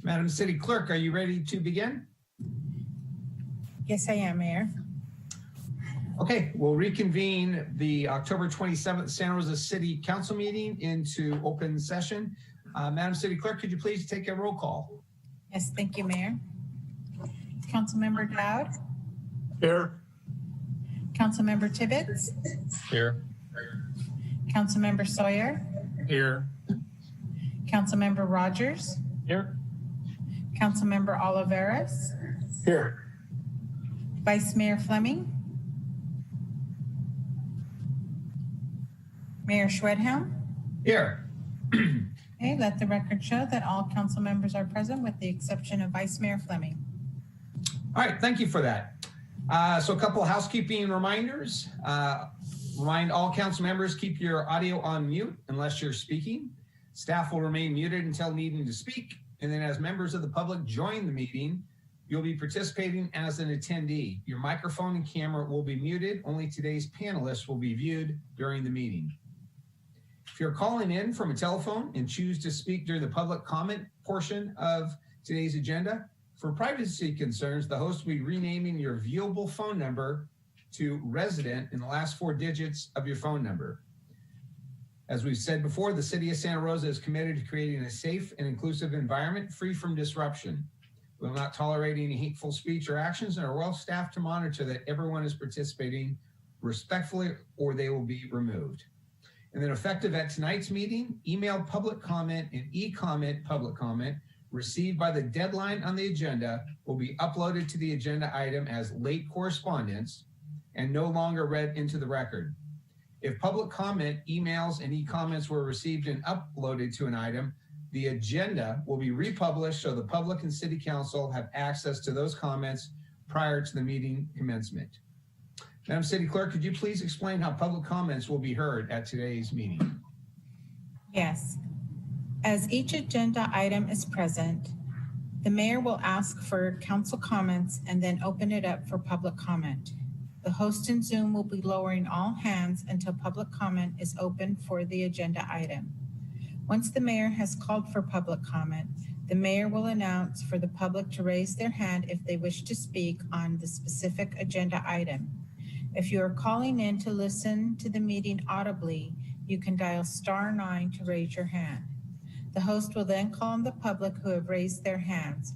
Madam City Clerk, are you ready to begin? Yes, I am, Mayor. Okay, we'll reconvene the October 27th Santa Rosa City Council meeting into open session. Madam City Clerk, could you please take a roll call? Yes, thank you, Mayor. Councilmember Dowd. Here. Councilmember Tibbetts. Here. Councilmember Sawyer. Here. Councilmember Rogers. Here. Councilmember Oliveras. Here. Vice Mayor Fleming. Mayor Schwedhelm. Here. Okay, let the record show that all council members are present with the exception of Vice Mayor Fleming. All right, thank you for that. So a couple of housekeeping reminders. Remind all council members, keep your audio on mute unless you're speaking. Staff will remain muted until needing to speak. And then as members of the public join the meeting, you'll be participating as an attendee. Your microphone and camera will be muted. Only today's panelists will be viewed during the meeting. If you're calling in from a telephone and choose to speak during the public comment portion of today's agenda, for privacy concerns, the host will be renaming your viewable phone number to resident in the last 4 digits of your phone number. As we've said before, the City of Santa Rosa is committed to creating a safe and inclusive environment free from disruption. We will not tolerate any hateful speech or actions and are well staffed to monitor that everyone is participating respectfully or they will be removed. And then effective at tonight's meeting, email public comment and e-comment public comment received by the deadline on the agenda will be uploaded to the agenda item as late correspondence and no longer read into the record. If public comment, emails, and e-comments were received and uploaded to an item, the agenda will be republished so the public and City Council have access to those comments prior to the meeting commencement. Madam City Clerk, could you please explain how public comments will be heard at today's meeting? Yes. As each agenda item is present, the mayor will ask for council comments and then open it up for public comment. The host in Zoom will be lowering all hands until public comment is open for the agenda item. Once the mayor has called for public comment, the mayor will announce for the public to raise their hand if they wish to speak on the specific agenda item. If you are calling in to listen to the meeting audibly, you can dial *9 to raise your hand. The host will then call on the public who have raised their hands.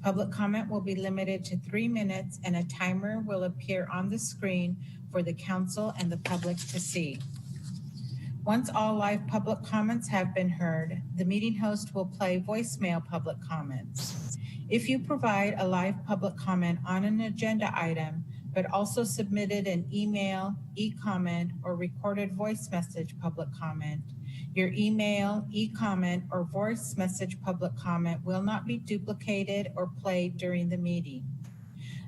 Public comment will be limited to 3 minutes and a timer will appear on the screen for the council and the public to see. Once all live public comments have been heard, the meeting host will play voicemail public comments. If you provide a live public comment on an agenda item, but also submitted an email, e-comment, or recorded voice message public comment, your email, e-comment, or voice message public comment will not be duplicated or played during the meeting.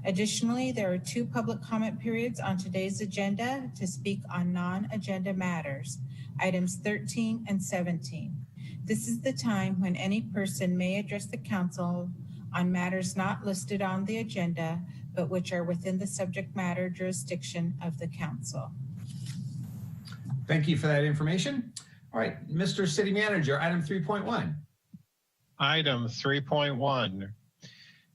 Additionally, there are 2 public comment periods on today's agenda to speak on non-agenda matters, items 13 and 17. This is the time when any person may address the council on matters not listed on the agenda, but which are within the subject matter jurisdiction of the council. Thank you for that information. All right, Mr. City Manager, item 3.1. Item 3.1.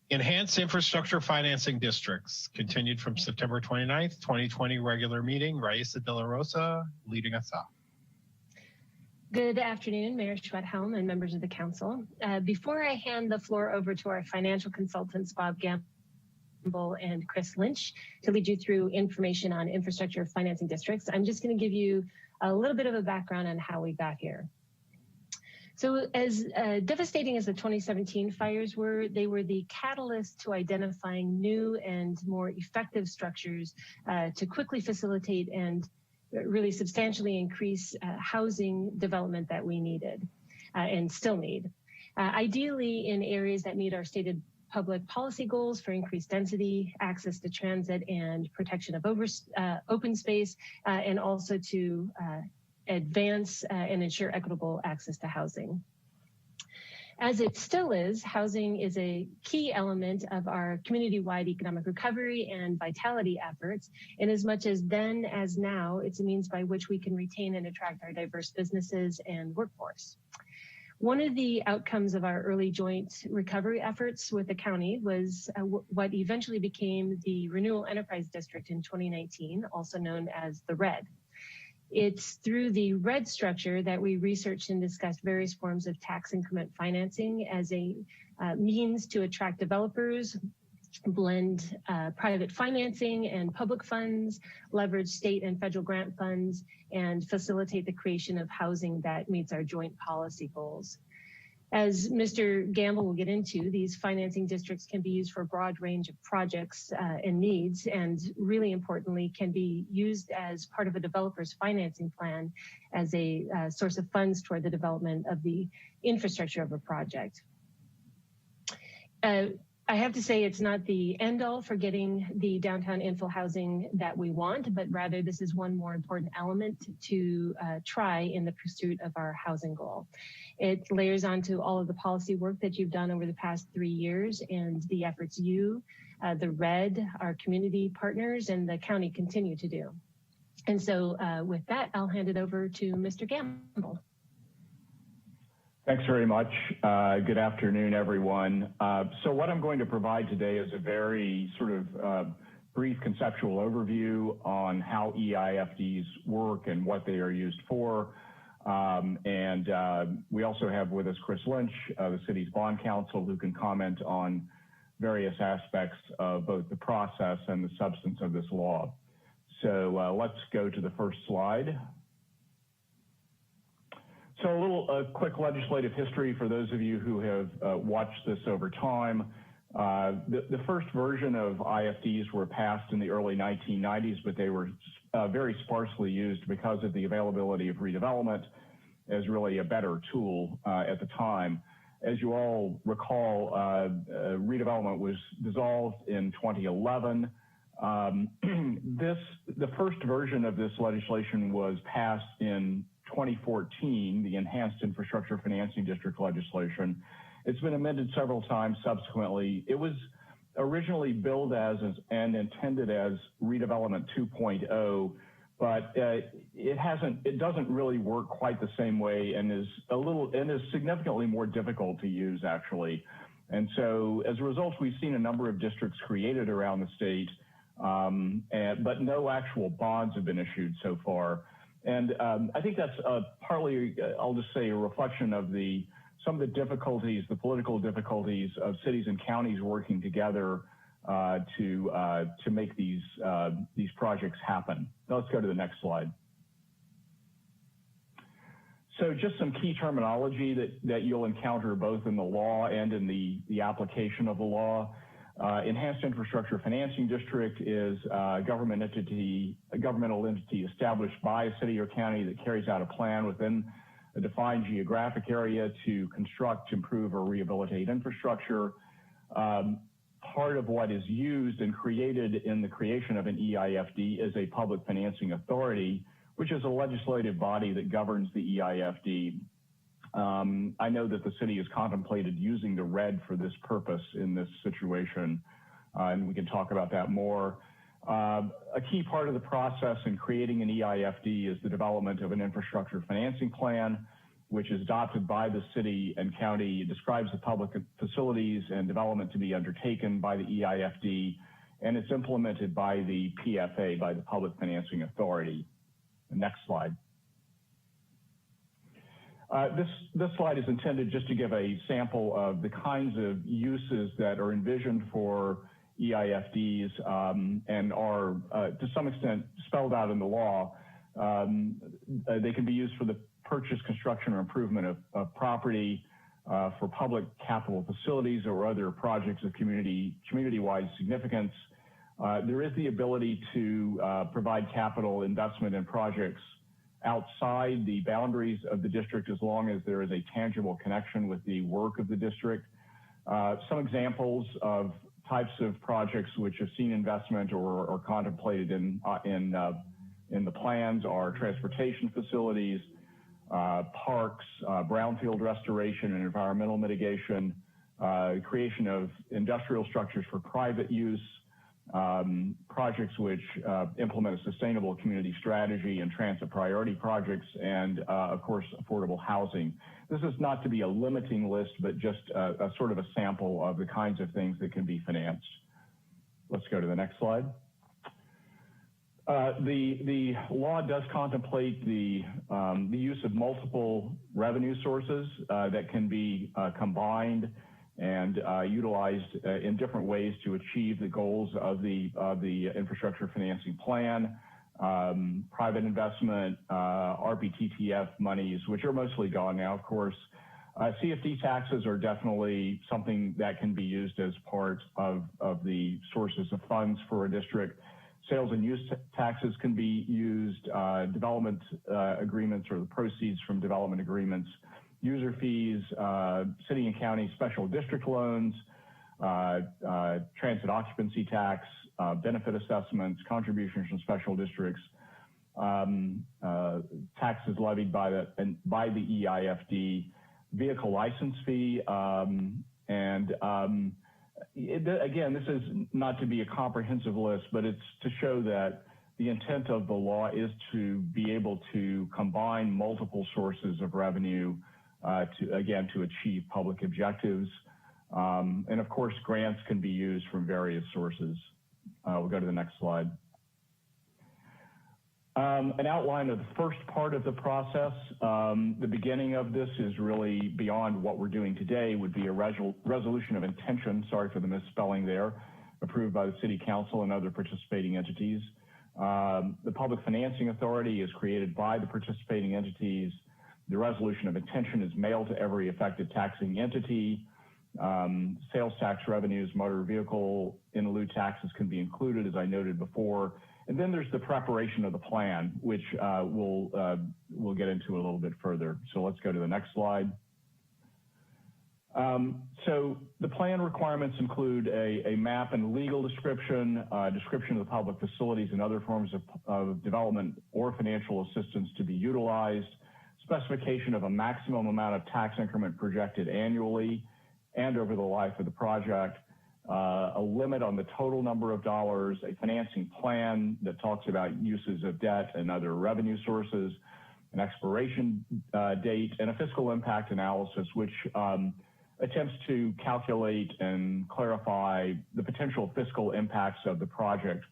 Enhanced Infrastructure Financing Districts, continued from September 29th, 2020 regular meeting. Raisa de la Rosa leading us off. Good afternoon, Mayor Schwedhelm and members of the council. Before I hand the floor over to our financial consultants, Bob Gamble and Chris Lynch, to lead you through information on infrastructure financing districts, I'm just going to give you a little bit of a background on how we got here. So as devastating as the 2017 fires were, they were the catalyst to identifying new and more effective structures to quickly facilitate and really substantially increase housing development that we needed and still need. Ideally in areas that meet our stated public policy goals for increased density, access to transit, and protection of open space, and also to advance and ensure equitable access to housing. As it still is, housing is a key element of our community-wide economic recovery and vitality efforts. And as much as then as now, it's a means by which we can retain and attract our diverse businesses and workforce. One of the outcomes of our early joint recovery efforts with the county was what eventually became the Renewal Enterprise District in 2019, also known as the RED. It's through the RED structure that we researched and discussed various forms of tax increment financing as a means to attract developers, blend private financing and public funds, leverage state and federal grant funds, and facilitate the creation of housing that meets our joint policy goals. As Mr. Gamble will get into, these financing districts can be used for a broad range of projects and needs, and really importantly, can be used as part of a developer's financing plan as a source of funds toward the development of the infrastructure of a project. I have to say it's not the end all for getting the downtown infill housing that we want, but rather this is one more important element to try in the pursuit of our housing goal. It layers onto all of the policy work that you've done over the past 3 years and the efforts you, the RED, our community partners, and the county continue to do. And so with that, I'll hand it over to Mr. Gamble. Thanks very much. Good afternoon, everyone. So what I'm going to provide today is a very sort of brief conceptual overview on how EIFDs work and what they are used for. We also have with us Chris Lynch, the city's bond counsel, who can comment on various aspects of both the process and the substance of this law. So let's go to the first slide. So a quick legislative history for those of you who have watched this over time. The first version of IFDs were passed in the early 1990s, but they were very sparsely used because of the availability of redevelopment as really a better tool at the time. As you all recall, redevelopment was dissolved in 2011. The first version of this legislation was passed in 2014, the Enhanced Infrastructure Financing District legislation. It's been amended several times subsequently. It was originally billed as and intended as Redevelopment 2.0, but it doesn't really work quite the same way and is significantly more difficult to use actually. And so as a result, we've seen a number of districts created around the state, but no actual bonds have been issued so far. And I think that's partly, I'll just say, a reflection of some of the difficulties, the political difficulties of cities and counties working together to make these projects happen. Now let's go to the next slide. So just some key terminology that you'll encounter both in the law and in the application of the law. Enhanced Infrastructure Financing District is a governmental entity established by a city or county that carries out a plan within a defined geographic area to construct, improve, or rehabilitate infrastructure. Part of what is used and created in the creation of an EIFD is a public financing authority, which is a legislative body that governs the EIFD. I know that the city has contemplated using the RED for this purpose in this situation, and we can talk about that more. A key part of the process in creating an EIFD is the development of an infrastructure financing plan, which is adopted by the city and county. It describes the public facilities and development to be undertaken by the EIFD, and it's implemented by the PFA, by the Public Financing Authority. The next slide. This slide is intended just to give a sample of the kinds of uses that are envisioned for EIFDs and are to some extent spelled out in the law. They can be used for the purchase, construction, or improvement of property, for public capital facilities or other projects of community-wide significance. There is the ability to provide capital investment in projects outside the boundaries of the district as long as there is a tangible connection with the work of the district. Some examples of types of projects which have seen investment or are contemplated in the plans are transportation facilities, parks, brownfield restoration and environmental mitigation, creation of industrial structures for private use, projects which implement a sustainable community strategy and transit priority projects, and of course, affordable housing. This is not to be a limiting list, but just a sort of a sample of the kinds of things that can be financed. Let's go to the next slide. The law does contemplate the use of multiple revenue sources that can be combined and utilized in different ways to achieve the goals of the infrastructure financing plan. Private investment, RPTTF monies, which are mostly gone now, of course. CFD taxes are definitely something that can be used as part of the sources of funds for a district. Sales and use taxes can be used, development agreements or the proceeds from development agreements, user fees, city and county special district loans, transit occupancy tax, benefit assessments, contributions from special districts, taxes levied by the EIFD, vehicle license fee, again, this is not to be a comprehensive list, but it's to show that the intent of the law is to be able to combine multiple sources of revenue to achieve public objectives. And of course, grants can be used from various sources. We'll go to the next slide. An outline of the first part of the process. The beginning of this is really beyond what we're doing today, would be a resolution of intention, sorry for the misspelling there, approved by the City Council and other participating entities. The Public Financing Authority is created by the participating entities. The resolution of intention is mailed to every affected taxing entity. Sales tax revenues, motor vehicle in lieu taxes can be included, as I noted before. And then there's the preparation of the plan, which we'll get into a little bit further. So let's go to the next slide. So the plan requirements include a map and legal description, description of the public facilities and other forms of development or financial assistance to be utilized, specification of a maximum amount of tax increment projected annually and over the life of the project, a limit on the total number of dollars, a financing plan that talks about uses of debt and other revenue sources, an expiration date, and a fiscal impact analysis, which attempts to calculate and clarify the potential fiscal impacts of the project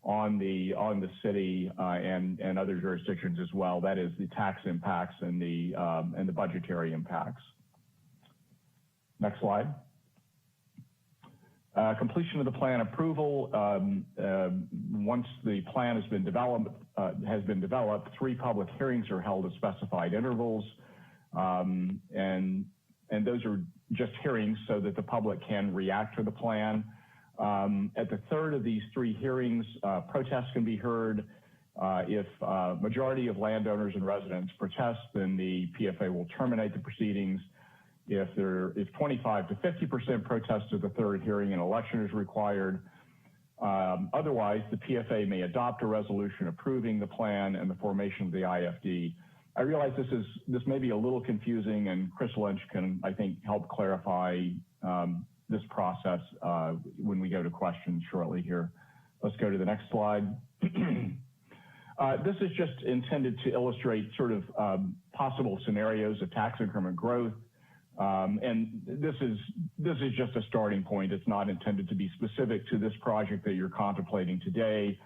on the city and other jurisdictions as well. That is the tax impacts and the budgetary impacts. Next slide. Completion of the plan approval. Once the plan has been developed, 3 public hearings are held at specified intervals, and those are just hearings so that the public can react to the plan. At the third of these 3 hearings, protests can be heard. If majority of landowners and residents protest, then the PFA will terminate the proceedings. If there is 25 to 50% protest at the third hearing, an election is required. Otherwise, the PFA may adopt a resolution approving the plan and the formation of the IFD. I realize this may be a little confusing, and Chris Lynch can, I think, help clarify this process when we go to questions shortly here. Let's go to the next slide. This is just intended to illustrate sort of possible scenarios of tax increment growth. And this is just a starting point. It's not intended to be specific to this project that you're contemplating today.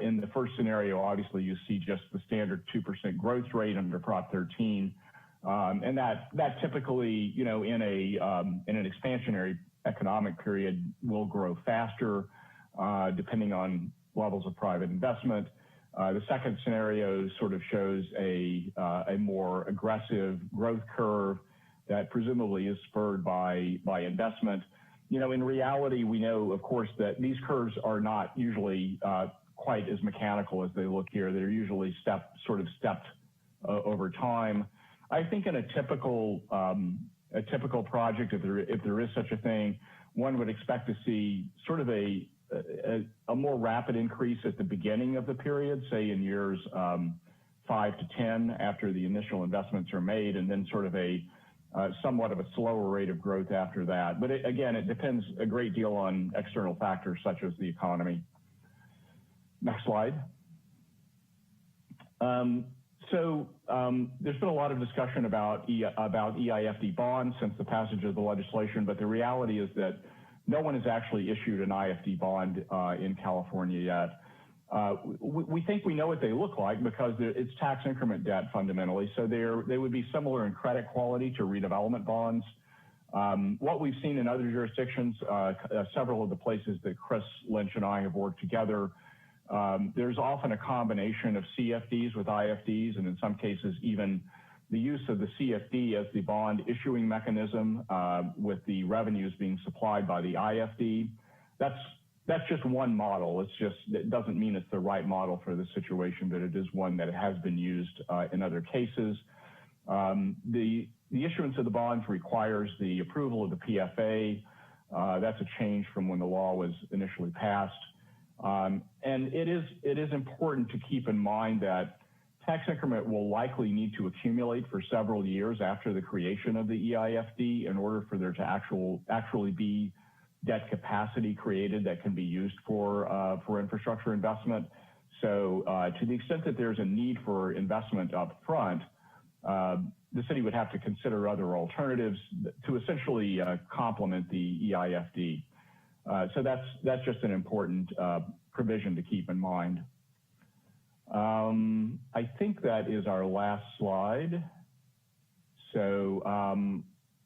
In the first scenario, obviously, you see just the standard 2% growth rate under Prop 13. And that typically, you know, in an expansionary economic period will grow faster, depending on levels of private investment. The second scenario sort of shows a more aggressive growth curve that presumably is spurred by investment. You know, in reality, we know, of course, that these curves are not usually quite as mechanical as they look here. They're usually stepped over time. I think in a typical project, if there is such a thing, one would expect to see sort of a more rapid increase at the beginning of the period, say in years 5 to 10 after the initial investments are made, and then sort of somewhat of a slower rate of growth after that. But again, it depends a great deal on external factors such as the economy. Next slide. So there's been a lot of discussion about EIFD bonds since the passage of the legislation, but the reality is that no one has actually issued an IFD bond in California yet. We think we know what they look like because it's tax increment debt fundamentally, so they would be similar in credit quality to redevelopment bonds. What we've seen in other jurisdictions, several of the places that Chris Lynch and I have worked together, there's often a combination of CFDs with IFDs, and in some cases even the use of the CFD as the bond issuing mechanism with the revenues being supplied by the IFD. That's just one model. It doesn't mean it's the right model for the situation, but it is one that has been used in other cases. The issuance of the bonds requires the approval of the PFA. That's a change from when the law was initially passed. And it is important to keep in mind that tax increment will likely need to accumulate for several years after the creation of the EIFD in order for there to actually be debt capacity created that can be used for infrastructure investment. So to the extent that there's a need for investment up front, the city would have to consider other alternatives to essentially complement the EIFD. So that's just an important provision to keep in mind. I think that is our last slide. So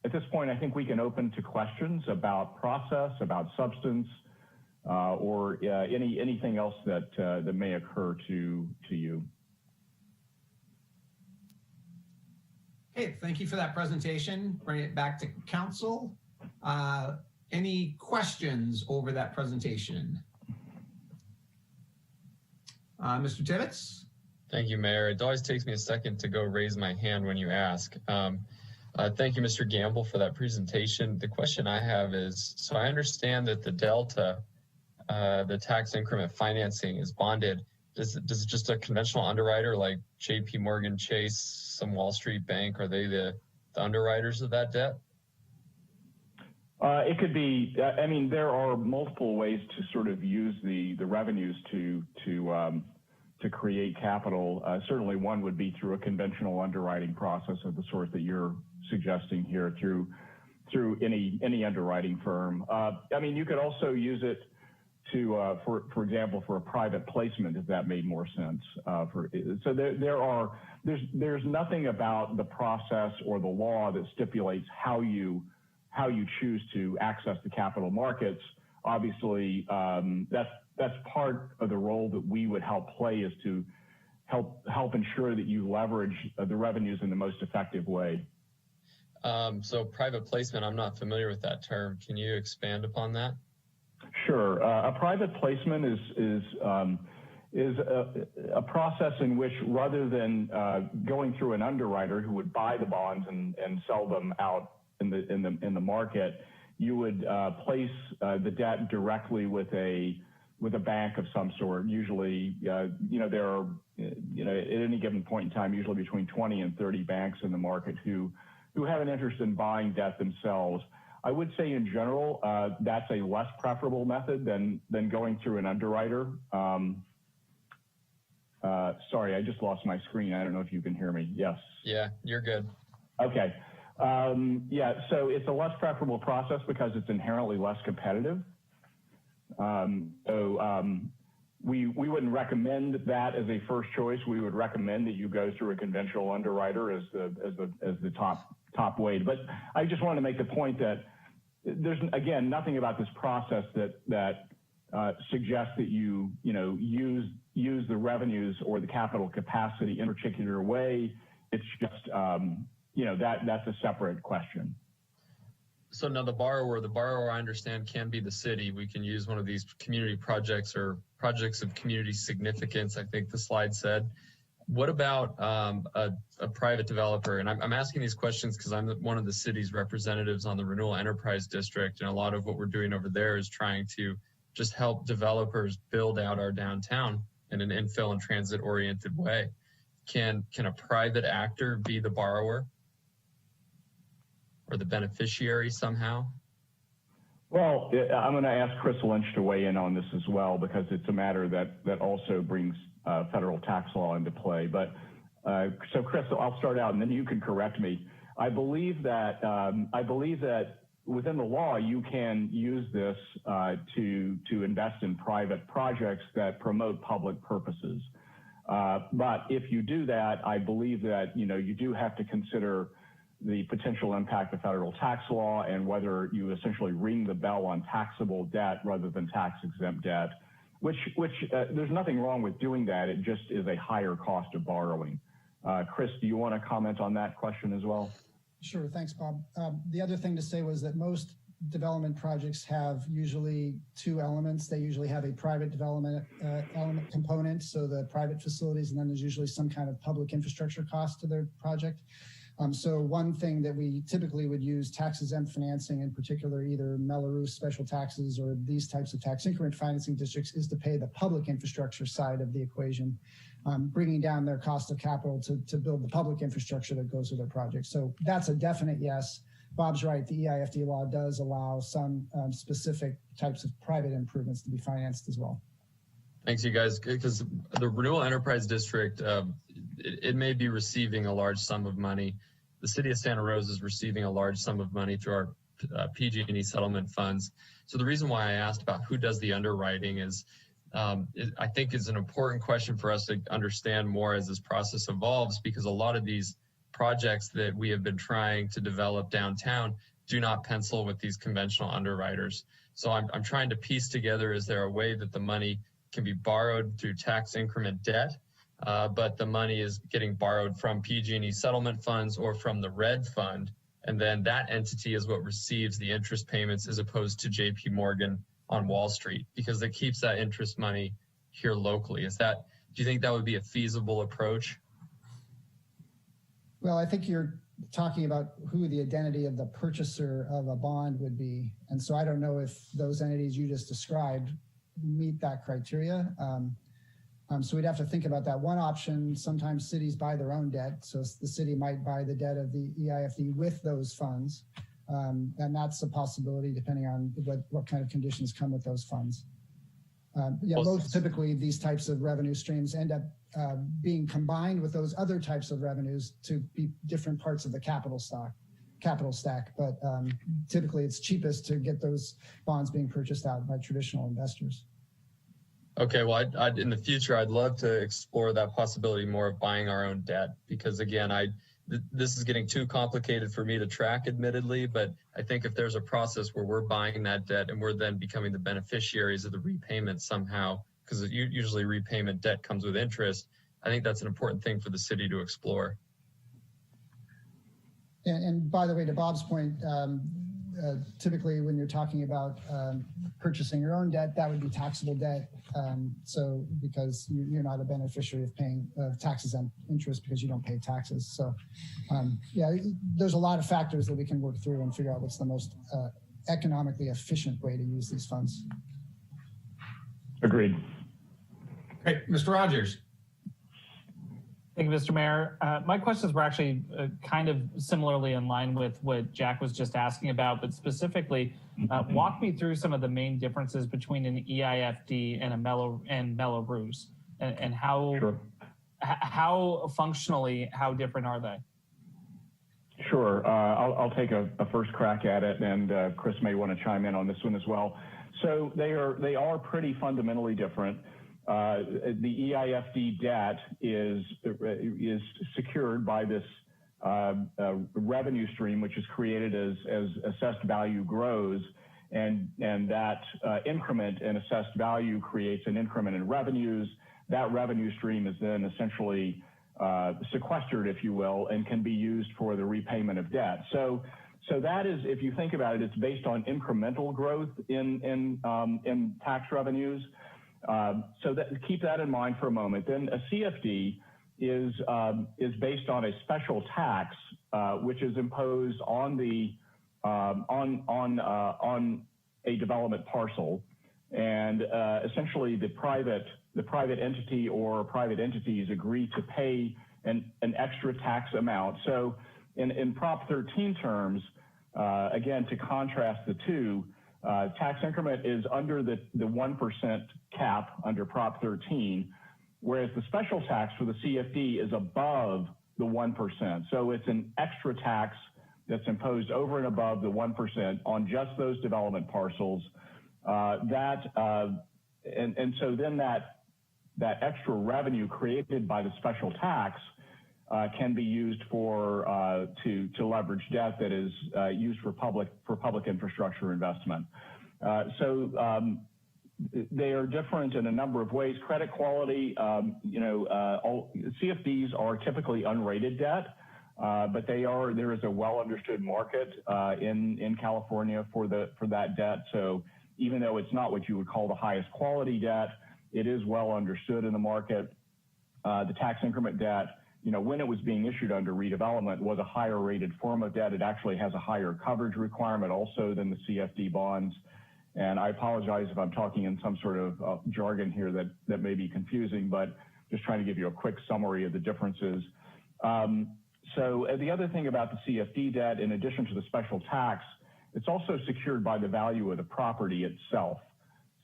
at this point, I think we can open to questions about process, about substance, or anything else that may occur to you. Okay, thank you for that presentation. Bring it back to council. Any questions over that presentation? Mr. Tibbetts? Thank you, Mayor. It always takes me a second to go raise my hand when you ask. Thank you, Mr. Gamble, for that presentation. The question I have is, so I understand that the Delta, the tax increment financing is bonded. Does just a conventional underwriter like JP Morgan Chase, some Wall Street bank, are they the underwriters of that debt? It could be. I mean, there are multiple ways to sort of use the revenues to create capital. Certainly, one would be through a conventional underwriting process of the sort that you're suggesting here, through any underwriting firm. I mean, you could also use it to, for example, for a private placement, if that made more sense. So there's nothing about the process or the law that stipulates how you choose to access the capital markets. Obviously, that's part of the role that we would help play, is to help ensure that you leverage the revenues in the most effective way. So private placement, I'm not familiar with that term. Can you expand upon that? Sure. A private placement is a process in which, rather than going through an underwriter who would buy the bonds and sell them out in the market, you would place the debt directly with a bank of some sort. Usually, there are at any given point in time, usually between 20 and 30 banks in the market who have an interest in buying debt themselves. I would say in general, that's a less preferable method than going through an underwriter. Sorry, I just lost my screen. I don't know if you can hear me. Yes. Yeah, you're good. Okay. Yeah, so it's a less preferable process because it's inherently less competitive. We wouldn't recommend that as a first choice. We would recommend that you go through a conventional underwriter as the top way. But I just want to make the point that there's, again, nothing about this process that suggests that you use the revenues or the capital capacity in a particular way. It's just that's a separate question. So now the borrower, I understand, can be the city. We can use one of these community projects or projects of community significance, I think the slide said. What about a private developer? And I'm asking these questions because I'm one of the city's representatives on the Renewal Enterprise District, and a lot of what we're doing over there is trying to just help developers build out our downtown in an infill and transit-oriented way. Can a private actor be the borrower or the beneficiary somehow? Well, I'm going to ask Chris Lynch to weigh in on this as well, because it's a matter that also brings federal tax law into play. But So Chris, I'll start out and then you can correct me. I believe that within the law, you can use this to invest in private projects that promote public purposes. But if you do that, I believe that you do have to consider the potential impact of federal tax law and whether you essentially ring the bell on taxable debt rather than tax-exempt debt, which there's nothing wrong with doing that. It just is a higher cost of borrowing. Chris, do you want to comment on that question as well? Sure, thanks, Bob. The other thing to say was that most development projects have usually two elements. They usually have a private development element component, so the private facilities, and then there's usually some kind of public infrastructure cost to their project. So one thing that we typically would use tax-exempt financing, in particular either Melrose special taxes or these types of tax increment financing districts, is to pay the public infrastructure side of the equation, bringing down their cost of capital to build the public infrastructure that goes with their project. So that's a definite yes. Bob's right, the EIFD law does allow some specific types of private improvements to be financed as well. Thanks, you guys, because the Renewal Enterprise District, it may be receiving a large sum of money. The city of Santa Rosa is receiving a large sum of money through our PG&E settlement funds. So the reason why I asked about who does the underwriting is I think it's an important question for us to understand more as this process evolves, because a lot of these projects that we have been trying to develop downtown do not pencil with these conventional underwriters. So I'm trying to piece together, is there a way that the money can be borrowed through tax increment debt, but the money is getting borrowed from PG&E settlement funds or from the RED fund, and then that entity is what receives the interest payments as opposed to JP Morgan on Wall Street, because it keeps that interest money here locally. Do you think that would be a feasible approach? Well, I think you're talking about who the identity of the purchaser of a bond would be. And so I don't know if those entities you just described meet that criteria. So we'd have to think about that. One option, sometimes cities buy their own debt. So the city might buy the debt of the EIFD with those funds. And that's a possibility depending on what kind of conditions come with those funds. Most typically these types of revenue streams end up being combined with those other types of revenues to be different parts of the capital stack. But typically it's cheapest to get those bonds being purchased out by traditional investors. Okay, well, in the future, I'd love to explore that possibility more of buying our own debt, because again, this is getting too complicated for me to track, admittedly, but I think if there's a process where we're buying that debt and we're then becoming the beneficiaries of the repayment somehow, because usually repayment debt comes with interest, I think that's an important thing for the city to explore. And by the way, to Bob's point, typically when you're talking about purchasing your own debt, that would be taxable debt. So because you're not a beneficiary of paying taxes on interest because you don't pay taxes. So yeah, there's a lot of factors that we can work through and figure out what's the most economically efficient way to use these funds. Agreed. Great, Mr. Rogers. Thank you, Mr. Mayor. My questions were actually kind of similarly in line with what Jack was just asking about, but specifically, walk me through some of the main differences between an EIFD and Melrose, and how Sure. How functionally, how different are they? Sure. I'll take a first crack at it, and Chris may want to chime in on this one as well. So they are pretty fundamentally different. The EIFD debt is secured by this revenue stream, which is created as assessed value grows, and that increment in assessed value creates an increment in revenues. That revenue stream is then essentially sequestered, if you will, and can be used for the repayment of debt. So that is, if you think about it, it's based on incremental growth in tax revenues. So keep that in mind for a moment. Then a CFD is based on a special tax, which is imposed on a development parcel, and essentially the private entity or private entities agree to pay an extra tax amount. So in Prop 13 terms, again, to contrast the two, tax increment is under the 1% cap under Prop 13, whereas the special tax for the CFD is above the 1%. So it's an extra tax that's imposed over and above the 1% on just those development parcels. And so then that extra revenue created by the special tax can be used for to leverage debt that is used for public infrastructure investment. They are different in a number of ways. Credit quality, CFDs are typically unrated debt, but there is a well understood market in California for that debt. So even though it's not what you would call the highest quality debt, it is well understood in the market. The tax increment debt, when it was being issued under redevelopment, was a higher rated form of debt. It actually has a higher coverage requirement also than the CFD bonds. And I apologize if I'm talking in some sort of jargon here that may be confusing, but just trying to give you a quick summary of the differences. So the other thing about the CFD debt, in addition to the special tax, it's also secured by the value of the property itself.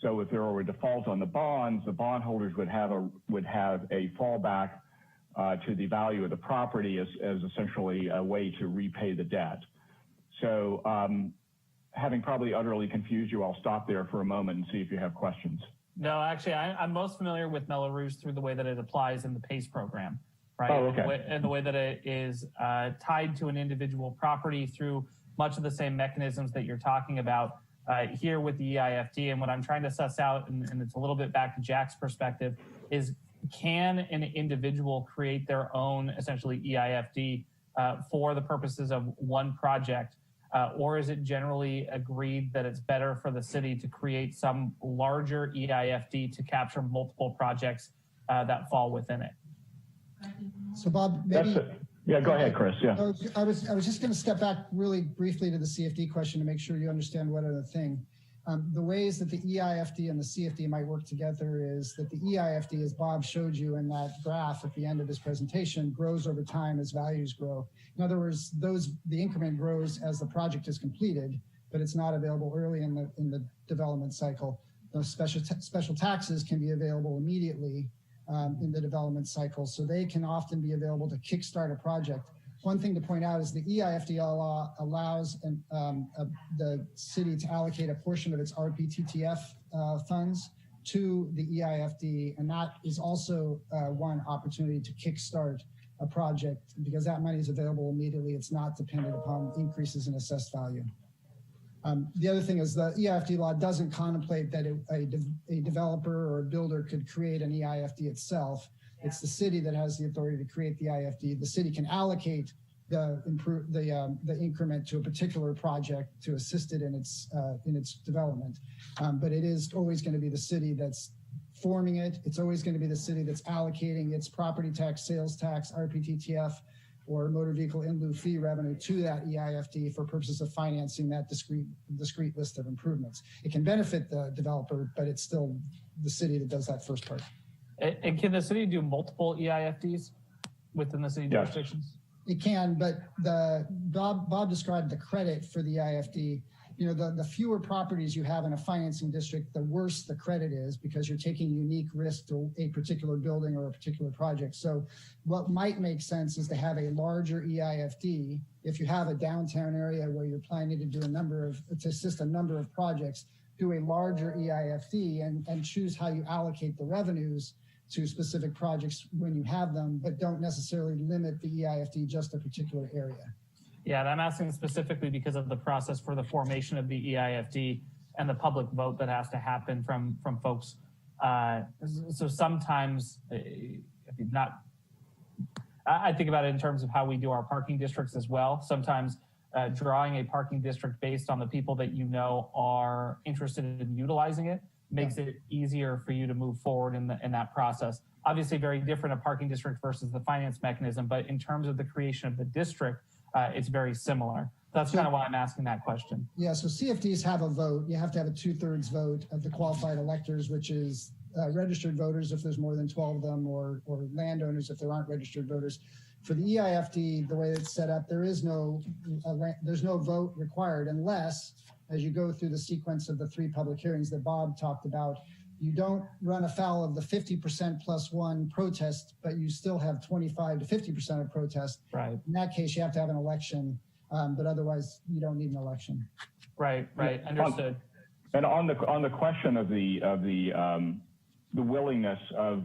So if there were a default on the bonds, the bondholders would have a fallback to the value of the property as essentially a way to repay the debt. So having probably utterly confused you, I'll stop there for a moment and see if you have questions. No, actually, I'm most familiar with Mello-Roos through the way that it applies in the PACE program, right? Oh, okay. And the way that it is tied to an individual property through much of the same mechanisms that you're talking about here with the EIFD. And what I'm trying to suss out, and it's a little bit back to Jack's perspective, is can an individual create their own essentially EIFD for the purposes of one project? Or is it generally agreed that it's better for the city to create some larger EIFD to capture multiple projects that fall within it? So Bob, maybe... Yeah, go ahead, Chris. Yeah. I was just going to step back really briefly to the CFD question to make sure you understand what are the thing. The ways that the EIFD and the CFD might work together is that the EIFD, as Bob showed you in that graph at the end of his presentation, grows over time as values grow. In other words, the increment grows as the project is completed, but it's not available early in the development cycle. Those special taxes can be available immediately in the development cycle, so they can often be available to kickstart a project. One thing to point out is the EIFD law allows the city to allocate a portion of its RPTTF funds to the EIFD, and that is also one opportunity to kickstart a project because that money is available immediately. It's not dependent upon increases in assessed value. The other thing is the EIFD law doesn't contemplate that a developer or a builder could create an EIFD itself. It's the city that has the authority to create the EIFD. The city can allocate the increment to a particular project to assist it in its development, but it is always going to be the city that's forming it. It's always going to be the city that's allocating its property tax, sales tax, RPTTF, or motor vehicle in lieu fee revenue to that EIFD for purposes of financing that discrete list of improvements. It can benefit the developer, but it's still the city that does that first part. And can the city do multiple EIFDs within the city jurisdictions? It can, but Bob described the credit for the EIFD. The fewer properties you have in a financing district, the worse the credit is because you're taking unique risk to a particular building or a particular project. So what might make sense is to have a larger EIFD. If you have a downtown area where you're planning to do to assist a number of projects, do a larger EIFD and choose how you allocate the revenues to specific projects when you have them, but don't necessarily limit the EIFD just a particular area. Yeah, and I'm asking specifically because of the process for the formation of the EIFD and the public vote that has to happen from folks. So sometimes, I think about it in terms of how we do our parking districts as well. Sometimes drawing a parking district based on the people that are interested in utilizing it makes it easier for you to move forward in that process. Obviously, very different a parking district versus the finance mechanism, but in terms of the creation of the district, it's very similar. That's kind of why I'm asking that question. Yeah, so CFDs have a vote. You have to have a 2/3 vote of the qualified electors, which is registered voters if there's more than 12 of them, or landowners if there aren't registered voters. For the EIFD, the way it's set up, there's no vote required unless, as you go through the sequence of the 3 public hearings that Bob talked about, you don't run afoul of the 50% plus one protest, but you still have 25 to 50% of protest. Right. In that case, you have to have an election, but otherwise you don't need an election. Right. Understood. And on the question of the willingness of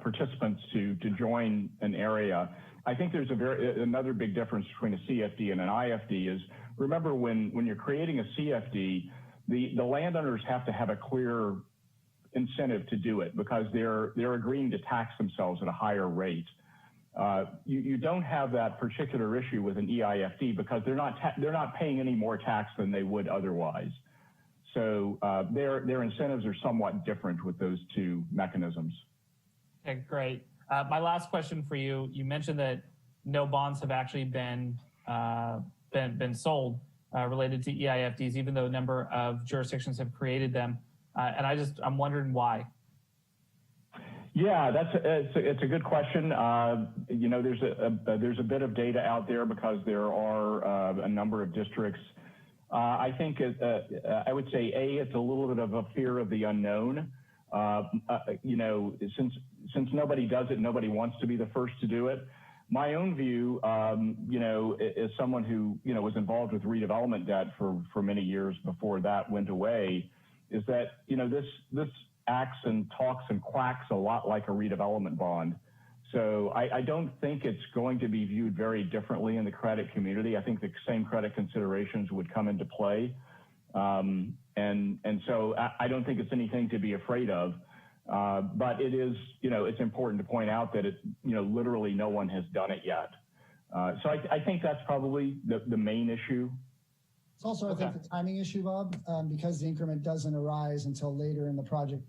participants to join an area, I think there's another big difference between a CFD and an IFD is, remember when you're creating a CFD, the landowners have to have a clear incentive to do it because they're agreeing to tax themselves at a higher rate. You don't have that particular issue with an EIFD because they're not paying any more tax than they would otherwise. So their incentives are somewhat different with those two mechanisms. Okay, great. My last question for you: you mentioned that no bonds have actually been sold related to EIFDs, even though a number of jurisdictions have created them. And I'm wondering why. Yeah, it's a good question. There's a bit of data out there because there are a number of districts. I think I would say it's a little bit of a fear of the unknown. Since nobody does it, nobody wants to be the first to do it. My own view, as someone who was involved with redevelopment debt for many years before that went away, is that this acts and talks and quacks a lot like a redevelopment bond. So I don't think it's going to be viewed very differently in the credit community. I think the same credit considerations would come into play. And so I don't think it's anything to be afraid of. But it is, it's important to point out that literally no one has done it yet. So I think that's probably the main issue. It's also, I think, the timing issue, Bob, because the increment doesn't arise until later in the project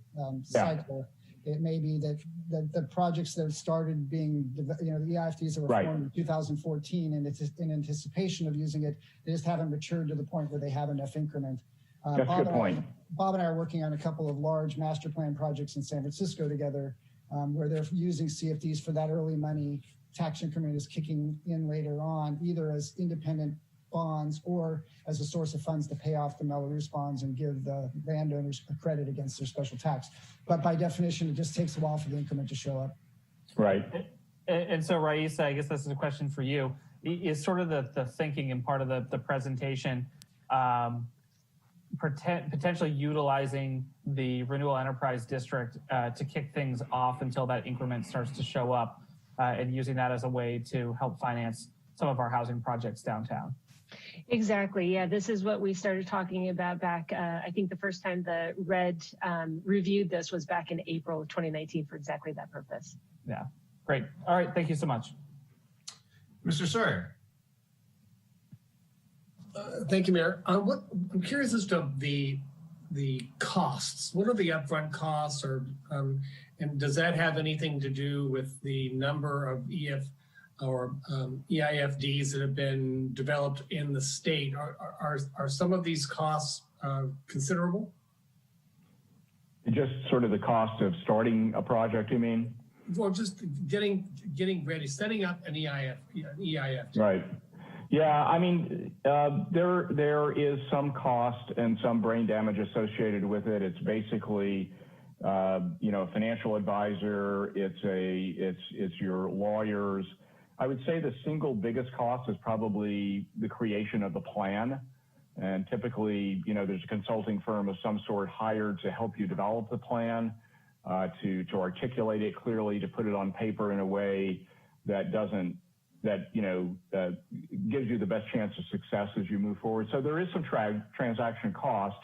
cycle. It may be that the projects that started being, the EIFDs that were formed in 2014 and it's in anticipation of using it, they just haven't matured to the point where they have enough increment. That's a good point. Bob and I are working on a couple of large master plan projects in San Francisco together where they're using CFDs for that early money. Tax increment is kicking in later on, either as independent bonds or as a source of funds to pay off the Melrose bonds and give the landowners a credit against their special tax. But by definition, it just takes a while for the increment to show up. Right. And so, Raisa, I guess this is a question for you. Is sort of the thinking and part of the presentation potentially utilizing the Renewal Enterprise District to kick things off until that increment starts to show up and using that as a way to help finance some of our housing projects downtown? Exactly. Yeah, this is what we started talking about back, I think the first time the RED reviewed this was back in April of 2019 for exactly that purpose. Yeah, great. All right, thank you so much. Mr. Sawyer. Thank you, Mayor. I'm curious as to the costs. What are the upfront costs, and does that have anything to do with the number of EIFDs that have been developed in the state? Are some of these costs considerable? Just sort of the cost of starting a project, you mean? Well, just getting ready, setting up an EIFD. Right. Yeah, I mean, there is some cost and some brain damage associated with it. It's basically, a financial advisor. It's your lawyers. I would say the single biggest cost is probably the creation of the plan. And typically, there's a consulting firm of some sort hired to help you develop the plan, to articulate it clearly, to put it on paper in a way that gives you the best chance of success as you move forward. So there is some transaction cost.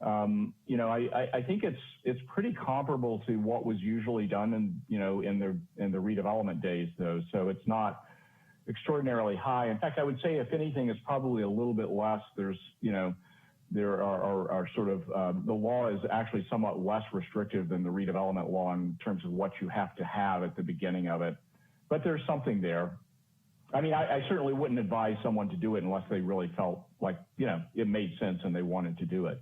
I think it's pretty comparable to what was usually done in the redevelopment days, though. So it's not extraordinarily high. In fact, I would say if anything, it's probably a little bit less. There are sort of the law is actually somewhat less restrictive than the redevelopment law in terms of what you have to have at the beginning of it. But there's something there. I mean, I certainly wouldn't advise someone to do it unless they really felt like, it made sense and they wanted to do it.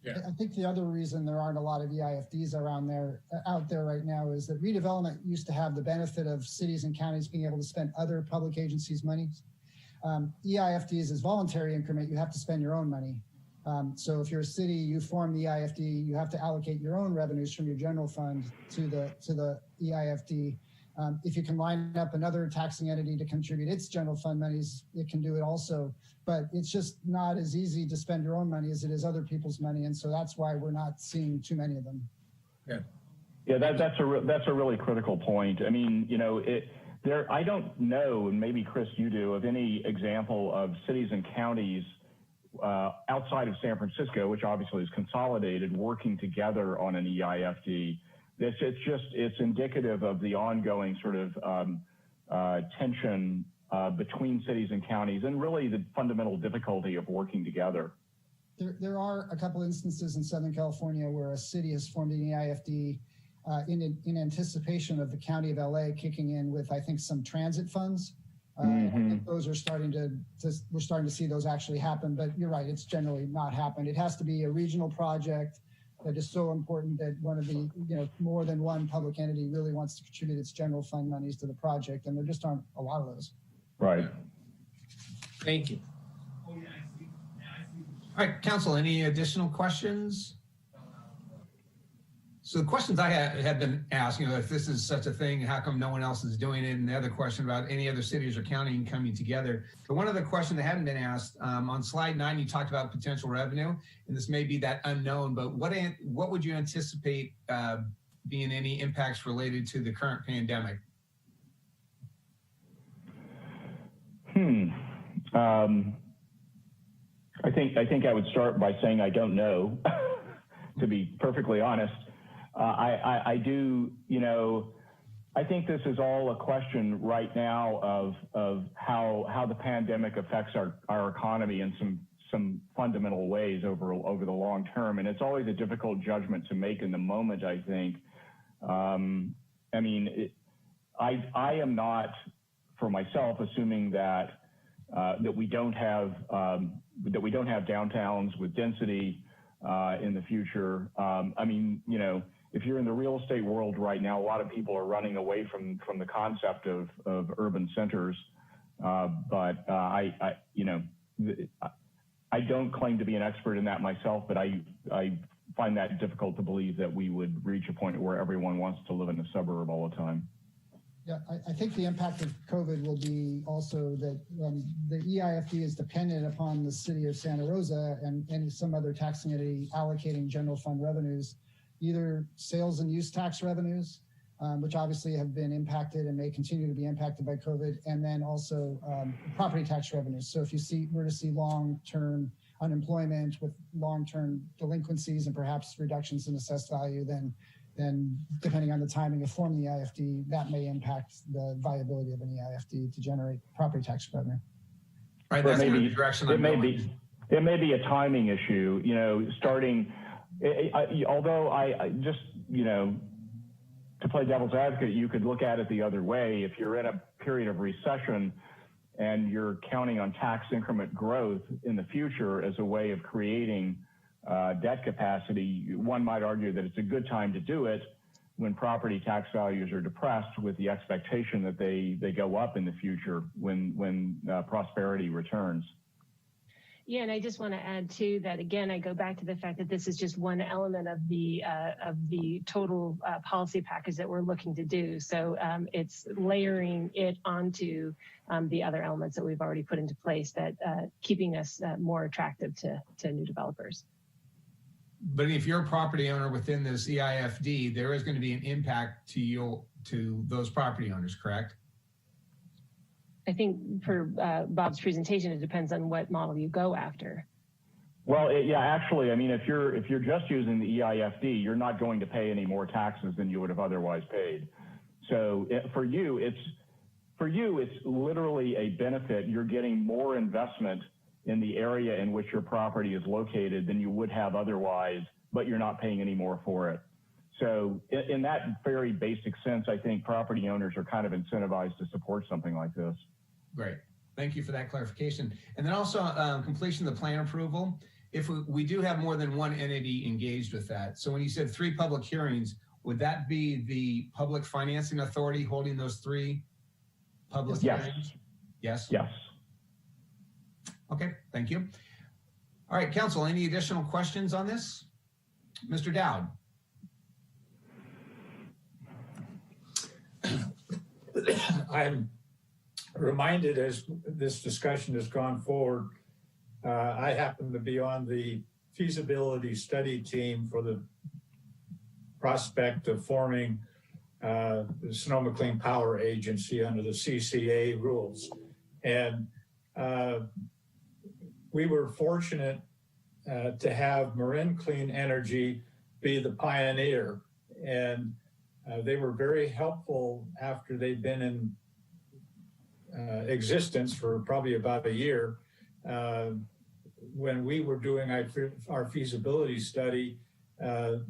Yeah. I think the other reason there aren't a lot of EIFDs out there right now is that redevelopment used to have the benefit of cities and counties being able to spend other public agencies' money. EIFDs is voluntary increment. You have to spend your own money. So if you're a city, you form the EIFD, you have to allocate your own revenues from your general fund to the EIFD. If you can line up another taxing entity to contribute its general fund monies, it can do it also. But it's just not as easy to spend your own money as it is other people's money. And so that's why we're not seeing too many of them. Yeah, that's a really critical point. I mean, you know, I don't know, and maybe Chris, you do, of any example of cities and counties outside of San Francisco, which obviously is consolidated, working together on an EIFD. It's indicative of the ongoing sort of tension between cities and counties, and really the fundamental difficulty of working together. There are a couple instances in Southern California where a city has formed an EIFD in anticipation of the county of LA kicking in with, I think, some transit funds. I think those are we're starting to see those actually happen, but you're right, it's generally not happened. It has to be a regional project that is so important that one of the, you know, more than one public entity really wants to contribute its general fund monies to the project, and there just aren't a lot of those. Right. Thank you. All right, Council, any additional questions? So the questions I have been asked, you know, if this is such a thing, how come no one else is doing it? And the other question about any other cities or county coming together. But one other question that hadn't been asked, on slide 9, you talked about potential revenue, and this may be that unknown, but what would you anticipate being any impacts related to the current pandemic? I think I would start by saying I don't know, to be perfectly honest. I do, you know, I think this is all a question right now of how the pandemic affects our economy in some fundamental ways over the long term. And it's always a difficult judgment to make in the moment, I think. I mean, I am not, for myself, assuming that we don't have downtowns with density in the future. I mean, you know, if you're in the real estate world right now, a lot of people are running away from the concept of urban centers. But you know, I don't claim to be an expert in that myself, but I find that difficult to believe that we would reach a point where everyone wants to live in a suburb all the time. Yeah, I think the impact of COVID will be also that the EIFD is dependent upon the city of Santa Rosa and some other taxing entity allocating general fund revenues, either sales and use tax revenues, which obviously have been impacted and may continue to be impacted by COVID, and then also property tax revenues. So if we're to see long-term unemployment with long-term delinquencies and perhaps reductions in assessed value, then depending on the timing of forming the EIFD, that may impact the viability of an EIFD to generate property tax revenue. Right, that's the direction I'm going. It may be a timing issue, you know, starting, although I just, you know, to play devil's advocate, you could look at it the other way. If you're in a period of recession and you're counting on tax increment growth in the future as a way of creating debt capacity, one might argue that it's a good time to do it when property tax values are depressed, with the expectation that they go up in the future when prosperity returns. Yeah, and I just want to add too that again, I go back to the fact that this is just one element of the total policy package that we're looking to do. So it's layering it onto the other elements that we've already put into place that keeping us more attractive to new developers. But if you're a property owner within this EIFD, there is going to be an impact to those property owners, correct? I think for Bob's presentation, it depends on what model you go after. Well, yeah, actually, I mean, if you're just using the EIFD, you're not going to pay any more taxes than you would have otherwise paid. So for you, it's literally a benefit. You're getting more investment in the area in which your property is located than you would have otherwise, but you're not paying any more for it. So in that very basic sense, I think property owners are kind of incentivized to support something like this. Great. Thank you for that clarification. And then also completion of the plan approval. If we do have more than one entity engaged with that. So when you said 3 public hearings, would that be the Public Financing Authority holding those 3 public hearings? Yes? Yes. Okay, thank you. All right, council, any additional questions on this? Mr. Dowd. I'm reminded as this discussion has gone forward, I happen to be on the feasibility study team for the prospect of forming the Sonoma Clean Power Agency under the CCA rules. And we were fortunate to have Marin Clean Energy be the pioneer. And they were very helpful after they'd been in existence for probably about a year. When we were doing our feasibility study,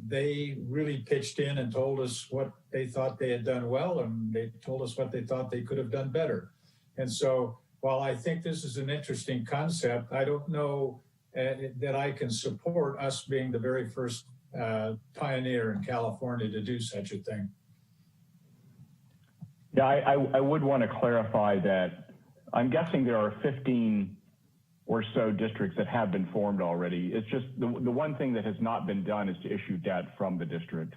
they really pitched in and told us what they thought they had done well, and they told us what they thought they could have done better. And so while I think this is an interesting concept, I don't know that I can support us being the very first pioneer in California to do such a thing. Yeah, I would want to clarify that I'm guessing there are 15 or so districts that have been formed already. It's just the one thing that has not been done is to issue debt from the district.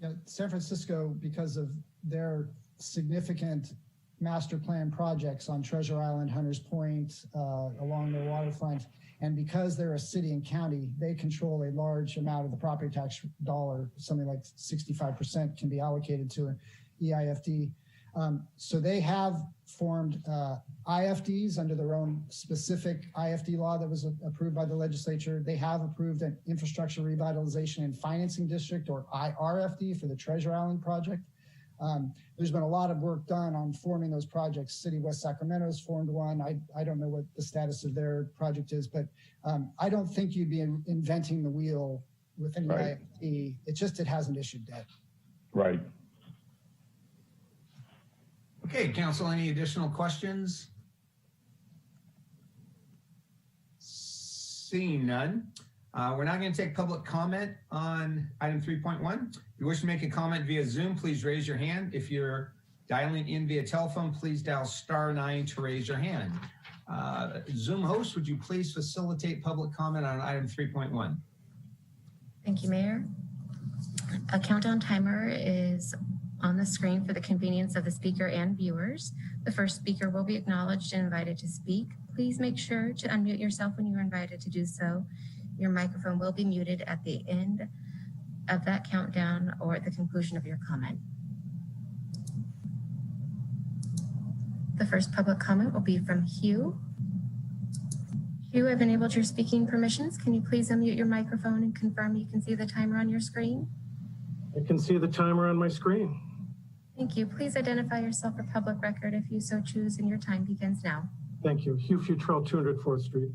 Yeah, San Francisco, because of their significant master plan projects on Treasure Island, Hunters Point, along their waterfront, and because they're a city and county, they control a large amount of the property tax dollar, something like 65% can be allocated to an EIFD. So they have formed IFDs under their own specific IFD law that was approved by the legislature. They have approved an Infrastructure Revitalization and Financing District, or IRFD, for the Treasure Island project. There's been a lot of work done on forming those projects. City of West Sacramento's formed one. I don't know what the status of their project is, but I don't think you'd be inventing the wheel with any IFD. It's just it hasn't issued debt. Right. Okay, council, any additional questions? Seeing none, we're not going to take public comment on item 3.1. If you wish to make a comment via Zoom, please raise your hand. If you're dialing in via telephone, please dial *9 to raise your hand. Zoom host, would you please facilitate public comment on item 3.1? Thank you, Mayor. A countdown timer is on the screen for the convenience of the speaker and viewers. The first speaker will be acknowledged and invited to speak. Please make sure to unmute yourself when you are invited to do so. Your microphone will be muted at the end of that countdown or at the conclusion of your comment. The first public comment will be from Hugh. Hugh, I've enabled your speaking permissions. Can you please unmute your microphone and confirm you can see the timer on your screen? I can see the timer on my screen. Thank you. Please identify yourself for public record if you so choose, and your time begins now. Thank you. Hugh Futrell, 204th Street.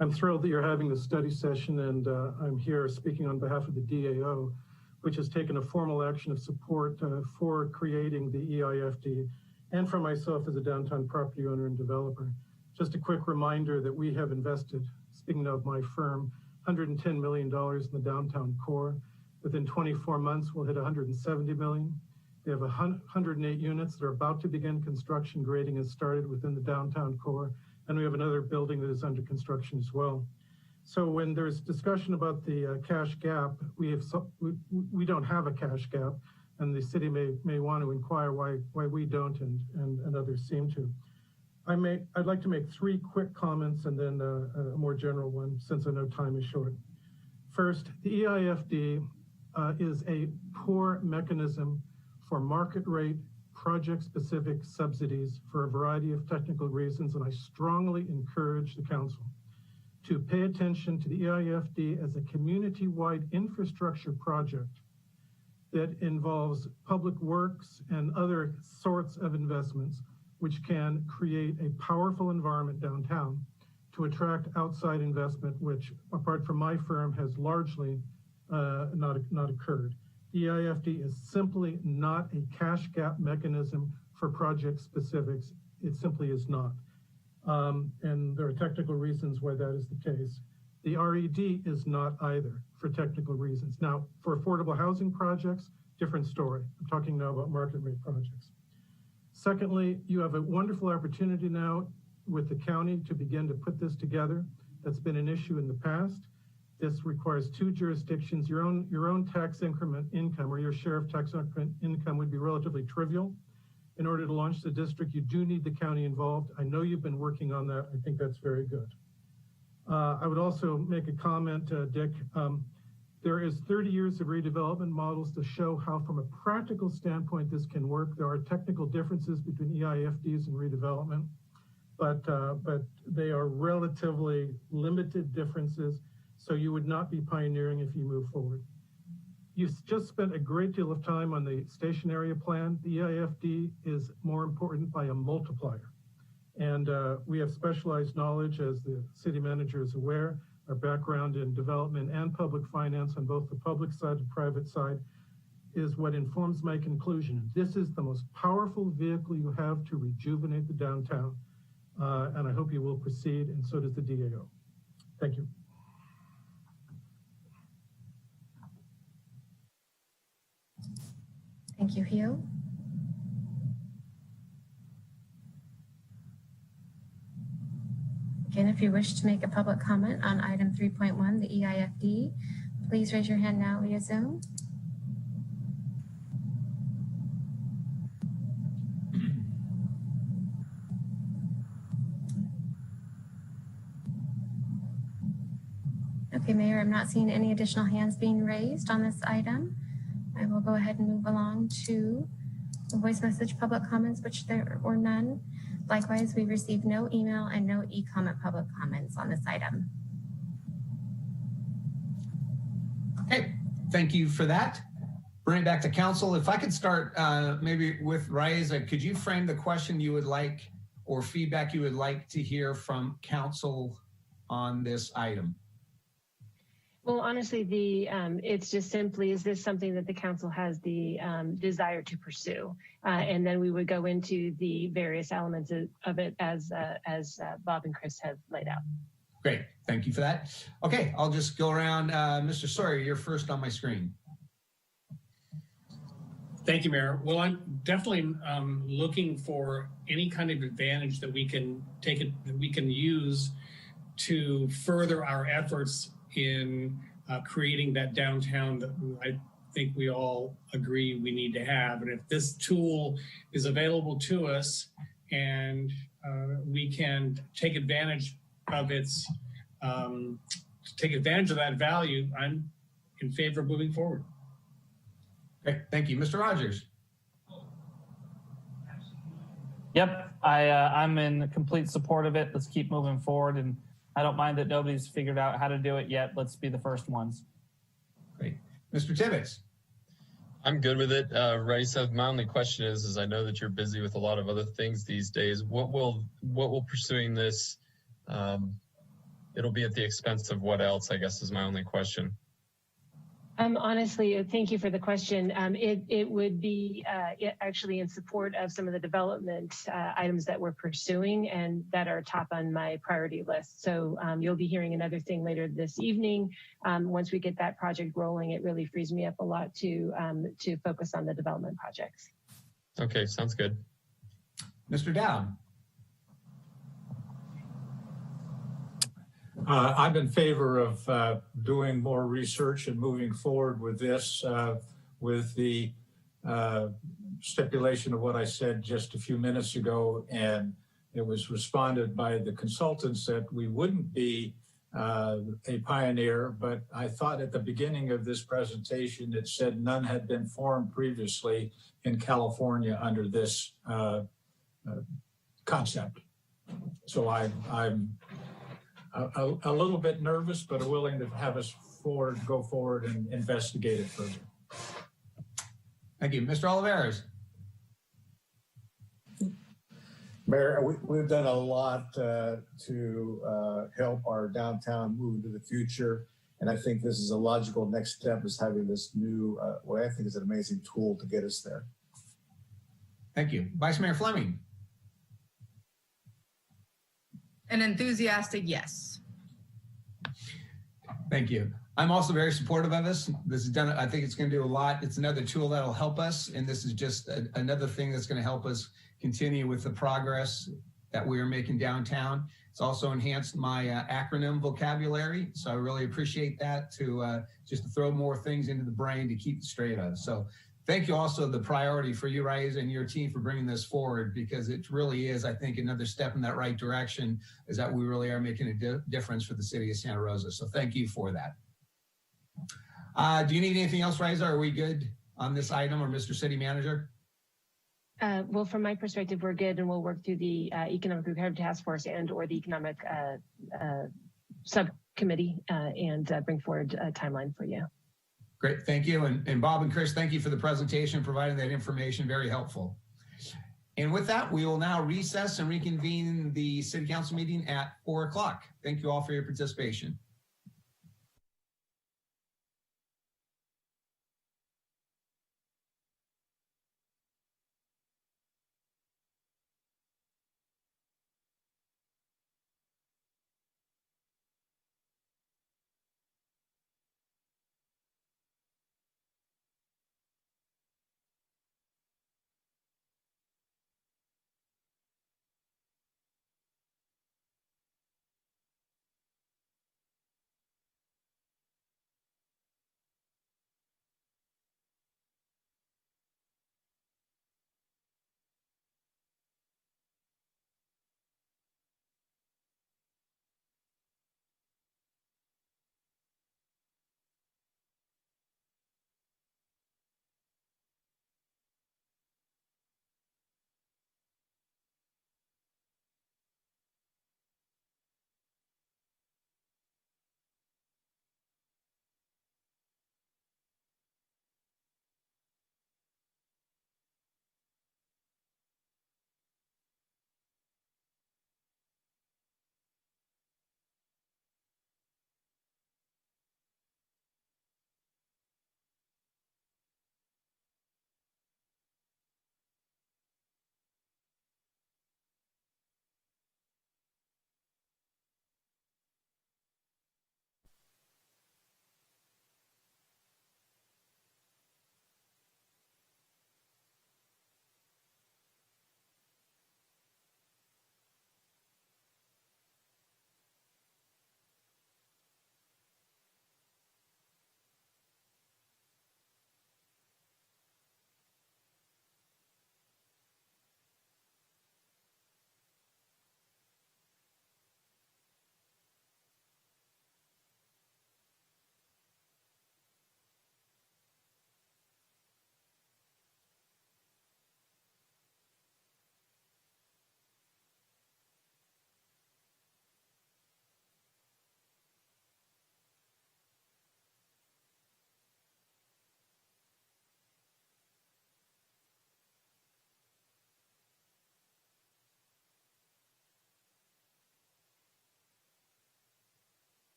I'm thrilled that you're having this study session, and I'm here speaking on behalf of the DAO, which has taken a formal action of support for creating the EIFD, and for myself as a downtown property owner and developer. Just a quick reminder that we have invested, speaking of my firm, $110 million in the downtown core. Within 24 months, we'll hit 170 million. We have 108 units that are about to begin construction. Grading has started within the downtown core, and we have another building that is under construction as well. So when there's discussion about the cash gap, we don't have a cash gap, and the city may want to inquire why we don't and others seem to. I'd like to make 3 quick comments and then a more general one, since I know time is short. First, the EIFD is a poor mechanism for market rate, project-specific subsidies for a variety of technical reasons, and I strongly encourage the council to pay attention to the EIFD as a community-wide infrastructure project that involves public works and other sorts of investments, which can create a powerful environment downtown to attract outside investment, which, apart from my firm, has largely not occurred. EIFD is simply not a cash gap mechanism for project specifics. It simply is not. And there are technical reasons why that is the case. The RED is not either, for technical reasons. Now, for affordable housing projects, different story. I'm talking now about market rate projects. Secondly, you have a wonderful opportunity now with the county to begin to put this together That's been an issue in the past. This requires two jurisdictions. Your own tax increment income or your share of tax increment income would be relatively trivial. In order to launch the district, you do need the county involved. I know you've been working on that. I think that's very good. I would also make a comment, Dick. There is 30 years of redevelopment models to show how, from a practical standpoint, this can work. There are technical differences between EIFDs and redevelopment, but they are relatively limited differences. So you would not be pioneering if you move forward. You've just spent a great deal of time on the station area plan. The EIFD is more important by a multiplier. And we have specialized knowledge, as the city manager is aware. Our background in development and public finance on both the public side and private side is what informs my conclusion. This is the most powerful vehicle you have to rejuvenate the downtown. And I hope you will proceed, and so does the DAO. Thank you. Thank you, Hugh. Again, if you wish to make a public comment on item 3.1, the EIFD, please raise your hand now via Zoom. Okay, Mayor, I'm not seeing any additional hands being raised on this item. I will go ahead and move along to the voice message public comments, which there were none. Likewise, we received no email and no e-comment public comments on this item. Okay, thank you for that. Bring it back to council. If I could start maybe with Rosa, could you frame the question you would like or feedback you would like to hear from council on this item? Well, honestly, it's just simply, is this something that the council has the desire to pursue? And then we would go into the various elements of it as Bob and Chris have laid out. Great, thank you for that. Okay, I'll just go around. Mr. Sawyer, you're first on my screen. Thank you, Mayor. Well, I'm definitely looking for any kind of advantage that we can use to further our efforts in creating that downtown that I think we all agree we need to have. And if this tool is available to us and we can take advantage of that value, I'm in favor of moving forward. Okay, thank you. Mr. Rogers. Yep, I'm in complete support of it. Let's keep moving forward, and I don't mind that nobody's figured out how to do it yet. Let's be the first ones. Great. Mr. Tibbetts. I'm good with it. Raisa, my only question is I know that you're busy with a lot of other things these days. What will pursuing this, it'll be at the expense of what else, I guess, is my only question. Honestly, thank you for the question. It would be actually in support of some of the development items that we're pursuing and that are top on my priority list. So you'll be hearing another thing later this evening. Once we get that project rolling, it really frees me up a lot to focus on the development projects. Okay, sounds good. Mr. Dowd. I'm in favor of doing more research and moving forward with this with the stipulation of what I said just a few minutes ago, and it was responded by the consultants that we wouldn't be a pioneer, but I thought at the beginning of this presentation it said none had been formed previously in California under this concept. So I'm a little bit nervous, but willing to have us go forward and investigate it further. Thank you. Mr. Olivares. Mayor, we've done a lot to help our downtown move into the future. And I think this is a logical next step, is having this new, what I think is an amazing tool to get us there. Thank you. Vice Mayor Fleming. An enthusiastic yes. Thank you. I'm also very supportive of this. This is done. I think it's going to do a lot. It's another tool that'll help us. And this is just another thing that's going to help us continue with the progress that we are making downtown. It's also enhanced my acronym vocabulary. So I really appreciate that just to throw more things into the brain to keep straight of. So thank you also the priority for you, Rise, and your team for bringing this forward, because it really is, I think, another step in that right direction, is that we really are making a difference for the city of Santa Rosa. So thank you for that. Do you need anything else, Rise? Are we good on this item, or Mr. City Manager? Well, from my perspective, we're good, and we'll work through the Economic Recovery Task Force or the Economic Subcommittee and bring forward a timeline for you. Great, thank you. And Bob and Chris, thank you for the presentation, providing that information, very helpful. And with that, we will now recess and reconvene the City Council meeting at 4 o'clock. Thank you all for your participation.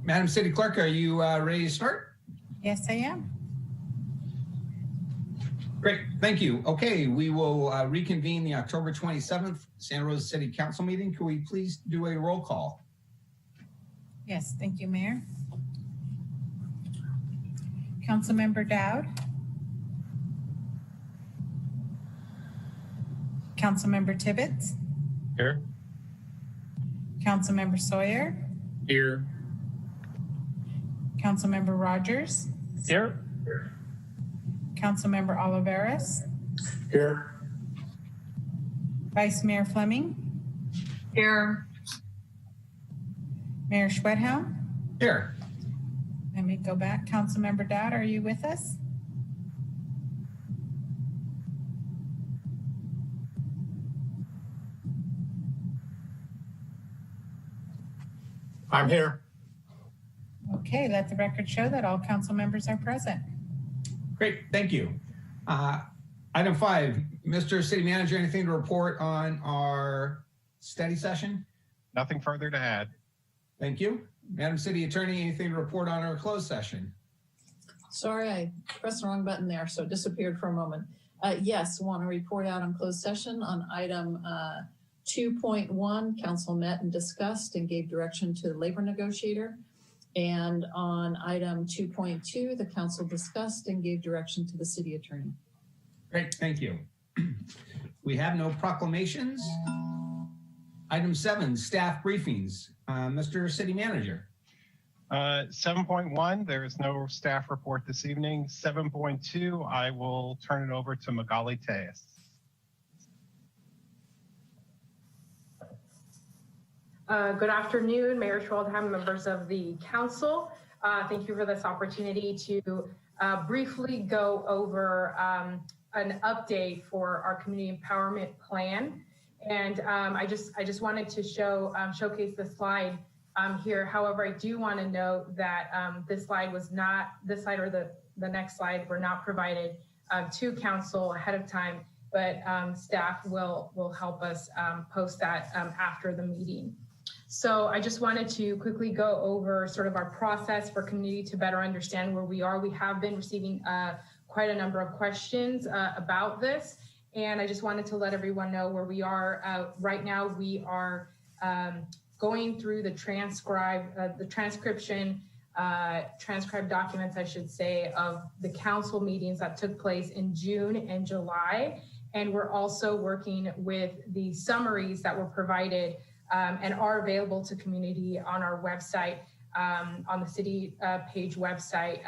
Madam City Clerk, are you ready to start? Yes, I am. Great, thank you. Okay, we will reconvene the October 27th Santa Rosa City Council meeting. Can we please do a roll call? Yes, thank you, Mayor. Councilmember Dowd. Councilmember Tibbetts. Here. Councilmember Sawyer. Here. Councilmember Rogers. Here. Councilmember Oliveras. Here. Vice Mayor Fleming. Here. Mayor Schwedhelm. Here. Let me go back. Councilmember Dowd, are you with us? I'm here. Okay, let the record show that all council members are present. Great, thank you. Item 5, Mr. City Manager, anything to report on our study session? Nothing further to add. Thank you. Madam City Attorney, anything to report on our closed session? Sorry, I pressed the wrong button there, so it disappeared for a moment. Yes, want to report out on closed session on item 2.1, council met and discussed and gave direction to the labor negotiator. And on item 2.2, the council discussed and gave direction to the city attorney. Great, thank you. We have no proclamations. Item 7, staff briefings. Mr. City Manager. 7.1, there is no staff report this evening. 7.2, I will turn it over to Magali Tejas. Good afternoon, Mayor Schwedhelm, members of the council. Thank you for this opportunity to briefly go over an update for our community empowerment plan. And I just wanted to showcase the slide here. However, I do want to note that this slide or the next slide were not provided to council ahead of time, but staff will help us post that after the meeting. So I just wanted to quickly go over sort of our process for community to better understand where we are. We have been receiving quite a number of questions about this, and I just wanted to let everyone know where we are. Right now, we are going through the transcribed documents, I should say, of the council meetings that took place in June and July. And we're also working with the summaries that were provided and are available to community on our website, on the city page website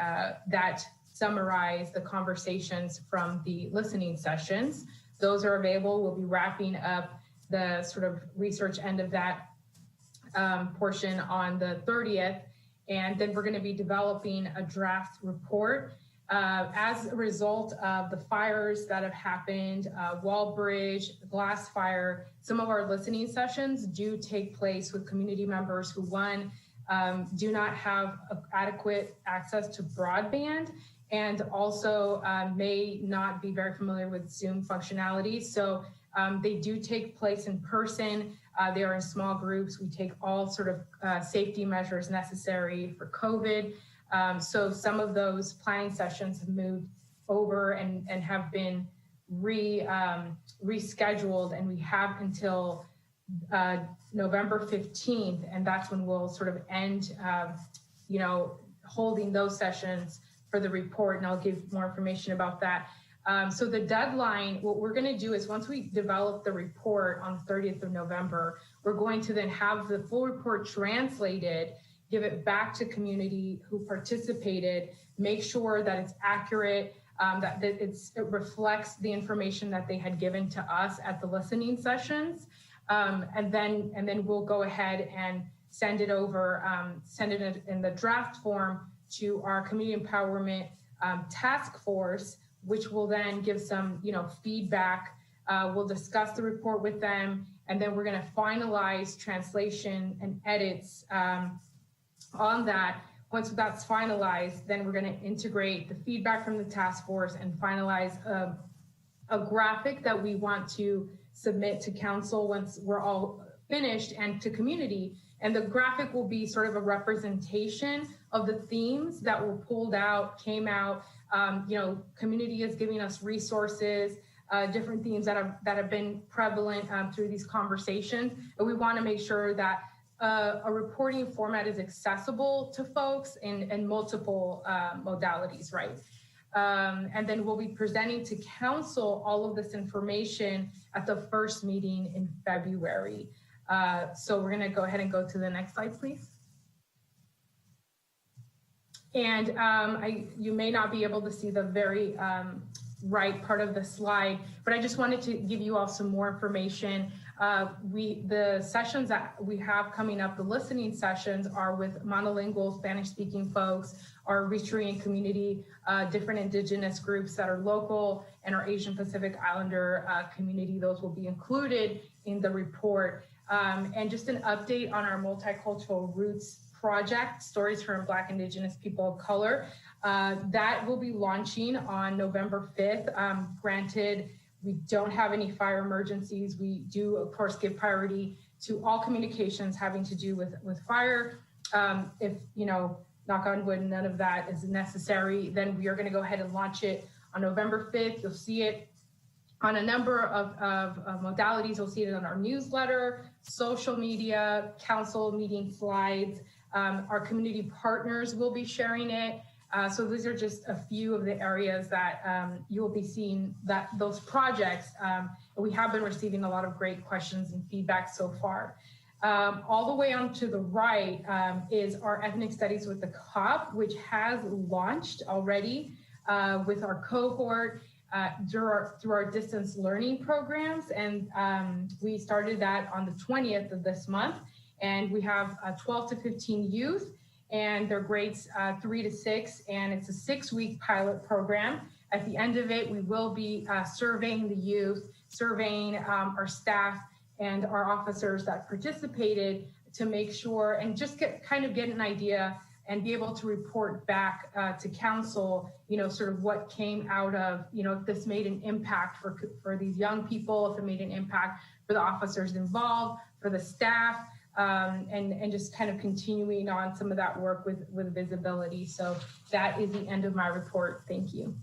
that summarize the conversations from the listening sessions. Those are available. We'll be wrapping up the sort of research end of that portion on the 30th. And then we're going to be developing a draft report as a result of the fires that have happened, Wall Bridge, Glass Fire. Some of our listening sessions do take place with community members who, one, do not have adequate access to broadband, and also may not be very familiar with Zoom functionality. So they do take place in person. They are in small groups. We take all sort of safety measures necessary for COVID. So some of those planning sessions have moved over and have been rescheduled, and we have until November 15th, and that's when we'll sort of end, holding those sessions for the report, and I'll give more information about that. So the deadline, what we're going to do is once we develop the report on the 30th of November, we're going to then have the full report translated, give it back to community who participated, make sure that it's accurate, that it reflects the information that they had given to us at the listening sessions. And then we'll go ahead and send it over, send it in the draft form to our Community Empowerment Task Force, which will then give some, feedback. We'll discuss the report with them, and then we're going to finalize translation and edits on that. Once that's finalized, then we're going to integrate the feedback from the task force and finalize a graphic that we want to submit to council once we're all finished, and to community. And the graphic will be sort of a representation of the themes that were pulled out, came out. Community is giving us resources, different themes that have been prevalent through these conversations. And we want to make sure that a reporting format is accessible to folks in multiple modalities, right? And then we'll be presenting to council all of this information at the first meeting in February. So we're going to go ahead and go to the next slide, please. And you may not be able to see the very right part of the slide, but I just wanted to give you all some more information. The sessions that we have coming up, the listening sessions, are with monolingual Spanish-speaking folks, our Eritrean community, different indigenous groups that are local, and our Asian Pacific Islander community. Those will be included in the report. And just an update on our Multicultural Roots project, Stories from Black Indigenous People of Color. That will be launching on November 5th. Granted, we don't have any fire emergencies. We do, of course, give priority to all communications having to do with fire. If, knock on wood, none of that is necessary, then we are going to go ahead and launch it on November 5th. You'll see it on a number of modalities. You'll see it on our newsletter, social media, council meeting slides. Our community partners will be sharing it. So these are just a few of the areas that you will be seeing those projects. We have been receiving a lot of great questions and feedback so far. All the way on to the right is our Ethnic Studies with the COP, which has launched already with our cohort through our distance learning programs. And we started that on the 20th of this month. And we have 12 to 15 youth, and their grades 3 to 6, and it's a 6-week pilot program. At the end of it, we will be surveying the youth, surveying our staff and our officers that participated to make sure and just get an idea and be able to report back to council, sort of what came out of, if this made an impact for these young people, if it made an impact for the officers involved, for the staff, and just kind of continuing on some of that work with visibility. So that is the end of my report. Thank you.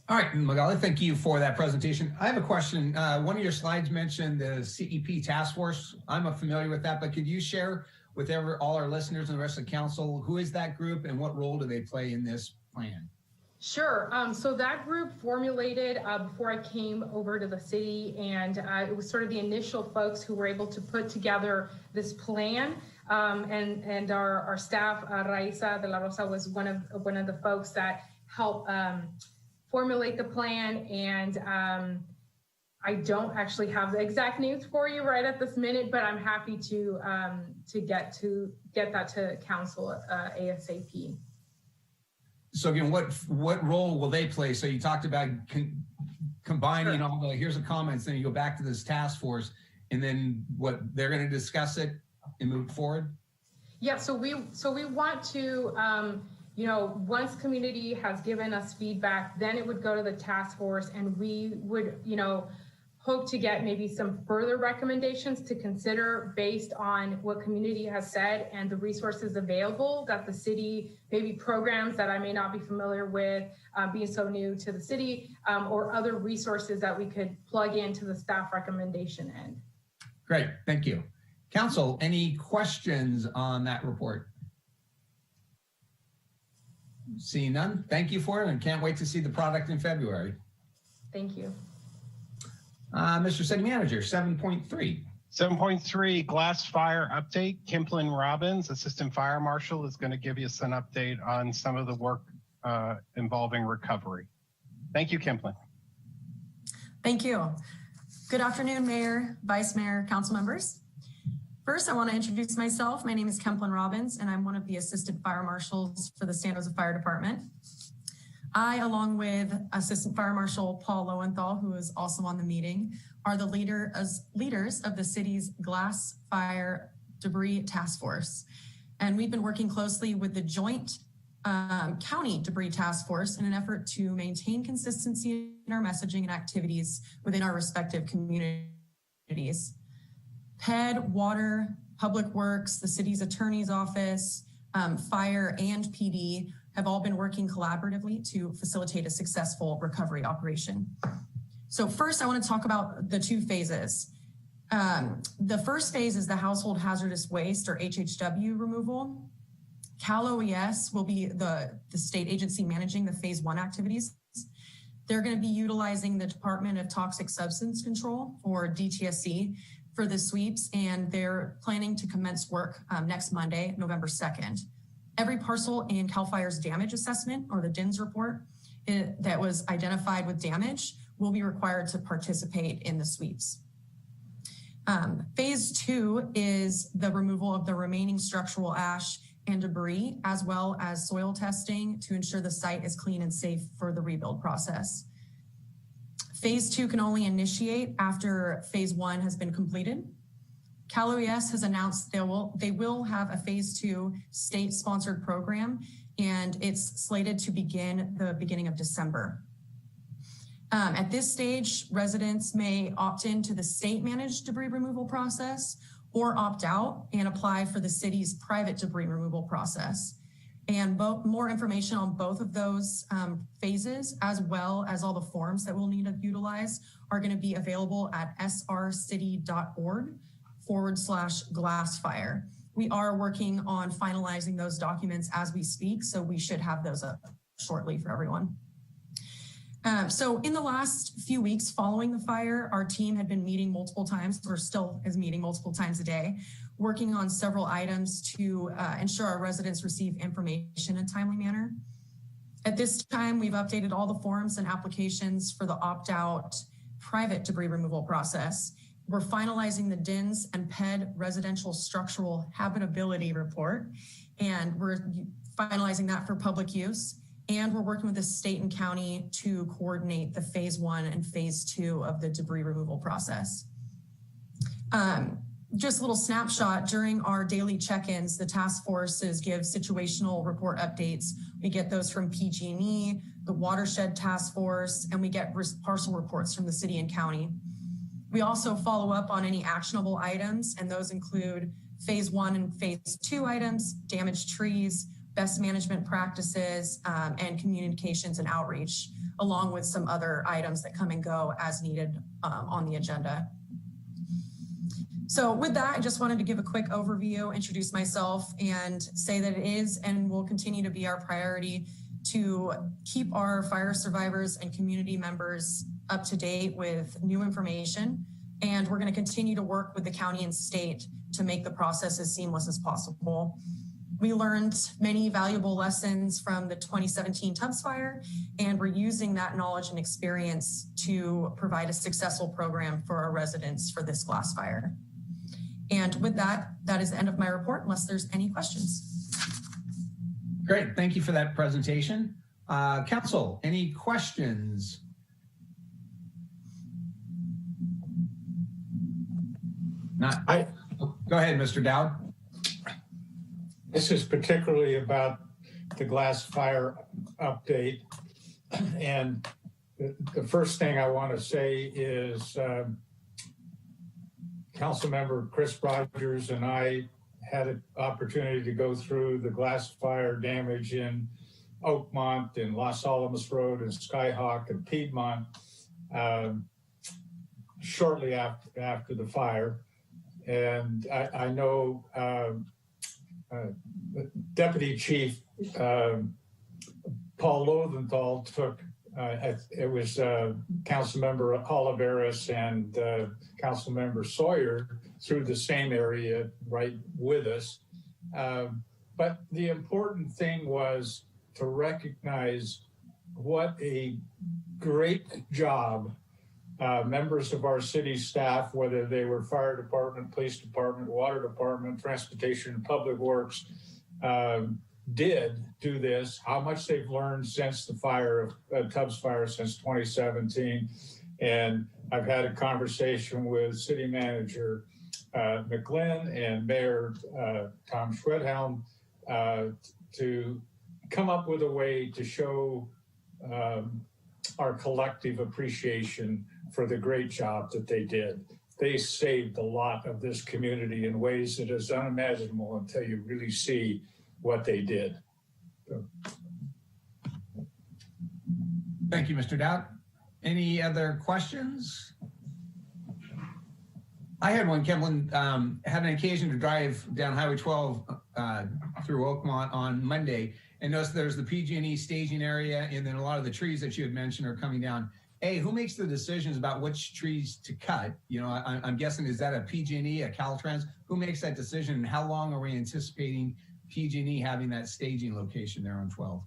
All right, Magali, thank you for that presentation. I have a question. One of your slides mentioned the CEP Task Force. I'm familiar with that, but could you share with all our listeners and the rest of the council, who is that group and what role do they play in this plan? Sure. So that group formulated before I came over to the city, and it was sort of the initial folks who were able to put together this plan. And our staff, Raisa de la Rosa, was one of the folks that helped formulate the plan. And I don't actually have the exact names for you right at this minute, but I'm happy to get that to council ASAP. So again, what role will they play? So you talked about combining all the, here's the comments, then you go back to this task force, and then what, they're going to discuss it and move forward? Yeah, so we want to, once community has given us feedback, then it would go to the task force, and we would, hope to get maybe some further recommendations to consider based on what community has said and the resources available that the city, maybe programs that I may not be familiar with, being so new to the city, or other resources that we could plug into the staff recommendation end. Great, thank you. Council, any questions on that report? Seeing none, thank you for it, and can't wait to see the product in February. Thank you. Mr. City Manager, 7.3. 7.3, Glass Fire Update. Kimplin Robbins, Assistant Fire Marshal, is going to give us an update on some of the work involving recovery. Thank you, Kimplin. Thank you. Good afternoon, Mayor, Vice Mayor, Council members. First, I want to introduce myself. My name is Kimplin Robbins, and I'm one of the Assistant Fire Marshals for the San Jose Fire Department. I, along with Assistant Fire Marshal Paul Lowenthal, who is also on the meeting, are the leaders of the city's Glass Fire Debris Task Force. And we've been working closely with the joint County Debris Task Force in an effort to maintain consistency in our messaging and activities within our respective communities. PED, Water, Public Works, the city's attorney's office, Fire, and PD have all been working collaboratively to facilitate a successful recovery operation. So first, I want to talk about the two phases. The first phase is the household hazardous waste, or HHW, removal. Cal OES will be the state agency managing the phase 1 activities. They're going to be utilizing the Department of Toxic Substance Control, or DTSC, for the sweeps, and they're planning to commence work next Monday, November 2nd. Every parcel in CAL FIRE's damage assessment, or the DINS report, that was identified with damage will be required to participate in the sweeps. Phase 2 is the removal of the remaining structural ash and debris, as well as soil testing to ensure the site is clean and safe for the rebuild process. Phase 2 can only initiate after phase 1 has been completed. Cal OES has announced they will have a phase 2 state-sponsored program, and it's slated to begin the beginning of December. At this stage, residents may opt into the state-managed debris removal process or opt out and apply for the city's private debris removal process. And more information on both of those phases, as well as all the forms that we'll need to utilize, are going to be available at srcity.org/glassfire. We are working on finalizing those documents as we speak, so we should have those up shortly for everyone. So in the last few weeks following the fire, our team had been meeting multiple times, or still is meeting multiple times a day, working on several items to ensure our residents receive information in a timely manner. At this time, we've updated all the forms and applications for the opt-out private debris removal process. We're finalizing the DINS and PED residential structural habitability report, and we're finalizing that for public use. And we're working with the state and county to coordinate the phase 1 and phase 2 of the debris removal process. Just a little snapshot, during our daily check-ins, the task forces give situational report updates. We get those from PG&E, the Watershed Task Force, and we get parcel reports from the city and county. We also follow up on any actionable items, and those include phase 1 and phase 2 items, damaged trees, best management practices, and communications and outreach, along with some other items that come and go as needed on the agenda. So with that, I just wanted to give a quick overview, introduce myself, and say that it is and will continue to be our priority to keep our fire survivors and community members up to date with new information. And we're going to continue to work with the county and state to make the process as seamless as possible. We learned many valuable lessons from the 2017 Tubbs fire, and we're using that knowledge and experience to provide a successful program for our residents for this glass fire. And with that, that is the end of my report, unless there's any questions. Great, thank you for that presentation. Council, any questions? Go ahead, Mr. Dowd. This is particularly about the glass fire update. And the first thing I want to say is Councilmember Chris Rogers and I had an opportunity to go through the glass fire damage in Oakmont and Los Alamos Road and Skyhawk and Piedmont shortly after the fire. And I know Deputy Chief Paul Lowenthal took, it was Councilmember Oliveris and Councilmember Sawyer through the same area right with us. But the important thing was to recognize what a great job members of our city staff, whether they were fire department, police department, water department, transportation, and public works, did do this, how much they've learned since the fire of Tubbs fire since 2017. And I've had a conversation with City Manager McGlynn and Mayor Tom Schwedhelm to come up with a way to show our collective appreciation for the great job that they did. They saved a lot of this community in ways that is unimaginable until you really see what they did. So. Thank you, Mr. Dowd. Any other questions? I had one, Kemlin. Had an occasion to drive down Highway 12 through Oakmont on Monday and noticed there's the PG&E staging area, and then a lot of the trees that you had mentioned are coming down. A, who makes the decisions about which trees to cut? You know, I'm guessing, is that a PG&E, a Caltrans? Who makes that decision, and how long are we anticipating PG&E having that staging location there on 12?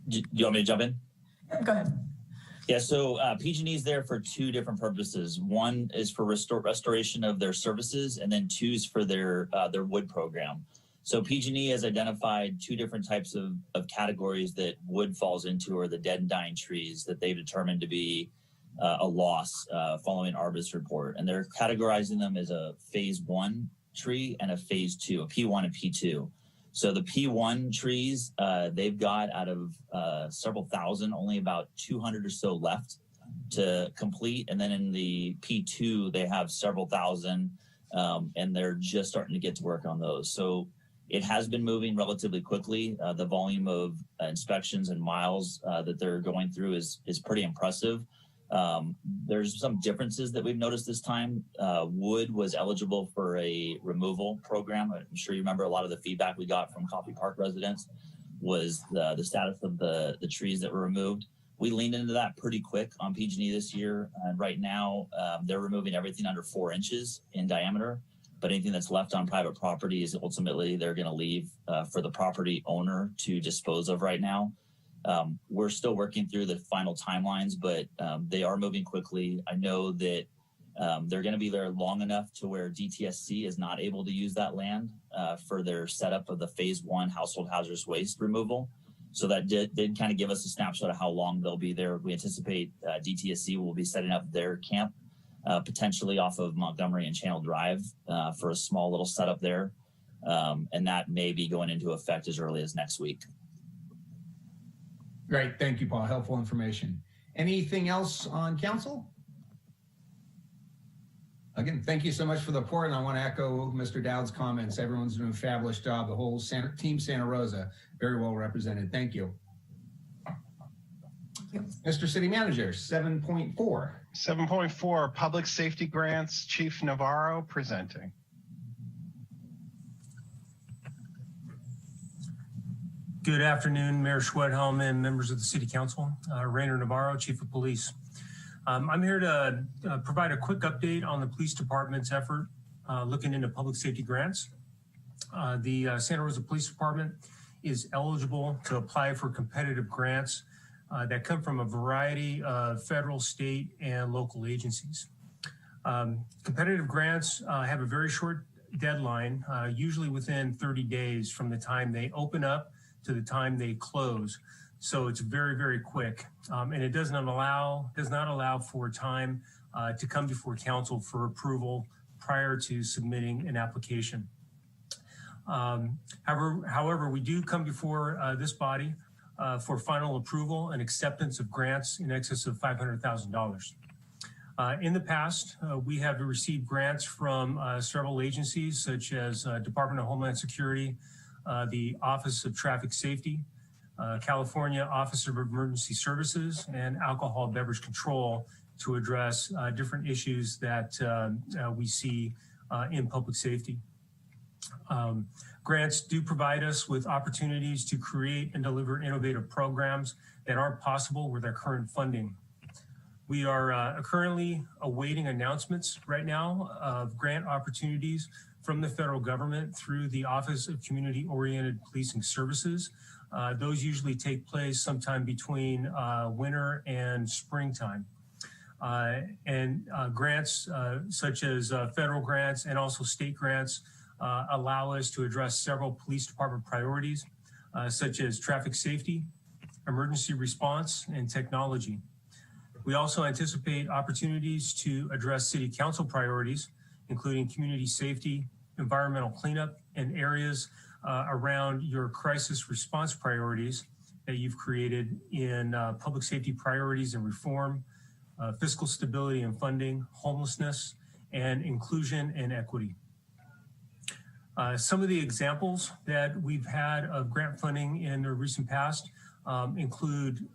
Do you want me to jump in? Go ahead. Yeah, so PG&E is there for two different purposes. One is for restoration of their services, and then two is for their wood program. So PG&E has identified two different types of categories that wood falls into, or the dead and dying trees that they've determined to be a loss following Arbus report. And they're categorizing them as a phase 1 tree and a phase 2, a P1 and P2. So the P1 trees, they've got out of several thousand, only about 200 or so left to complete. And then in the P2, they have several thousand, and they're just starting to get to work on those. So it has been moving relatively quickly. The volume of inspections and miles that they're going through is pretty impressive. There's some differences that we've noticed this time. Wood was eligible for a removal program. I'm sure you remember a lot of the feedback we got from Coffee Park residents was the status of the trees that were removed. We leaned into that pretty quick on PG&E this year. And right now, they're removing everything under 4 inches in diameter. But anything that's left on private property is ultimately they're going to leave for the property owner to dispose of right now. We're still working through the final timelines, but they are moving quickly. I know that they're going to be there long enough to where DTSC is not able to use that land for their setup of the phase 1 household hazardous waste removal. So that did kind of give us a snapshot of how long they'll be there. We anticipate DTSC will be setting up their camp potentially off of Montgomery and Channel Drive for a small little setup there. And that may be going into effect as early as next week. Great. Thank you, Paul. Helpful information. Anything else on council? Again, thank you so much for the report. And I want to echo Mr. Dowd's comments. Everyone's doing a fabulous job. The whole team Santa Rosa, very well represented. Thank you. Mr. City Manager, 7.4. 7.4, Public Safety Grants, Chief Navarro presenting. Good afternoon, Mayor Schwedhelm and members of the City Council. Rainer Navarro, Chief of Police. I'm here to provide a quick update on the Police Department's effort looking into public safety grants. The Santa Rosa Police Department is eligible to apply for competitive grants that come from a variety of federal, state, and local agencies. Competitive grants have a very short deadline, usually within 30 days from the time they open up to the time they close. So it's very, very quick. And it does not allow for time to come before council for approval prior to submitting an application. However, we do come before this body for final approval and acceptance of grants in excess of $500,000. In the past, we have received grants from several agencies such as Department of Homeland Security, the Office of Traffic Safety, California Office of Emergency Services, and Alcohol Beverage Control to address different issues that we see in public safety. Grants do provide us with opportunities to create and deliver innovative programs that aren't possible with our current funding. We are currently awaiting announcements right now of grant opportunities from the federal government through the Office of Community-Oriented Policing Services. Those usually take place sometime between winter and springtime. Grants such as federal grants and also state grants allow us to address several police department priorities, such as traffic safety, emergency response, and technology. We also anticipate opportunities to address city council priorities, including community safety, environmental cleanup, and areas around your crisis response priorities that you've created in public safety priorities and reform, fiscal stability and funding, homelessness, and inclusion and equity. Some of the examples that we've had of grant funding in the recent past include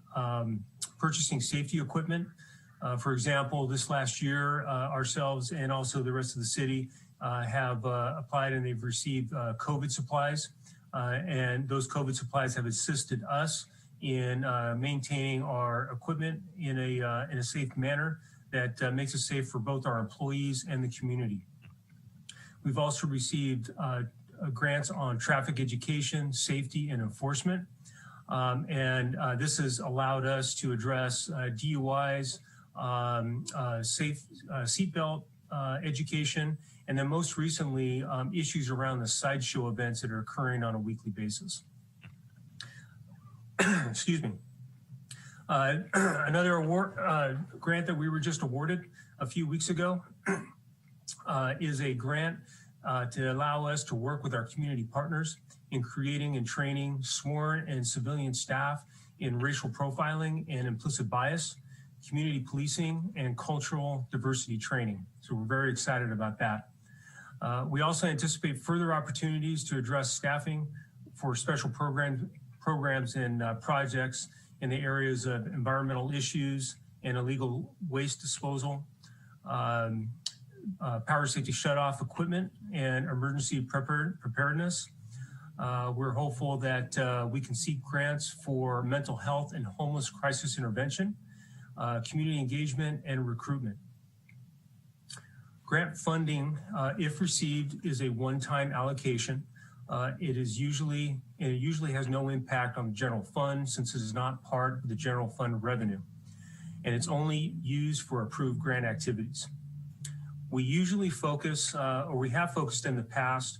purchasing safety equipment. For example, this last year, ourselves and also the rest of the city have applied and they've received COVID supplies. And those COVID supplies have assisted us in maintaining our equipment in a safe manner that makes it safe for both our employees and the community. We've also received grants on traffic education, safety, and enforcement. This has allowed us to address DUIs, safe seatbelt education, and then most recently, issues around the sideshow events that are occurring on a weekly basis. Excuse me. Another award grant that we were just awarded a few weeks ago is a grant to allow us to work with our community partners in creating and training sworn and civilian staff in racial profiling and implicit bias, community policing, and cultural diversity training. So we're very excited about that. We also anticipate further opportunities to address staffing for special programs and projects in the areas of environmental issues and illegal waste disposal, power safety shutoff equipment, and emergency preparedness. We're hopeful that we can seek grants for mental health and homeless crisis intervention, community engagement, and recruitment. Grant funding, if received, is a one-time allocation. It usually has no impact on the general fund since it is not part of the general fund revenue, and it's only used for approved grant activities. We usually focus, or we have focused in the past,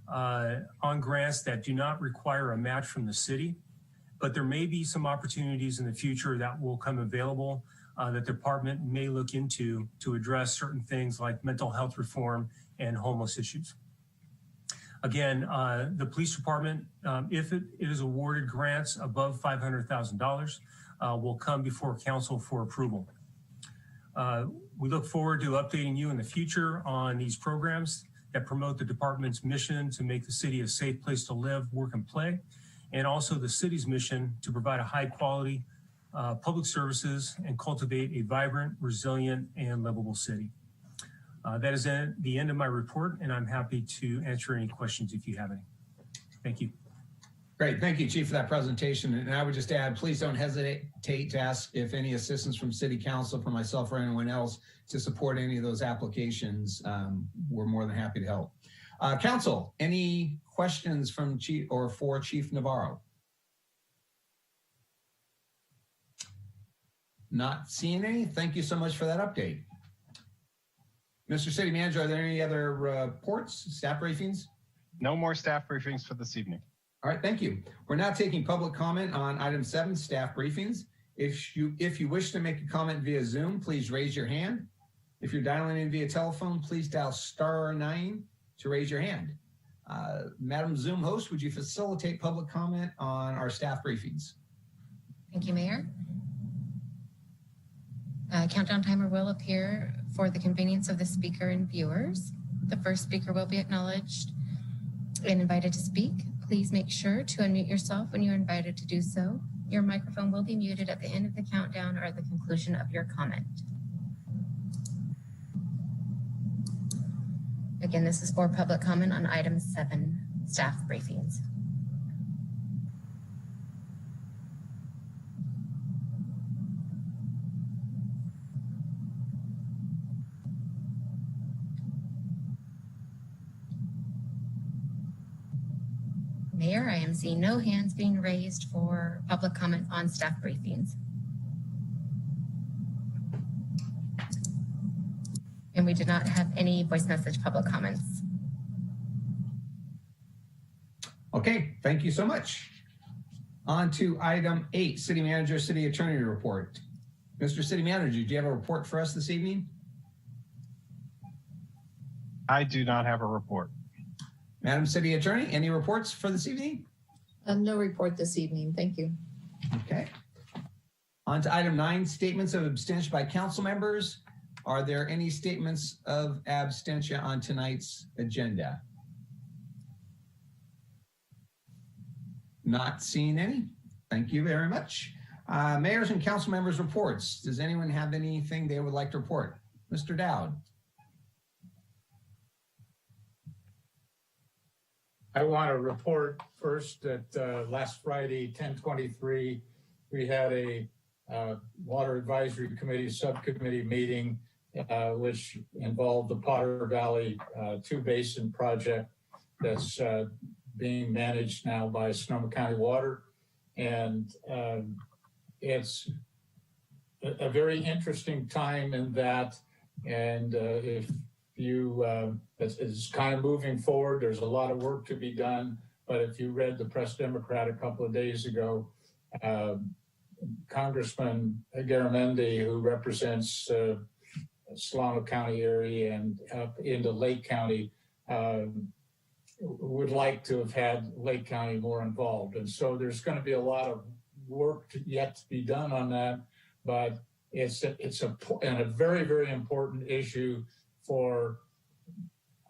on grants that do not require a match from the city, but there may be some opportunities in the future that will come available that the department may look into to address certain things like mental health reform and homeless issues. Again, the police department, if it is awarded grants above $500,000, will come before council for approval. We look forward to updating you in the future on these programs that promote the department's mission to make the city a safe place to live, work, and play, and also the city's mission to provide a high quality public services and cultivate a vibrant, resilient, and livable city. That is the end of my report, and I'm happy to answer any questions if you have any. Thank you. Great, thank you, Chief, for that presentation. And I would just add, please don't hesitate to ask if any assistance from City Council, from myself or anyone else to support any of those applications. We're more than happy to help. Council, any questions from Chief or for Chief Navarro? Not seeing any. Thank you so much for that update. Mr. City Manager, are there any other reports, staff briefings? No more staff briefings for this evening. All right, thank you. We're now taking public comment on item 7, staff briefings. If you wish to make a comment via Zoom, please raise your hand. If you're dialing in via telephone, please dial *9 to raise your hand. Madam Zoom host, would you facilitate public comment on our staff briefings? Thank you, Mayor. Countdown timer will appear for the convenience of the speaker and viewers. The first speaker will be acknowledged and invited to speak. Please make sure to unmute yourself when you're invited to do so. Your microphone will be muted at the end of the countdown or at the conclusion of your comment. Again, this is for public comment on item 7, staff briefings. Mayor, I am seeing no hands being raised for public comment on staff briefings. And we did not have any voice message public comments. Okay, thank you so much. On to item 8, City Manager, City Attorney report. Mr. City Manager, do you have a report for us this evening? I do not have a report. Madam City Attorney, any reports for this evening? No report this evening. Thank you. Okay. On to item 9, statements of abstention by council members. Are there any statements of abstention on tonight's agenda? Not seeing any. Thank you very much. Mayors and council members reports. Does anyone have anything they would like to report? Mr. Dowd. I want to report first that last Friday, 10/23, we had a Water Advisory Committee Subcommittee meeting, which involved the Potter Valley 2-basin project that's being managed now by Sonoma County Water. And it's a very interesting time in that, and if you, it's kind of moving forward. There's a lot of work to be done, but if you read the Press Democrat a couple of days ago, Congressman Garamendi, who represents Solano County area and up into Lake County, would like to have had Lake County more involved. And so there's going to be a lot of work yet to be done on that, but it's a very, very important issue for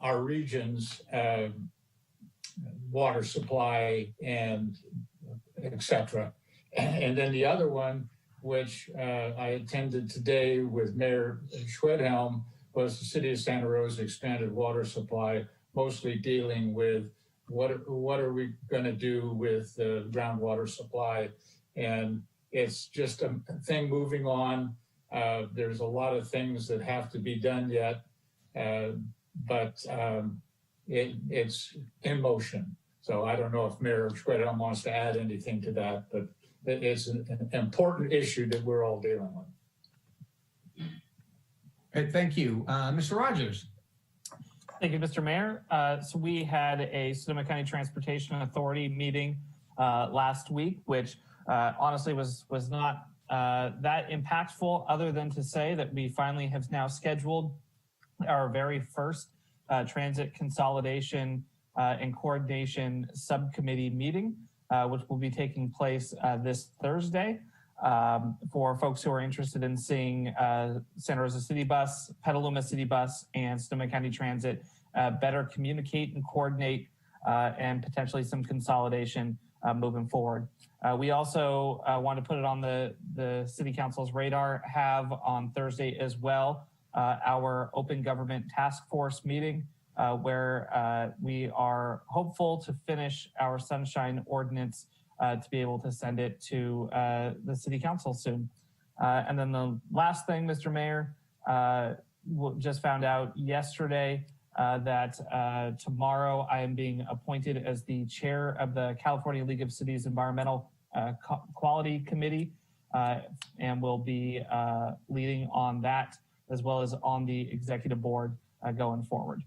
our region's water supply and et cetera. And then the other one, which I attended today with Mayor Schwedhelm, was the City of Santa Rosa expanded water supply, mostly dealing with what are we going to do with the groundwater supply. And it's just a thing moving on. There's a lot of things that have to be done yet, but it's in motion. So I don't know if Mayor Schwedhelm wants to add anything to that, but it's an important issue that we're all dealing with. Great, thank you. Mr. Rogers. Thank you, Mr. Mayor. So we had a Sonoma County Transportation Authority meeting last week, which honestly was not that impactful, other than to say that we finally have now scheduled our very first transit consolidation and coordination subcommittee meeting, which will be taking place this Thursday. For folks who are interested in seeing Santa Rosa City Bus, Petaluma City Bus, and Sonoma County Transit better communicate and coordinate and potentially some consolidation moving forward. We also want to put it on the City Council's radar, have on Thursday as well our Open Government Task Force meeting, where we are hopeful to finish our Sunshine Ordinance to be able to send it to the City Council soon. And then the last thing, Mr. Mayor, just found out yesterday that tomorrow I am being appointed as the chair of the California League of Cities Environmental Quality Committee, and will be leading on that as well as on the executive board going forward.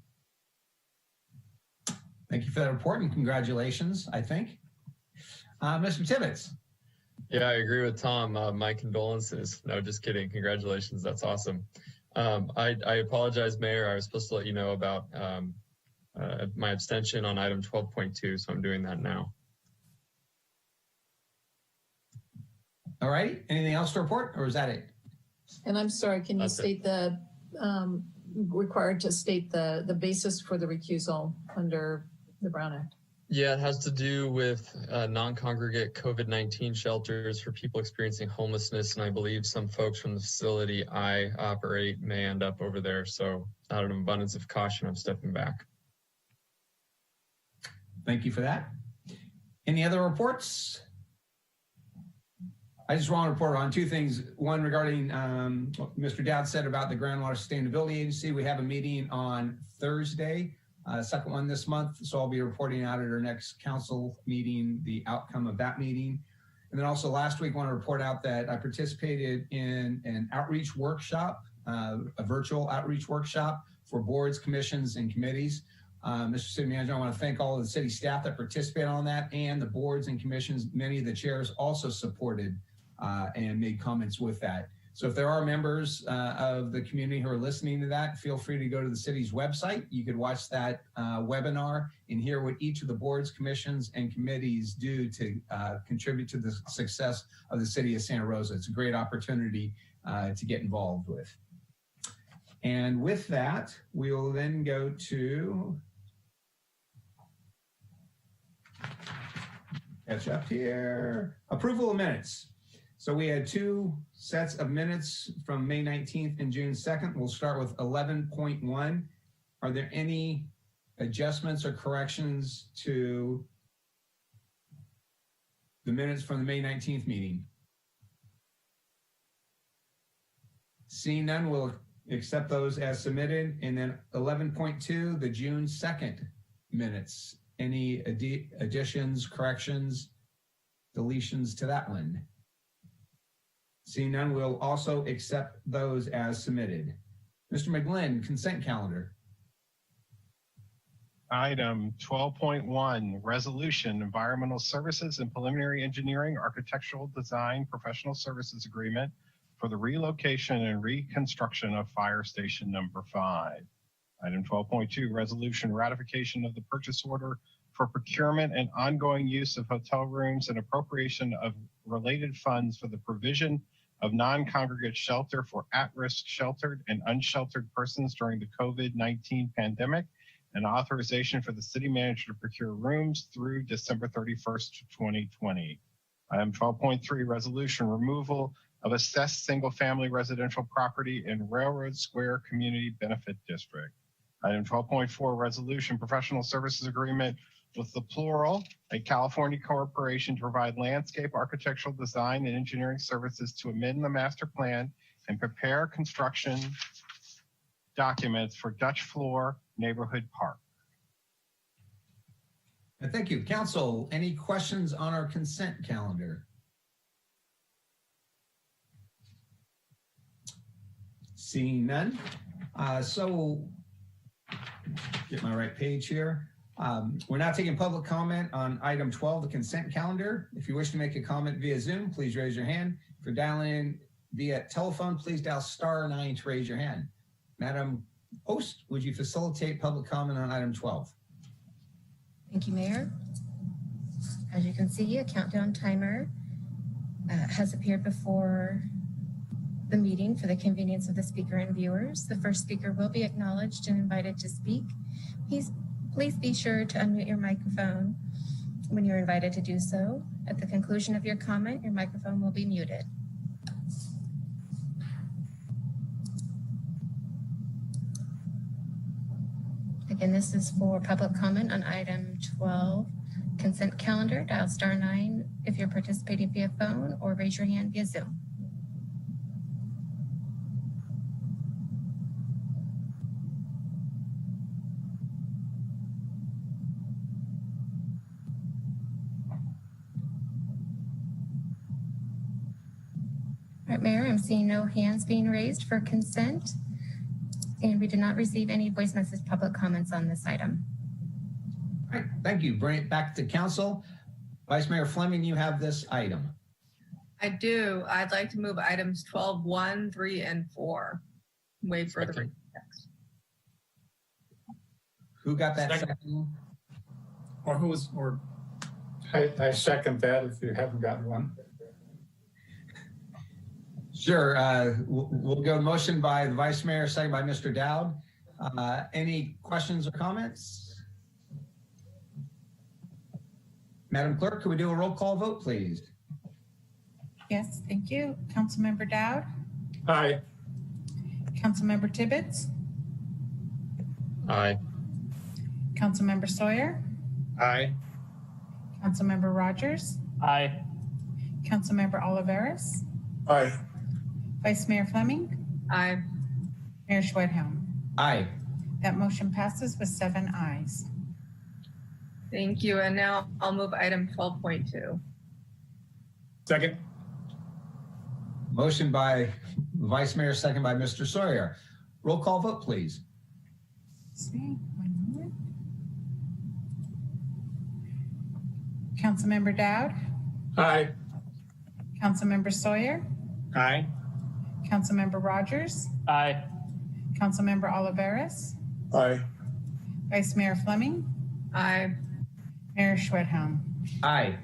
Thank you for that report and congratulations, I think. Mr. Tibbetts. Yeah, I agree with Tom. My condolences. No, just kidding. Congratulations. That's awesome. I apologize, Mayor. I was supposed to let you know about my abstention on item 12.2, so I'm doing that now. All right. Anything else to report, or is that it? And I'm sorry, can you state the, required to state the basis for the recusal under the Brown Act? Yeah, it has to do with non-congregate COVID-19 shelters for people experiencing homelessness. And I believe some folks from the facility I operate may end up over there. So out of an abundance of caution, I'm stepping back. Thank you for that. Any other reports? I just want to report on two things. One, regarding what Mr. Dowd said about the Groundwater Sustainability Agency. We have a meeting on Thursday, second one this month. So I'll be reporting out at our next council meeting, the outcome of that meeting. And then also last week, I want to report out that I participated in an outreach workshop, a virtual outreach workshop for boards, commissions, and committees. Mr. City Manager, I want to thank all of the city staff that participated on that, and the boards and commissions. Many of the chairs also supported and made comments with that. So if there are members of the community who are listening to that, feel free to go to the city's website. You could watch that webinar and hear what each of the boards, commissions, and committees do to contribute to the success of the city of Santa Rosa. It's a great opportunity to get involved with. And with that, we will then go to catch up here. Approval of minutes. So we had 2 sets of minutes from May 19th and June 2nd. We'll start with 11.1. Are there any adjustments or corrections to the minutes from the May 19th meeting? Seeing none, we'll accept those as submitted. And then 11.2, the June 2nd minutes. Any additions, corrections, deletions to that one? Seeing none, we'll also accept those as submitted. Mr. McGlynn, consent calendar. Item 12.1, resolution, environmental services and preliminary engineering, architectural design, professional services agreement for the relocation and reconstruction of Fire Station number 5. Item 12.2, resolution, ratification of the purchase order for procurement and ongoing use of hotel rooms and appropriation of related funds for the provision of non-congregate shelter for at-risk sheltered and unsheltered persons during the COVID-19 pandemic, and authorization for the city manager to procure rooms through December 31st, 2020. Item 12.3, resolution, removal of assessed single-family residential property in Railroad Square Community Benefit District. Item 12.4, resolution, professional services agreement with the Plural, a California corporation, to provide landscape, architectural design, and engineering services to amend the master plan and prepare construction documents for Dutch Floor Neighborhood Park. Thank you. Council, any questions on our consent calendar? Seeing none. So get my right page here. We're now taking public comment on item 12, the consent calendar. If you wish to make a comment via Zoom, please raise your hand. If you're dialing in via telephone, please dial *9 to raise your hand. Madam Host, would you facilitate public comment on item 12? Thank you, Mayor. As you can see, a countdown timer has appeared before the meeting for the convenience of the speaker and viewers. The first speaker will be acknowledged and invited to speak. Please be sure to unmute your microphone when you're invited to do so. At the conclusion of your comment, your microphone will be muted. Again, this is for public comment on item 12, consent calendar. Dial *9 if you're participating via phone, or raise your hand via Zoom. All right, Mayor, I'm seeing no hands being raised for consent, and we did not receive any voice message public comments on this item. All right, thank you. Bring it back to council. Vice Mayor Fleming, you have this item. I do. I'd like to move items 12.1, 3, and 4. Wait for the text. Who got that second? Or who was, or I second that if you haven't gotten one. Sure. We'll go motion by the Vice Mayor, second by Mr. Dowd. Any questions or comments? Madam Clerk, could we do a roll call vote, please? Yes, thank you. Councilmember Dowd? Aye. Councilmember Tibbetts? Aye. Councilmember Sawyer? Aye. Councilmember Rogers? Aye. Councilmember Oliveras? Aye. Vice Mayor Fleming? Aye. Mayor Schwedhelm? Aye. That motion passes with 7 ayes. Thank you. And now I'll move item 12.2. second. Motion by Vice Mayor, second by Mr. Sawyer. Roll call vote, please. See, 1 moment. Councilmember Dowd? Aye. Councilmember Sawyer? Aye. Councilmember Rogers, Aye. Councilmember Oliveris, Aye. Vice Mayor Fleming, Aye. Mayor Schwedhelm. Aye.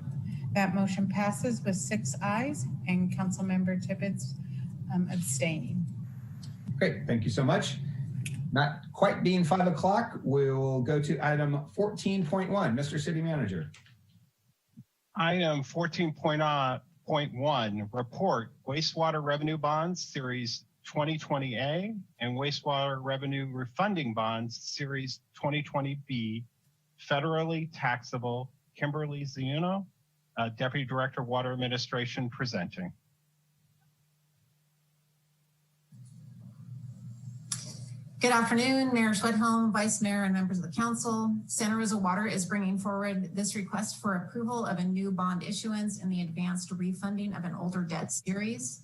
That motion passes with 6 ayes and Councilmember Tibbetts abstaining. Great, thank you so much. Not quite being 5 o'clock, we'll go to item 14.1. Mr. City Manager. Item 14.1, report wastewater revenue bonds series 2020A and wastewater revenue refunding bonds series 2020B, federally taxable. Kimberly Ziuno, Deputy Director, Water Administration, presenting. Good afternoon, Mayor Schwedhelm, Vice Mayor, and members of the council. Santa Rosa Water is bringing forward this request for approval of a new bond issuance in the advanced refunding of an older debt series.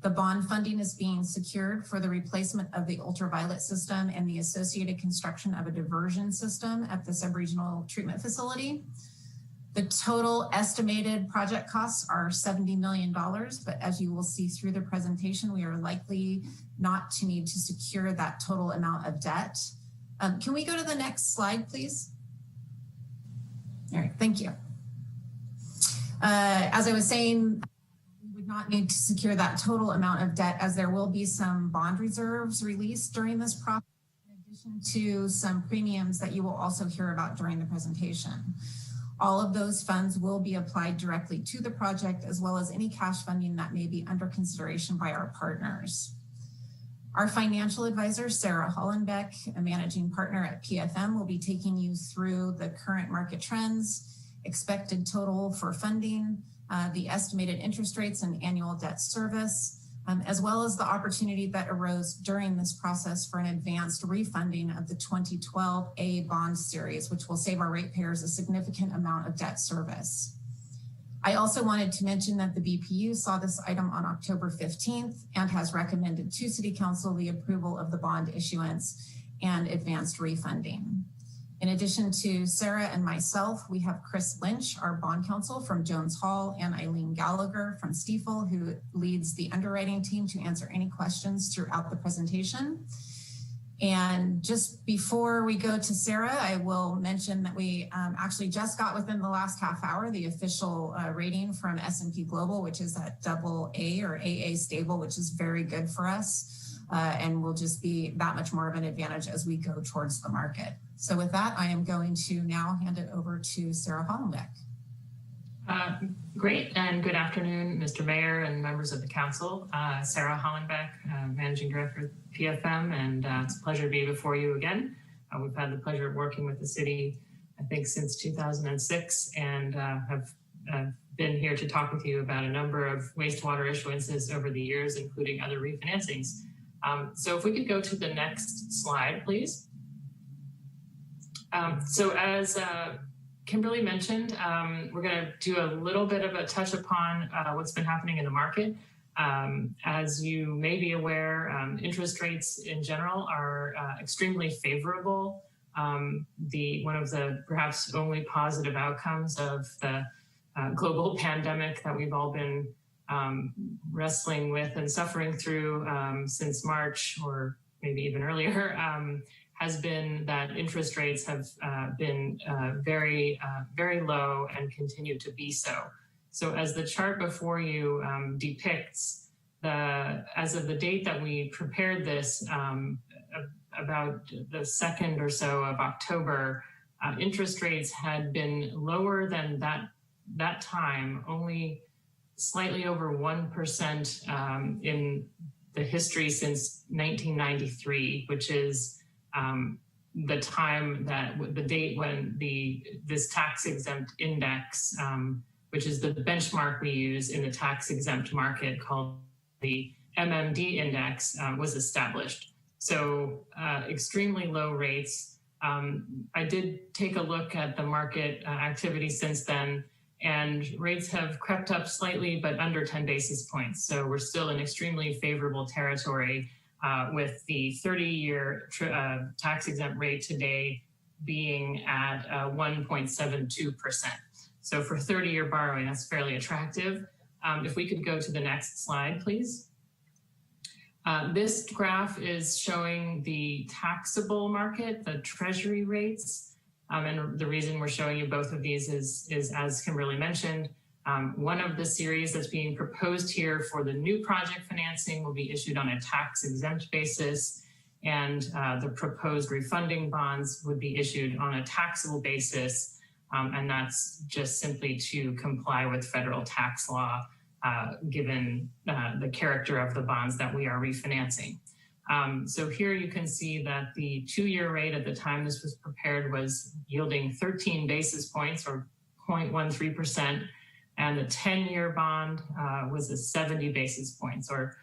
The bond funding is being secured for the replacement of the ultraviolet system and the associated construction of a diversion system at the subregional treatment facility. The total estimated project costs are $70 million, but as you will see through the presentation, we are likely not to need to secure that total amount of debt. Can we go to the next slide, please? All right, thank you. As I was saying, we would not need to secure that total amount of debt as there will be some bond reserves released during this process, in addition to some premiums that you will also hear about during the presentation. All of those funds will be applied directly to the project, as well as any cash funding that may be under consideration by our partners. Our financial advisor, Sarah Hollenbeck, a managing partner at PFM, will be taking you through the current market trends, expected total for funding, the estimated interest rates and annual debt service, as well as the opportunity that arose during this process for an advanced refunding of the 2012A bond series, which will save our ratepayers a significant amount of debt service. I also wanted to mention that the BPU saw this item on October 15th and has recommended to City Council the approval of the bond issuance and advanced refunding. In addition to Sarah and myself, we have Chris Lynch, our bond counsel from Jones Hall, and Eileen Gallagher from Stiefel, who leads the underwriting team to answer any questions throughout the presentation. And just before we go to Sarah, I will mention that we actually just got within the last half hour the official rating from S&P Global, which is at AA or AA stable, which is very good for us and will just be that much more of an advantage as we go towards the market. So with that, I am going to now hand it over to Sarah Hollenbeck. Great, and good afternoon, Mr. Mayor and members of the council. Sarah Hollenbeck, Managing Director at PFM, and it's a pleasure to be before you again. We've had the pleasure of working with the city, I think, since 2006, and have been here to talk with you about a number of wastewater issuances over the years, including other refinancings. So if we could go to the next slide, please. So as Kimberly mentioned, we're going to do a little bit of a touch upon what's been happening in the market. As you may be aware, interest rates in general are extremely favorable. One of the perhaps only positive outcomes of the global pandemic that we've all been wrestling with and suffering through since March, or maybe even earlier, has been that interest rates have been very low and continue to be so. So as the chart before you depicts, as of the date that we prepared this, about the 2nd or so of October, interest rates had been lower than that time, only slightly over 1% in the history since 1993, which is the time the date when this tax exempt index, which is the benchmark we use in the tax exempt market called the MMD index, was established. So extremely low rates. I did take a look at the market activity since then, and rates have crept up slightly, but under 10 basis points. So we're still in extremely favorable territory, with the 30-year tax exempt rate today being at 1.72%. So for 30-year borrowing, that's fairly attractive. If we could go to the next slide, please. This graph is showing the taxable market, the treasury rates. And the reason we're showing you both of these is as Kimberly mentioned, one of the series that's being proposed here for the new project financing will be issued on a tax exempt basis, and the proposed refunding bonds would be issued on a taxable basis, and that's just simply to comply with federal tax law, given the character of the bonds that we are refinancing. So here you can see that the 2-year rate at the time this was prepared was yielding 13 basis points or 0.13%, and the 10-year bond was a 70 basis points or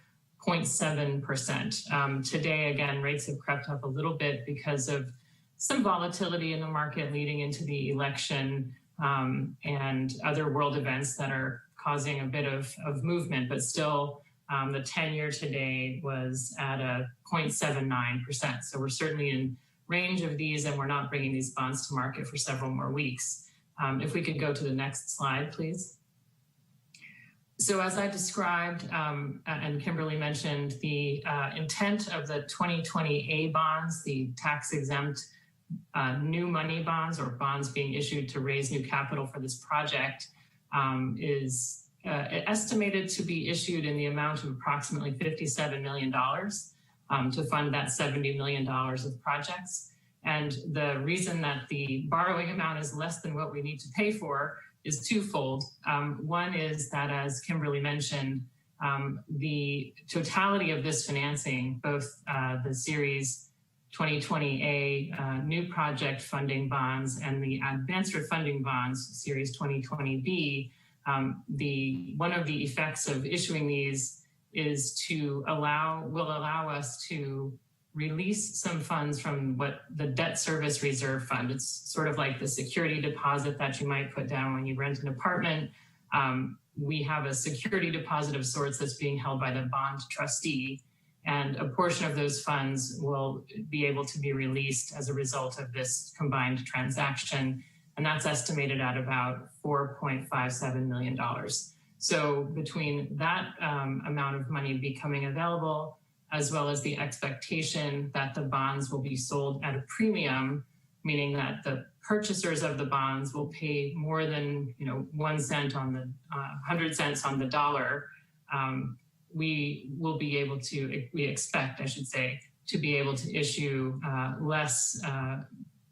0.7%. Today, again, rates have crept up a little bit because of some volatility in the market leading into the election and other world events that are causing a bit of movement, but still the 10-year today was at a 0.79%. So we're certainly in range of these, and we're not bringing these bonds to market for several more weeks. If we could go to the next slide, please. So as I described, and Kimberly mentioned, the intent of the 2020 A bonds, the tax-exempt new money bonds or bonds being issued to raise new capital for this project is estimated to be issued in the amount of approximately $57 million to fund that $70 million of projects. And the reason that the borrowing amount is less than what we need to pay for is twofold. One is that, as Kimberly mentioned, the totality of this financing, both the Series 2020A new project funding bonds and the advanced funding bonds, Series 2020B, one of the effects of issuing these is will allow us to release some funds from what the debt service reserve fund. It's sort of like the security deposit that you might put down when you rent an apartment. We have a security deposit of sorts that's being held by the bond trustee, and a portion of those funds will be able to be released as a result of this combined transaction. And that's estimated at about $4.57 million. So between that amount of money becoming available, as well as the expectation that the bonds will be sold at a premium, meaning that the purchasers of the bonds will pay more than 1 cent on the 100 cents on the dollar, we expect, I should say, to be able to issue less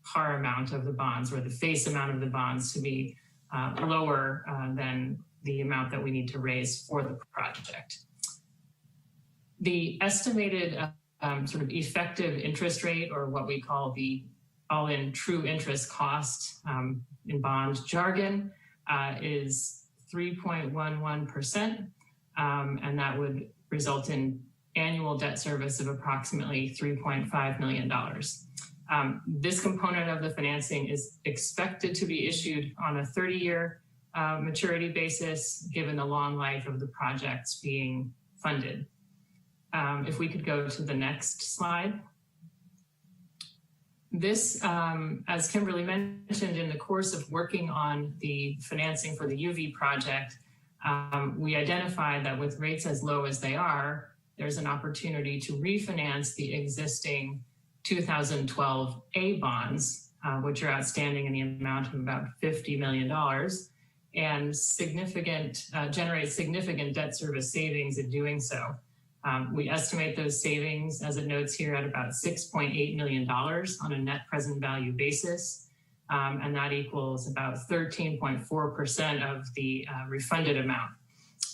par amount of the bonds, or the face amount of the bonds to be lower than the amount that we need to raise for the project. The estimated sort of effective interest rate, or what we call the all-in true interest cost in bond jargon, is 3.11%, and that would result in annual debt service of approximately $3.5 million. This component of the financing is expected to be issued on a 30-year maturity basis, given the long life of the projects being funded. If we could go to the next slide. This, as Kimberly mentioned, in the course of working on the financing for the UV project, we identified that with rates as low as they are, there's an opportunity to refinance the existing 2012 A bonds, which are outstanding in the amount of about $50 million, and generate significant debt service savings in doing so. We estimate those savings, as it notes here, at about $6.8 million on a net present value basis, and that equals about 13.4% of the refunded amount.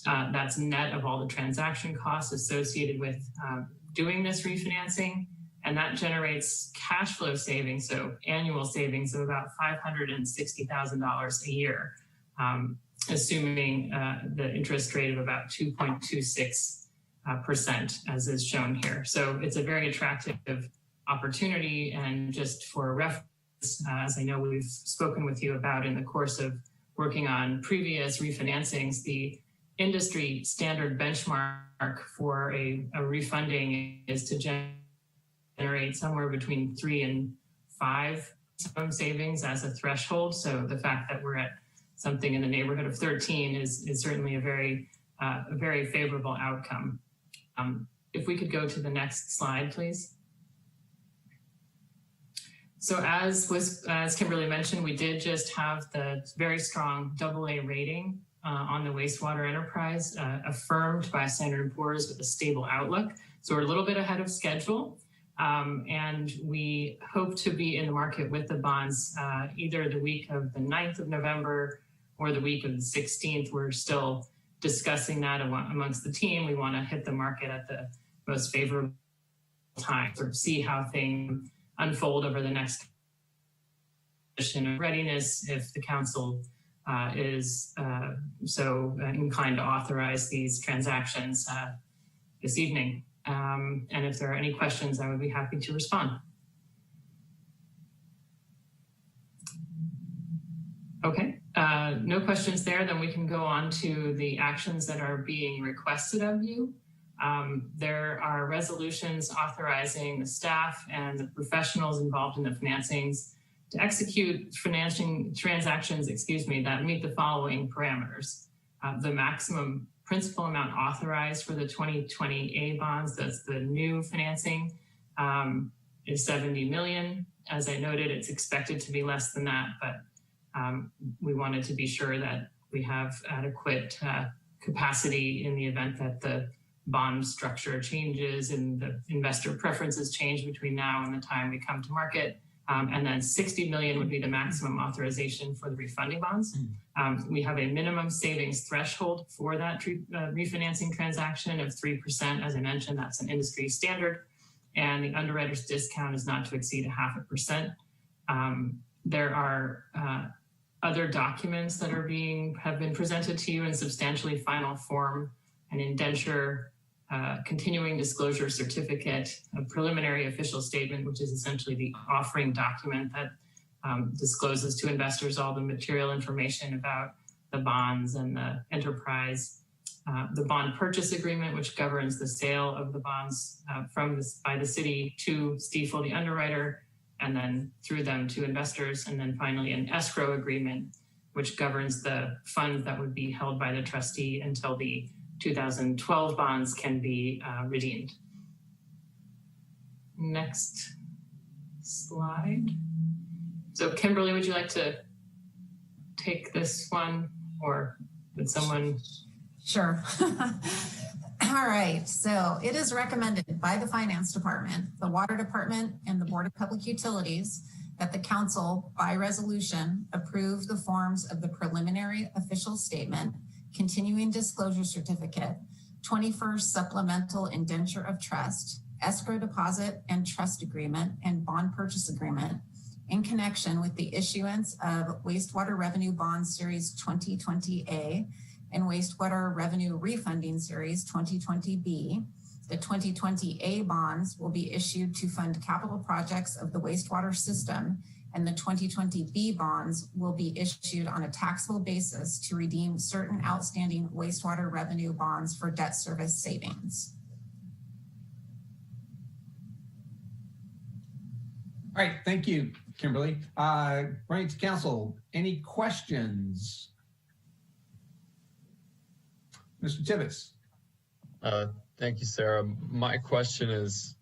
That's net of all the transaction costs associated with doing this refinancing, and that generates cash flow savings, so annual savings of about $560,000 a year, assuming the interest rate of about 2.26%, as is shown here. So it's a very attractive opportunity. And just for reference, as I know we've spoken with you about in the course of working on previous refinancings, the industry standard benchmark for a refunding is to generate somewhere between 3 and 5 savings as a threshold. So the fact that we're at something in the neighborhood of 13 is certainly a very favorable outcome. if we could go to the next slide, please. So as Kimberly mentioned, we did just have the very strong AA rating on the wastewater enterprise affirmed by Standard & Poor's with a stable outlook. So we're a little bit ahead of schedule. And we hope to be in the market with the bonds either the week of the 9th of November or the week of the 16th. We're still discussing that amongst the team. We want to hit the market at the most favorable time, sort of see how things unfold over the next position of readiness if the council is so inclined to authorize these transactions this evening. And if there are any questions, I would be happy to respond. Okay, no questions there. Then we can go on to the actions that are being requested of you. There are resolutions authorizing the staff and the professionals involved in the financings to execute financing transactions, that meet the following parameters. The maximum principal amount authorized for the 2020A bonds, that's the new financing, is $70 million. As I noted, it's expected to be less than that, but we wanted to be sure that we have adequate capacity in the event that the bond structure changes and the investor preferences change between now and the time we come to market. And then $60 million would be the maximum authorization for the refunding bonds. We have a minimum savings threshold for that refinancing transaction of 3%. As I mentioned, that's an industry standard. And the underwriter's discount is not to exceed 0.5%. There are other documents that have been presented to you in substantially final form: an indenture, continuing disclosure certificate, a preliminary official statement, which is essentially the offering document that discloses to investors all the material information about the bonds and the enterprise, the bond purchase agreement, which governs the sale of the bonds by the city to Stiefel, the underwriter, and then through them to investors, and then finally an escrow agreement, which governs the funds that would be held by the trustee until the 2012 bonds can be redeemed. Next slide. So Kimberly, would you like to take this one, or would someone? Sure. All right, so it is recommended by the Finance Department, the Water Department, and the Board of Public Utilities that the Council, by resolution, approve the forms of the preliminary official statement, continuing disclosure certificate, 21st supplemental indenture of trust, escrow deposit and trust agreement, and bond purchase agreement in connection with the issuance of Wastewater Revenue Bond Series 2020A and Wastewater Revenue Refunding Series 2020B. The 2020A bonds will be issued to fund capital projects of the wastewater system, and the 2020B bonds will be issued on a taxable basis to redeem certain outstanding wastewater revenue bonds for debt service savings. All right, thank you, Kimberly. Running to council, any questions? Mr. Tibbetts. Thank you, Sarah. My question is,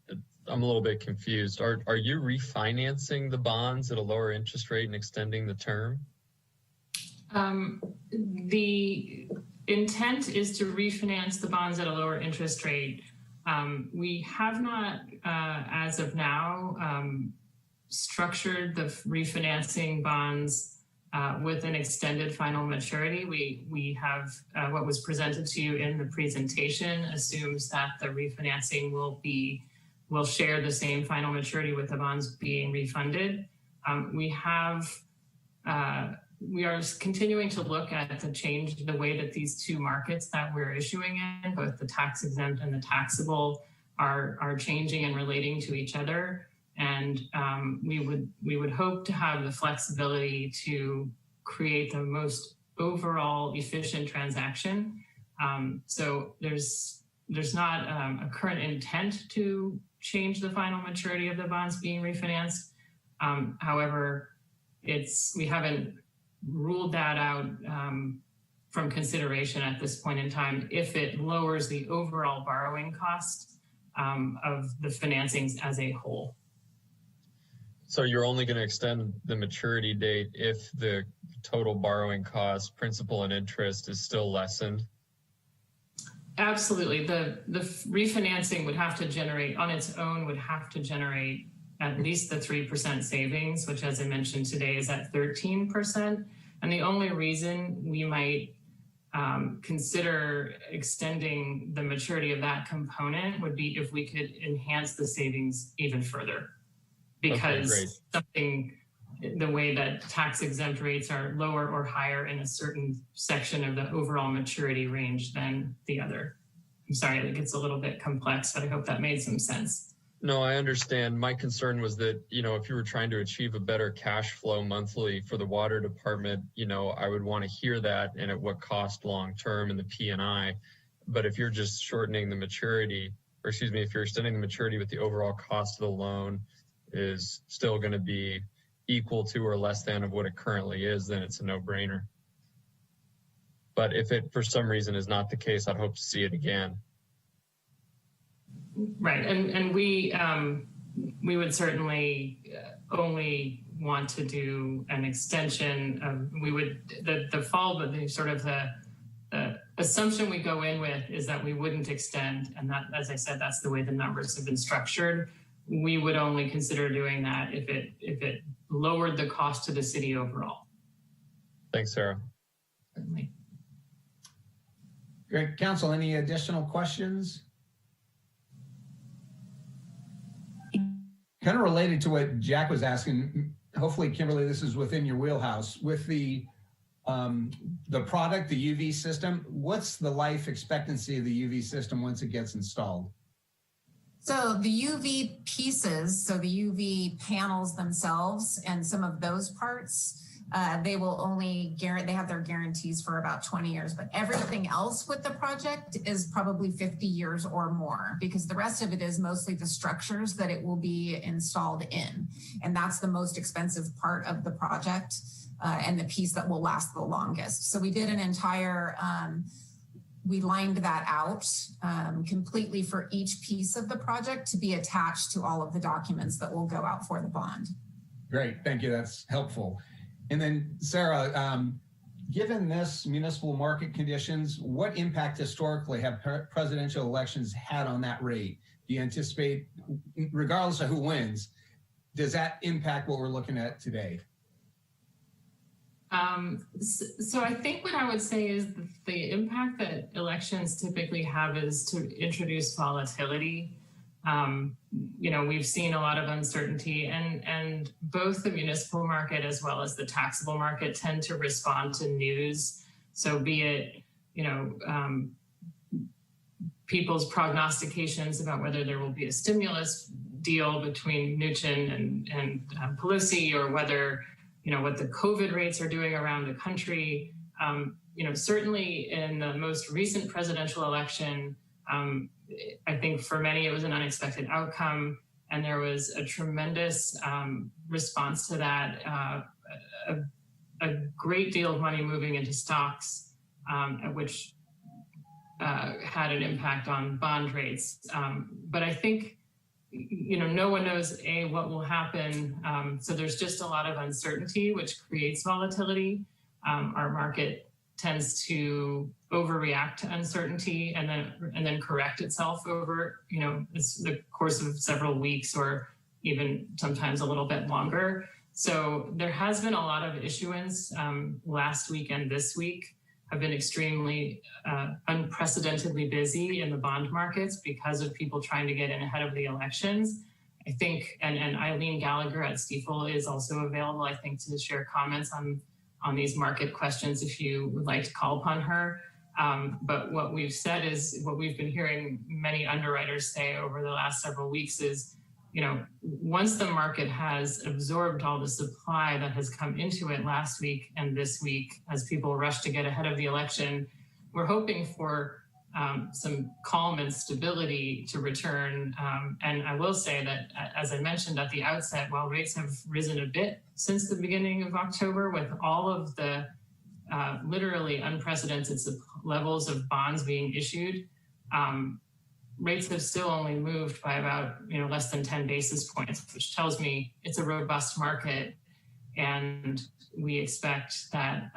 I'm a little bit confused. Are you refinancing the bonds at a lower interest rate and extending the term? The intent is to refinance the bonds at a lower interest rate. We have not, as of now, structured the refinancing bonds with an extended final maturity. We have what was presented to you in the presentation assumes that the refinancing will share the same final maturity with the bonds being refunded. We are continuing to look at the way that these two markets that we're issuing in, both the tax exempt and the taxable, are changing and relating to each other. And we would hope to have the flexibility to create the most overall efficient transaction. So there's not a current intent to change the final maturity of the bonds being refinanced. However, we haven't ruled that out from consideration at this point in time. If it lowers the overall borrowing cost of the financings as a whole. So you're only going to extend the maturity date if the total borrowing cost, principal and interest is still lessened? Absolutely. The refinancing would have to generate on its own, would have to generate at least the 3% savings, which as I mentioned today is at 13%. And the only reason we might consider extending the maturity of that component would be if we could enhance the savings even further. Because the way that tax exempt rates are lower or higher in a certain section of the overall maturity range than the other. I'm sorry, it gets a little bit complex, but I hope that made some sense. No, I understand. My concern was that, if you were trying to achieve a better cash flow monthly for the water department, I would want to hear that and at what cost long-term in the P&I. But if you're just shortening the maturity, or excuse me, if you're extending the maturity but the overall cost of the loan is still going to be equal to or less than of what it currently is, then it's a no-brainer. But if it, for some reason, is not the case, I'd hope to see it again. Right, and we would certainly only want to do an extension of, the assumption we go in with is that we wouldn't extend, and that, as I said, that's the way the numbers have been structured. We would only consider doing that if it lowered the cost to the city overall. Thanks, Sarah. Certainly. Great. Council, any additional questions? Kind of related to what Jack was asking, hopefully, Kimberly, this is within your wheelhouse. With the product, the UV system, what's the life expectancy of the UV system once it gets installed? So the UV pieces, so the UV panels themselves and some of those parts, they will only they have their guarantees for about 20 years, but everything else with the project is probably 50 years or more, because the rest of it is mostly the structures that it will be installed in. And that's the most expensive part of the project and the piece that will last the longest. So we did an entire, we lined that out completely for each piece of the project to be attached to all of the documents that will go out for the bond. Great, thank you, that's helpful. And then Sarah, given this municipal market conditions, what impact historically have presidential elections had on that rate? Do you anticipate, regardless of who wins, does that impact what we're looking at today? So I think what I would say is the impact that elections typically have is to introduce volatility. We've seen a lot of uncertainty, and both the municipal market as well as the taxable market tend to respond to news. So be it, people's prognostications about whether there will be a stimulus deal between Mnuchin and Pelosi, or whether, what the COVID rates are doing around the country. Certainly in the most recent presidential election, I think for many it was an unexpected outcome, and there was a tremendous response to that, a great deal of money moving into stocks, which had an impact on bond rates. But I think, no one knows, what will happen. So there's just a lot of uncertainty, which creates volatility. Our market tends to overreact to uncertainty and then correct itself over, the course of several weeks or even sometimes a little bit longer. So there has been a lot of issuance last week and this week. Have been extremely unprecedentedly busy in the bond markets because of people trying to get in ahead of the elections. I think, and Eileen Gallagher at Stifel is also available, I think, to share comments on these market questions if you would like to call upon her. But what we've said is, what we've been hearing many underwriters say over the last several weeks is, once the market has absorbed all the supply that has come into it last week and this week, as people rush to get ahead of the election, we're hoping for some calm and stability to return. And I will say that, as I mentioned at the outset, while rates have risen a bit since the beginning of October, with all of the literally unprecedented levels of bonds being issued, rates have still only moved by about less than 10 basis points, which tells me it's a robust market, and we expect that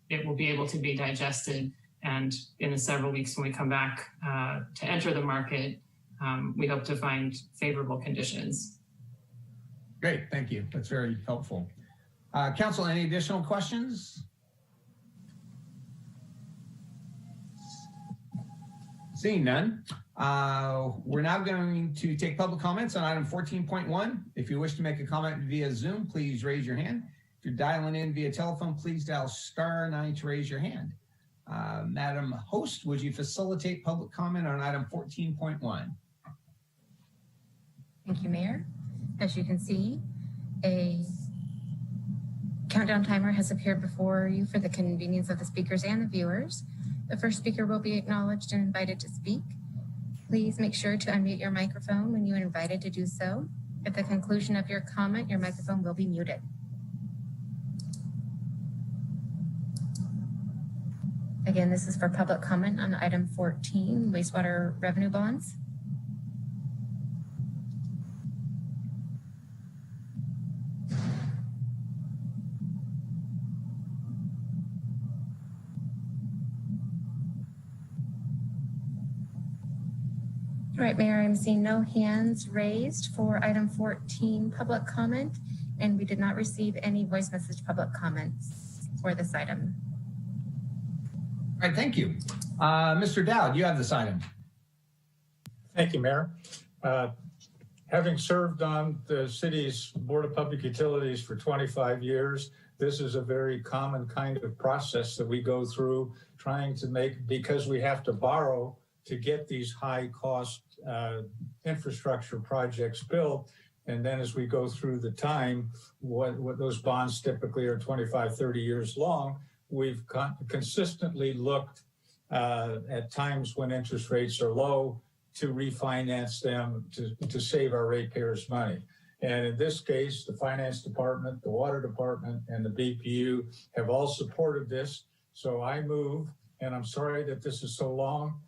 it will be able to be digested. And in the several weeks when we come back to enter the market, we hope to find favorable conditions. Great, thank you. That's very helpful. Council, any additional questions? Seeing none, we're now going to take public comments on item 14.1. If you wish to make a comment via Zoom, please raise your hand. If you're dialing in via telephone, please dial *9 to raise your hand. Madam Host, would you facilitate public comment on item 14.1? Thank you, Mayor. As you can see, a countdown timer has appeared before you for the convenience of the speakers and the viewers. The first speaker will be acknowledged and invited to speak. Please make sure to unmute your microphone when you are invited to do so. At the conclusion of your comment, your microphone will be muted. Again, this is for public comment on item 14, wastewater revenue bonds. All right, Mayor, I'm seeing no hands raised for item 14, public comment, and we did not receive any voice message public comments for this item. All right, thank you. Mr. Dowd, you have this item. Thank you, Mayor. Having served on the city's Board of Public Utilities for 25 years, this is a very common kind of process that we go through trying to make, because we have to borrow to get these high cost infrastructure projects built. And then as we go through the time, what those bonds typically are 25, 30 years long, we've consistently looked at times when interest rates are low to refinance them to save our ratepayers money. And in this case, the Finance Department, the Water Department, and the BPU have all supported this. So I move, and I'm sorry that this is so long,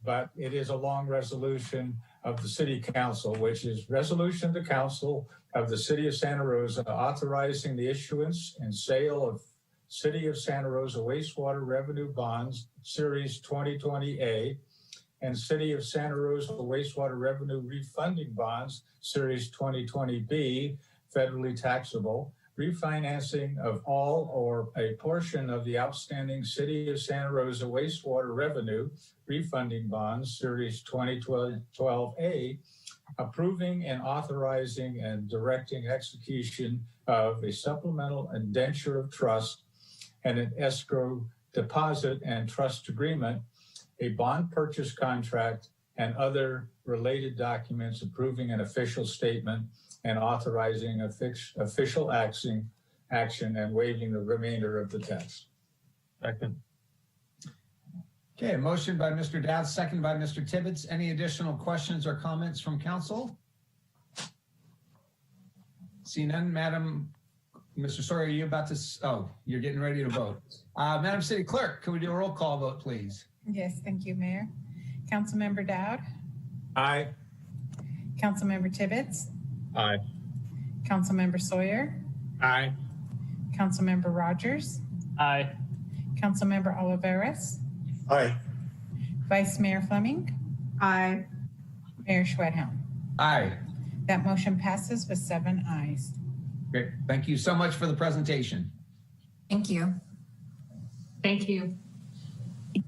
but it is a long resolution of the City Council, which is Resolution to Council of the City of Santa Rosa authorizing the issuance and sale of City of Santa Rosa wastewater revenue bonds, Series 2020A, and City of Santa Rosa wastewater revenue refunding bonds, Series 2020B, federally taxable, refinancing of all or a portion of the outstanding City of Santa Rosa wastewater revenue refunding bonds, Series 2012A, approving and authorizing and directing execution of a supplemental indenture of trust and an escrow deposit and trust agreement, a bond purchase contract, and other related documents approving an official statement and authorizing official action and waiving the remainder of the text. Second. Okay, a motion by Mr. Dowd, second by Mr. Tibbetts. Any additional questions or comments from council? See none, Madam. Mr. Sawyer, are you about to, oh, you're getting ready to vote. Madam City Clerk, can we do a roll call vote, please? Yes, thank you, Mayor. Councilmember Dowd. Aye. Councilmember Tibbetts. Aye. Councilmember Sawyer. Aye. Councilmember Rogers. Aye. Councilmember Oliveras. Aye. Vice Mayor Fleming. Aye. Mayor Schwedhelm. Aye. That motion passes with 7 ayes. Great. Thank you so much for the presentation. Thank you. Thank you.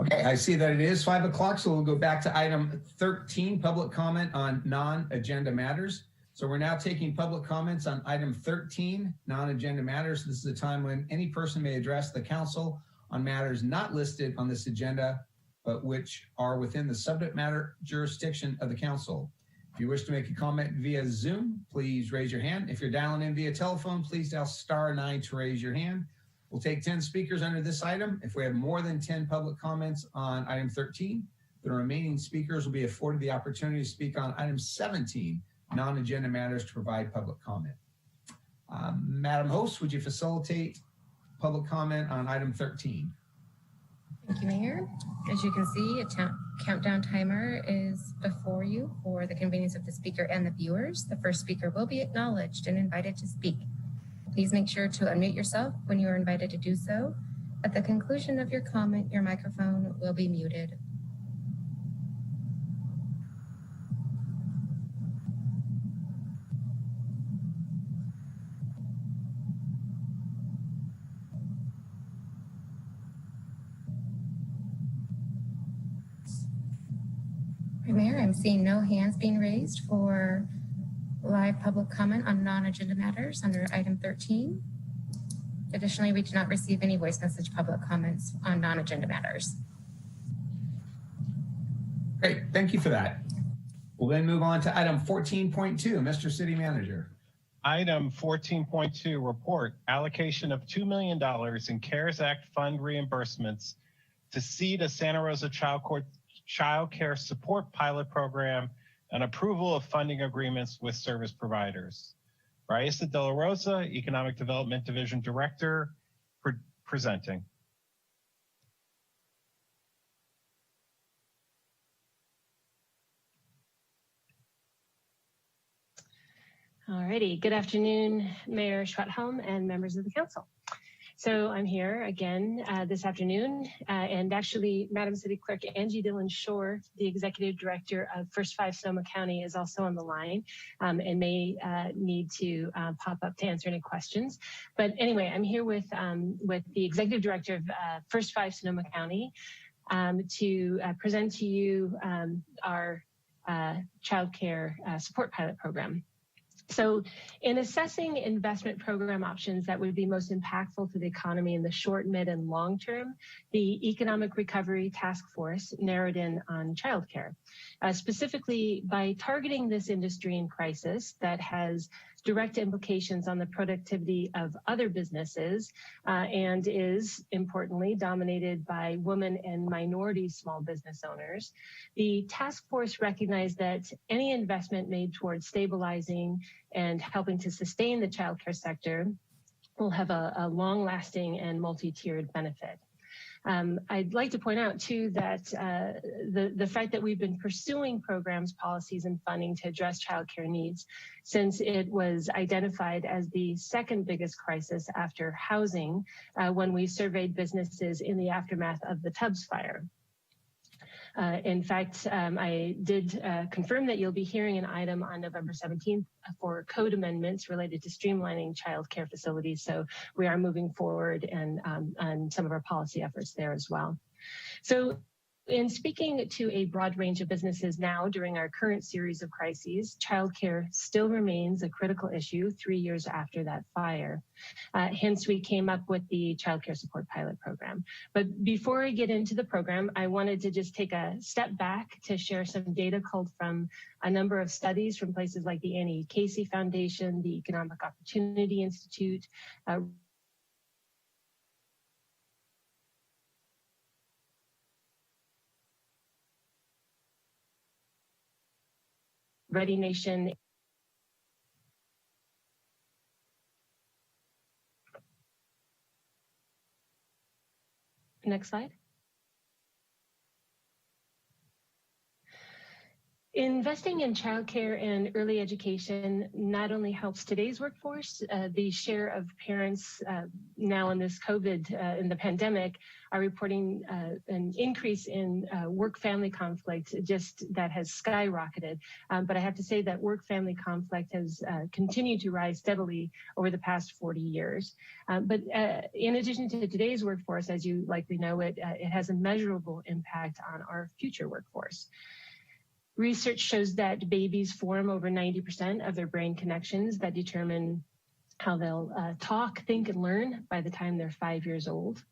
Okay, I see that it is 5 o'clock, so we'll go back to item 13, public comment on non-agenda matters. So we're now taking public comments on item 13, non-agenda matters. This is a time when any person may address the council on matters not listed on this agenda, but which are within the subject matter jurisdiction of the council. If you wish to make a comment via Zoom, please raise your hand. If you're dialing in via telephone, please dial *9 to raise your hand. We'll take 10 speakers under this item. If we have more than 10 public comments on item 13, the remaining speakers will be afforded the opportunity to speak on item 17, non-agenda matters, to provide public comment. Madam Host, would you facilitate public comment on item 13? Thank you, Mayor. As you can see, a countdown timer is before you for the convenience of the speaker and the viewers. The first speaker will be acknowledged and invited to speak. Please make sure to unmute yourself when you are invited to do so. At the conclusion of your comment, your microphone will be muted. Mayor, I'm seeing no hands being raised for live public comment on non-agenda matters under item 13. Additionally, we did not receive any voice message public comments on non-agenda matters. Great, thank you for that. We'll then move on to item 14.2, Mr. City Manager. Item 14.2, report allocation of $2 million in CARES Act fund reimbursements to seed a Santa Rosa Child Care Support Pilot Program and approval of funding agreements with service providers. Raisa De La Rosa, Economic Development Division Director, presenting. All righty, good afternoon, Mayor Schwedhelm and members of the council. So I'm here again this afternoon, and actually Madam City Clerk Angie Dillon Shore, the Executive Director of First 5 Sonoma County, is also on the line and may need to pop up to answer any questions. But anyway, I'm here with the Executive Director of First 5 Sonoma County to present to you our child care support pilot program. So in assessing investment program options that would be most impactful to the economy in the short, mid, and long term, the Economic Recovery Task Force narrowed in on childcare. Specifically, by targeting this industry in crisis that has direct implications on the productivity of other businesses and is, importantly, dominated by women and minority small business owners, the task force recognized that any investment made towards stabilizing and helping to sustain the childcare sector will have a long-lasting and multi-tiered benefit. I'd like to point out, too, that the fact that we've been pursuing programs, policies, and funding to address childcare needs since it was identified as the second biggest crisis after housing when we surveyed businesses in the aftermath of the Tubbs fire. In fact, I did confirm that you'll be hearing an item on November 17th for code amendments related to streamlining child care facilities. So we are moving forward and on some of our policy efforts there as well. So in speaking to a broad range of businesses now during our current series of crises, childcare still remains a critical issue 3 years after that fire. Hence, we came up with the Child Care Support Pilot Program. But before I get into the program, I wanted to just take a step back to share some data culled from a number of studies from places like the Annie Casey Foundation, the Economic Opportunity Institute, Ready Nation. Next slide. Investing in childcare and early education not only helps today's workforce, the share of parents now in this COVID, in the pandemic, are reporting an increase in work-family conflict just that has skyrocketed. But I have to say that work-family conflict has continued to rise steadily over the past 40 years. But in addition to today's workforce, as you likely know, it has a measurable impact on our future workforce. Research shows that babies form over 90% of their brain connections that determine how they'll talk, think, and learn by the time they're 5 years old.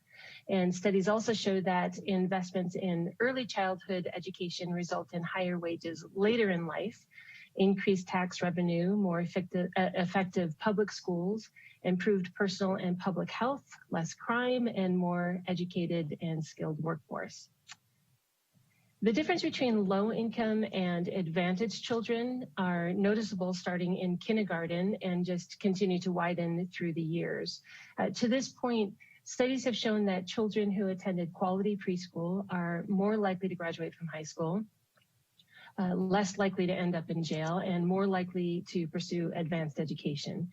And studies also show that investments in early childhood education result in higher wages later in life, increased tax revenue, more effective public schools, improved personal and public health, less crime, and more educated and skilled workforce. The difference between low-income and advantaged children are noticeable starting in kindergarten and just continue to widen through the years. To this point, Studies have shown that children who attended quality preschool are more likely to graduate from high school, less likely to end up in jail, and more likely to pursue advanced education.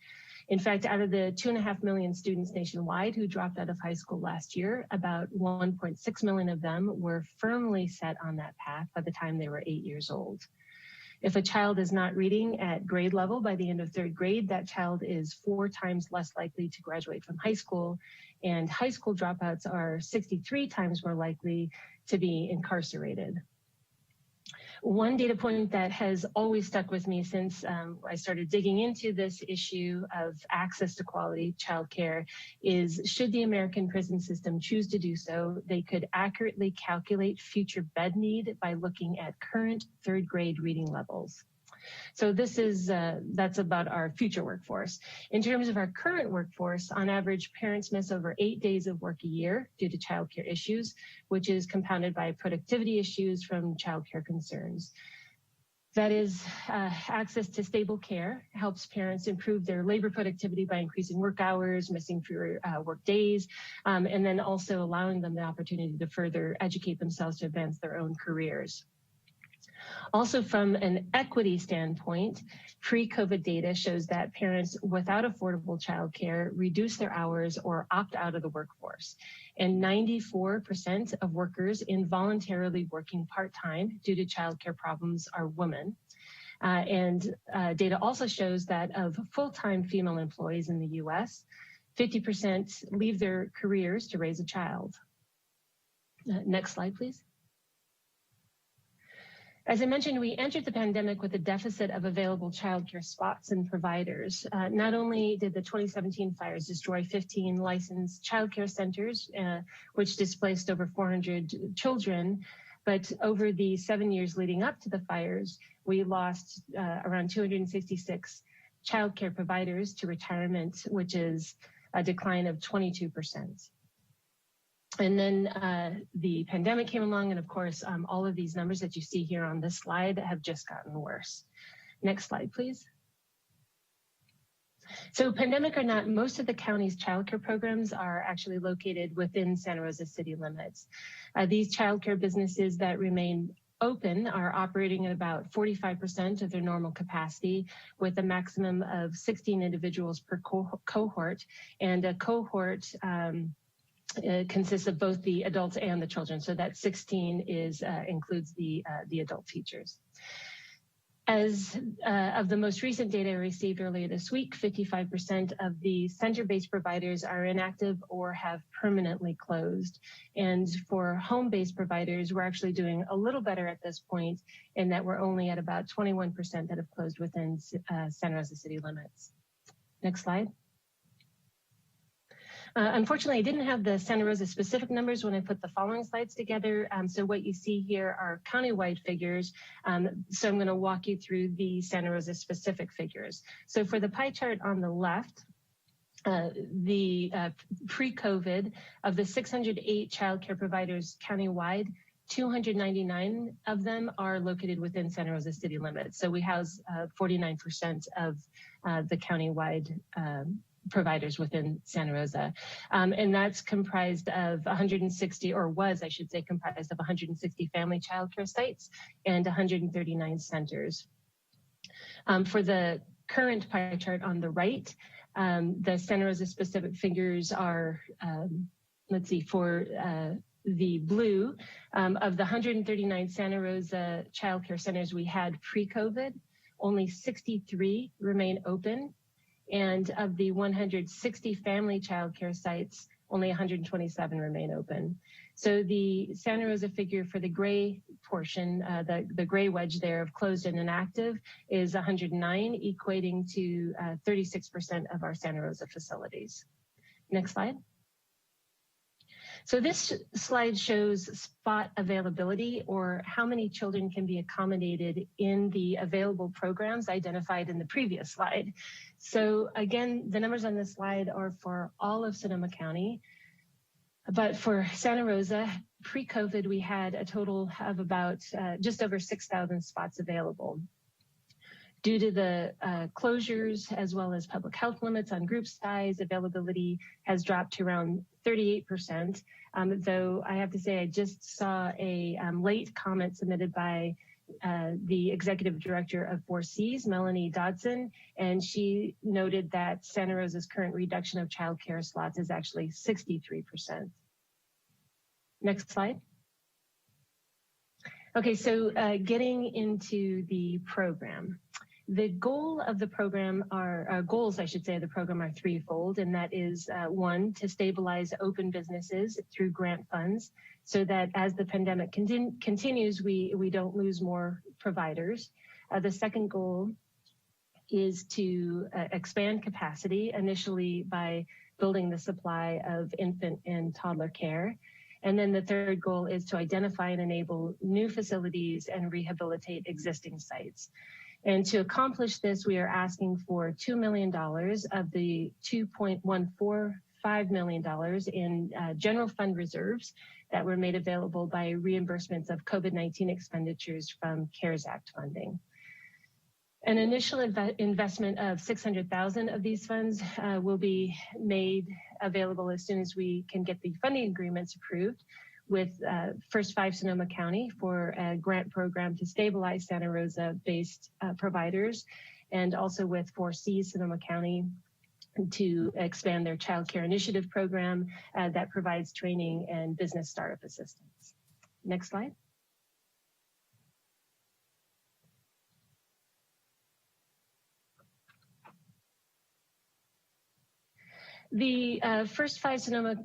In fact, out of the 2.5 million students nationwide who dropped out of high school last year, about 1.6 million of them were firmly set on that path by the time they were 8 years old. If a child is not reading at grade level by the end of 3rd grade, that child is 4 times less likely to graduate from high school, and high school dropouts are 63 times more likely to be incarcerated. One data point that has always stuck with me since I started digging into this issue of access to quality childcare is, should the American prison system choose to do so, they could accurately calculate future bed need by looking at current 3rd grade reading levels. So this is, that's about our future workforce. In terms of our current workforce, on average, parents miss over 8 days of work a year due to childcare issues, which is compounded by productivity issues from childcare concerns. That is, access to stable care helps parents improve their labor productivity by increasing work hours, missing fewer work days, and then also allowing them the opportunity to further educate themselves to advance their own careers. Also, from an equity standpoint, pre-COVID data shows that parents without affordable childcare reduce their hours or opt out of the workforce. And 94% of workers involuntarily working part-time due to childcare problems are women. Data also shows that of full-time female employees in the US, 50% leave their careers to raise a child. Next slide, please. As I mentioned, we entered the pandemic with a deficit of available childcare spots and providers. Not only did the 2017 fires destroy 15 licensed childcare centers, which displaced over 400 children, but over the 7 years leading up to the fires, we lost around 266 childcare providers to retirement, which is a decline of 22%. And then the pandemic came along, and of course, all of these numbers that you see here on this slide have just gotten worse. Next slide, please. So pandemic or not, most of the county's childcare programs are actually located within Santa Rosa city limits. These childcare businesses that remain open are operating at about 45% of their normal capacity, with a maximum of 16 individuals per cohort, and a cohort consists of both the adults and the children. So that 16 is includes the adult teachers. As of the most recent data received earlier this week, 55% of the center-based providers are inactive or have permanently closed. And for home-based providers, we're actually doing a little better at this point, in that we're only at about 21% that have closed within Santa Rosa city limits. Next slide. Unfortunately, I didn't have the Santa Rosa specific numbers when I put the following slides together. So what you see here are countywide figures. So I'm going to walk you through the Santa Rosa specific figures. So for the pie chart on the left, the pre-COVID, of the 608 childcare providers countywide, 299 of them are located within Santa Rosa city limits. So we house 49% of the countywide providers within Santa Rosa. And that's comprised of 160, or was, I should say, comprised of 160 family childcare sites and 139 centers. For the current pie chart on the right, the Santa Rosa specific figures are, let's see, for the blue, of the 139 Santa Rosa childcare centers we had pre-COVID, only 63 remain open. And of the 160 family childcare sites, only 127 remain open. So the Santa Rosa figure for the gray portion, the gray wedge there of closed and inactive, is 109, equating to 36% of our Santa Rosa facilities. Next slide. So this slide shows spot availability, or how many children can be accommodated in the available programs identified in the previous slide. So again, the numbers on this slide are for all of Sonoma County, but for Santa Rosa, pre-COVID, we had a total of about just over 6,000 spots available. Due to the closures as well as public health limits on group size, availability has dropped to around 38%. Though I have to say, I just saw a late comment submitted by the executive director of 4Cs, Melanie Dodson, and she noted that Santa Rosa's current reduction of childcare slots is actually 63%. Next slide. Okay, so getting into the program. The goal of the program goals, I should say, of the program are threefold, and that is one, to stabilize open businesses through grant funds so that as the pandemic continues, we don't lose more providers. The second goal is to expand capacity, initially by building the supply of infant and toddler care. And then the third goal is to identify and enable new facilities and rehabilitate existing sites. And to accomplish this, we are asking for $2 million of the $2.145 million in general fund reserves that were made available by reimbursements of COVID-19 expenditures from CARES Act funding. An initial investment of $600,000 of these funds will be made available as soon as we can get the funding agreements approved with First 5 Sonoma County for a grant program to stabilize Santa Rosa-based providers, and also with 4Cs Sonoma County to expand their child care initiative program that provides training and business startup assistance. Next slide. The First 5 Sonoma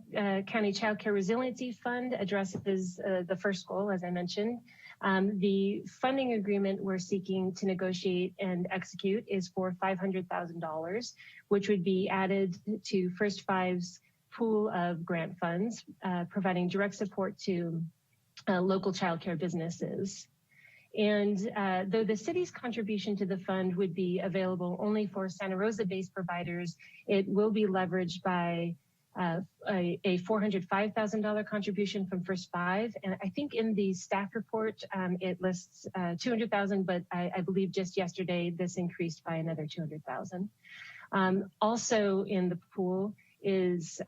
County Child Care Resiliency Fund addresses the first goal, as I mentioned. The funding agreement we're seeking to negotiate and execute is for $500,000, which would be added to First 5's pool of grant funds, providing direct support to local child care businesses. And though the city's contribution to the fund would be available only for Santa Rosa-based providers, it will be leveraged by a $405,000 contribution from First 5. And I think in the staff report, it lists $200,000, but I believe just yesterday, this increased by another $200,000. Also in the pool is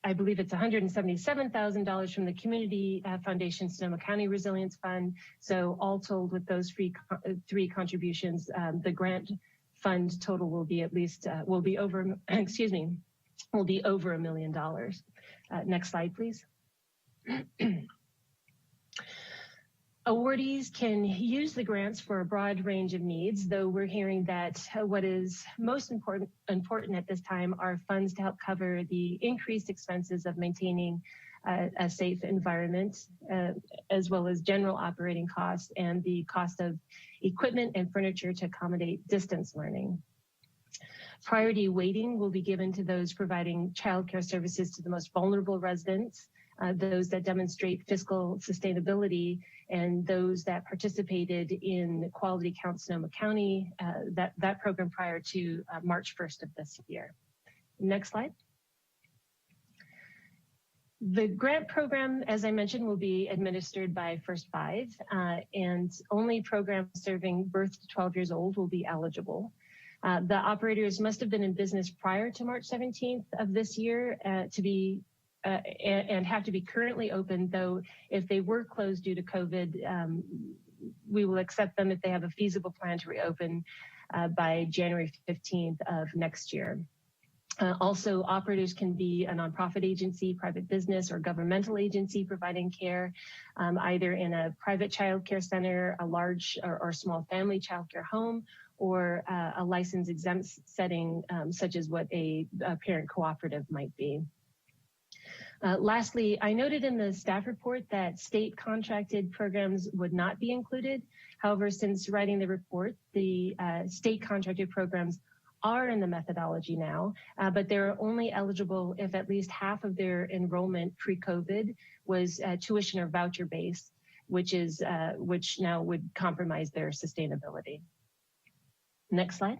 I believe it's $177,000 from the Community Foundation Sonoma County Resilience Fund. So all told, with those three contributions, the grant fund total will be at least will be over $1 million. Next slide, please. Awardees can use the grants for a broad range of needs, though we're hearing that what is most important at this time are funds to help cover the increased expenses of maintaining a safe environment, as well as general operating costs and the cost of equipment and furniture to accommodate distance learning. Priority weighting will be given to those providing childcare services to the most vulnerable residents, those that demonstrate fiscal sustainability, and those that participated in Quality Count Sonoma County, that program prior to March 1st of this year. Next slide. The grant program, as I mentioned, will be administered by First 5, and only programs serving birth to 12 years old will be eligible. The operators must have been in business prior to March 17th of this year and have to be currently open, though if they were closed due to COVID, we will accept them if they have a feasible plan to reopen by January 15th of next year. Also, operators can be a nonprofit agency, private business, or governmental agency providing care, either in a private child care center, a large or small family child care home, or a license exempt setting, such as what a parent cooperative might be. Lastly, I noted in the staff report that state contracted programs would not be included. However, since writing the report, the state contracted programs are in the methodology now, but they're only eligible if at least half of their enrollment pre-COVID was tuition or voucher based, which now would compromise their sustainability. Next slide.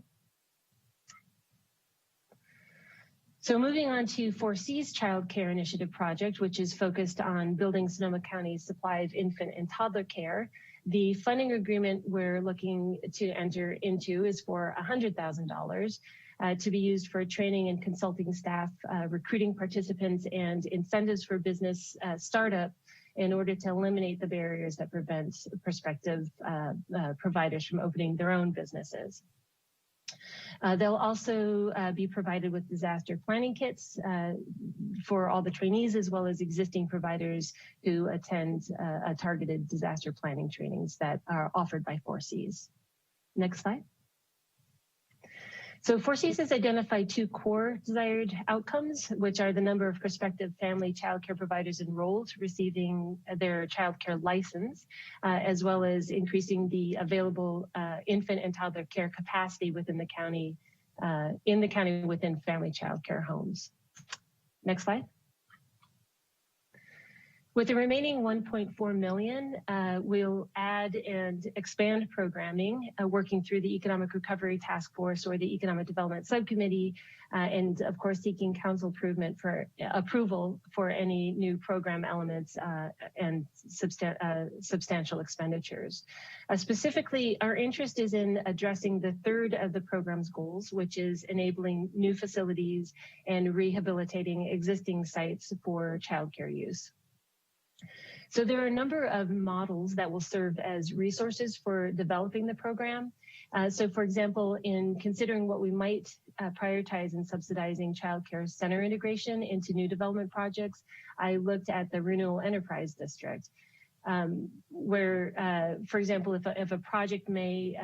So moving on to 4C's Child Care Initiative project, which is focused on building Sonoma County's supply of infant and toddler care. The funding agreement we're looking to enter into is for $100,000 to be used for training and consulting staff, recruiting participants, and incentives for business startup in order to eliminate the barriers that prevent prospective providers from opening their own businesses. They'll also be provided with disaster planning kits for all the trainees, as well as existing providers who attend targeted disaster planning trainings that are offered by 4Cs. Next slide. So 4Cs has identified 2 core desired outcomes, which are the number of prospective family child care providers enrolled receiving their child care license, as well as increasing the available infant and toddler care capacity within the county, within family child care homes. Next slide. With the remaining $1.4 million, we'll add and expand programming, working through the Economic Recovery Task Force or the Economic Development Subcommittee, and of course seeking council approval for any new program elements and substantial expenditures. Specifically, our interest is in addressing the third of the program's goals, which is enabling new facilities and rehabilitating existing sites for childcare use. So there are a number of models that will serve as resources for developing the program. So for example, in considering what we might prioritize in subsidizing childcare center integration into new development projects, I looked at the Renewal Enterprise District, where, for example, if a project may,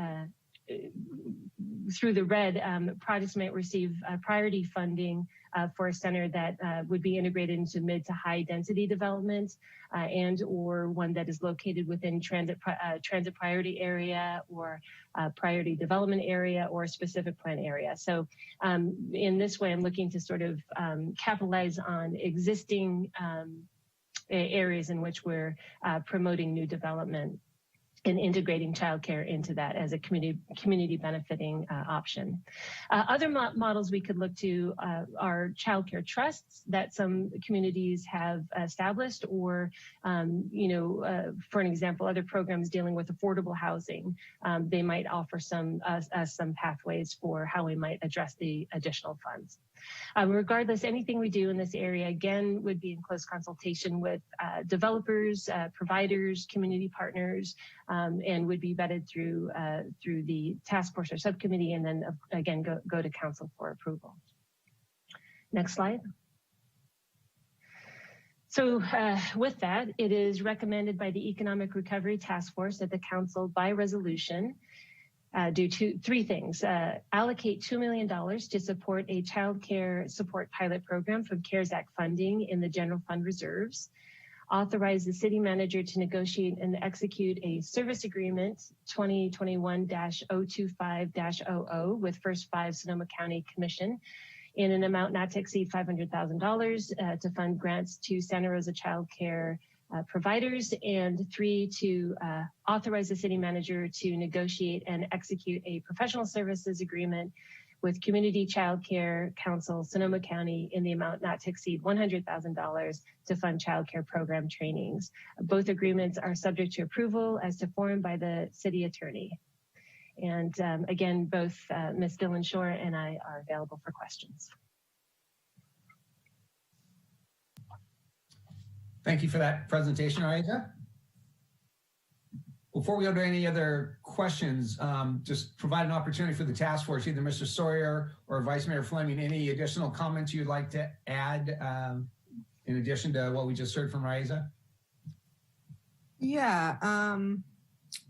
through the RED, projects might receive priority funding for a center that would be integrated into mid to high density development and or one that is located within transit priority area or priority development area or specific plan area. So in this way, I'm looking to sort of capitalize on existing areas in which we're promoting new development and integrating childcare into that as a community benefiting option. Other models we could look to are childcare trusts that some communities have established, or for an example, other programs dealing with affordable housing. They might offer some pathways for how we might address the additional funds. Regardless, anything we do in this area, again, would be in close consultation with developers, providers, community partners, and would be vetted through the task force or subcommittee, and then again go to council for approval. Next slide. So with that, it is recommended by the Economic Recovery Task Force that the council, by resolution, do three things: allocate $2 million to support a child care support pilot program from CARES Act funding in the general fund reserves; authorize the city manager to negotiate and execute a service agreement 2021-025-00 with First 5 Sonoma County Commission in an amount not to exceed $500,000 to fund grants to Santa Rosa child care providers; and 3, to authorize the city manager to negotiate and execute a professional services agreement with Community Child Care Council, Sonoma County, in the amount not to exceed $100,000 to fund child care program trainings. Both agreements are subject to approval as to form by the city attorney. And again, both Ms. Dillon-Shore and I are available for questions. Thank you for that presentation, Ariza. Before we go to any other questions, just provide an opportunity for the task force, either Mr. Sawyer or Vice Mayor Fleming, any additional comments you'd like to add in addition to what we just heard from Ariza? Yeah,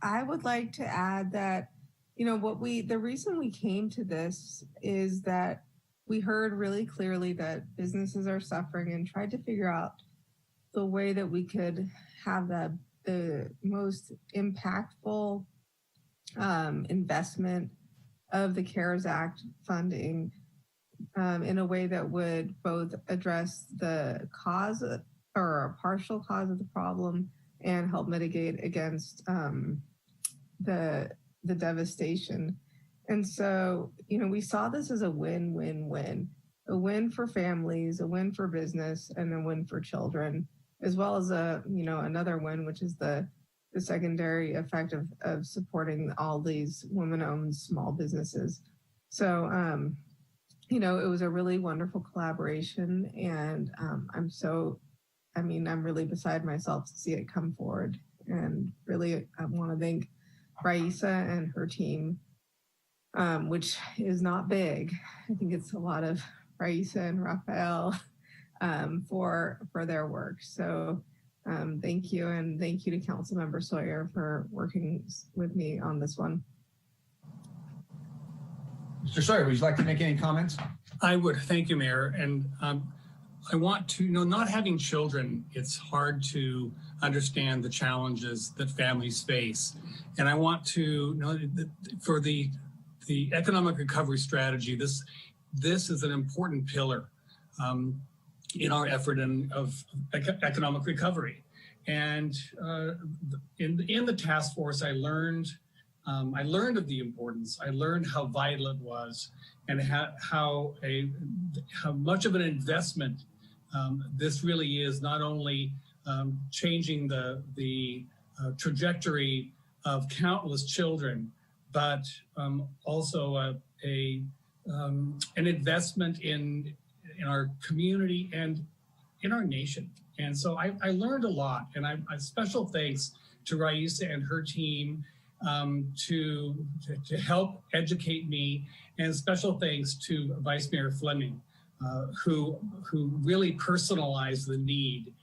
I would like to add that, the reason we came to this is that we heard really clearly that businesses are suffering and tried to figure out the way that we could have the most impactful investment of the CARES Act funding in a way that would both address the cause or a partial cause of the problem and help mitigate against the devastation. And so, we saw this as a win-win-win, a win for families, a win for business, and a win for children, as well as another win, which is the the secondary effect of supporting all these women-owned small businesses. So, you know, it was a really wonderful collaboration, and I'm really beside myself to see it come forward. And really, I want to thank Raisa and her team, which is not big. I think it's a lot of Raisa and Rafael for their work. So thank you, and thank you to Councilmember Sawyer for working with me on this one. Mr. Sawyer, would you like to make any comments? I would. Thank you, Mayor. And I want to, not having children, it's hard to understand the challenges that families face. And I want to know that for the economic recovery strategy, this is an important pillar in our effort of economic recovery. And in the task force, I learned of the importance. I learned how vital it was, and how much of an investment this really is, not only changing the trajectory of countless children, but also an investment in our community and in our nation. And so I learned a lot, and I special thanks to Raisa and her team to help educate me, and special thanks to Vice Mayor Fleming, who really personalized the need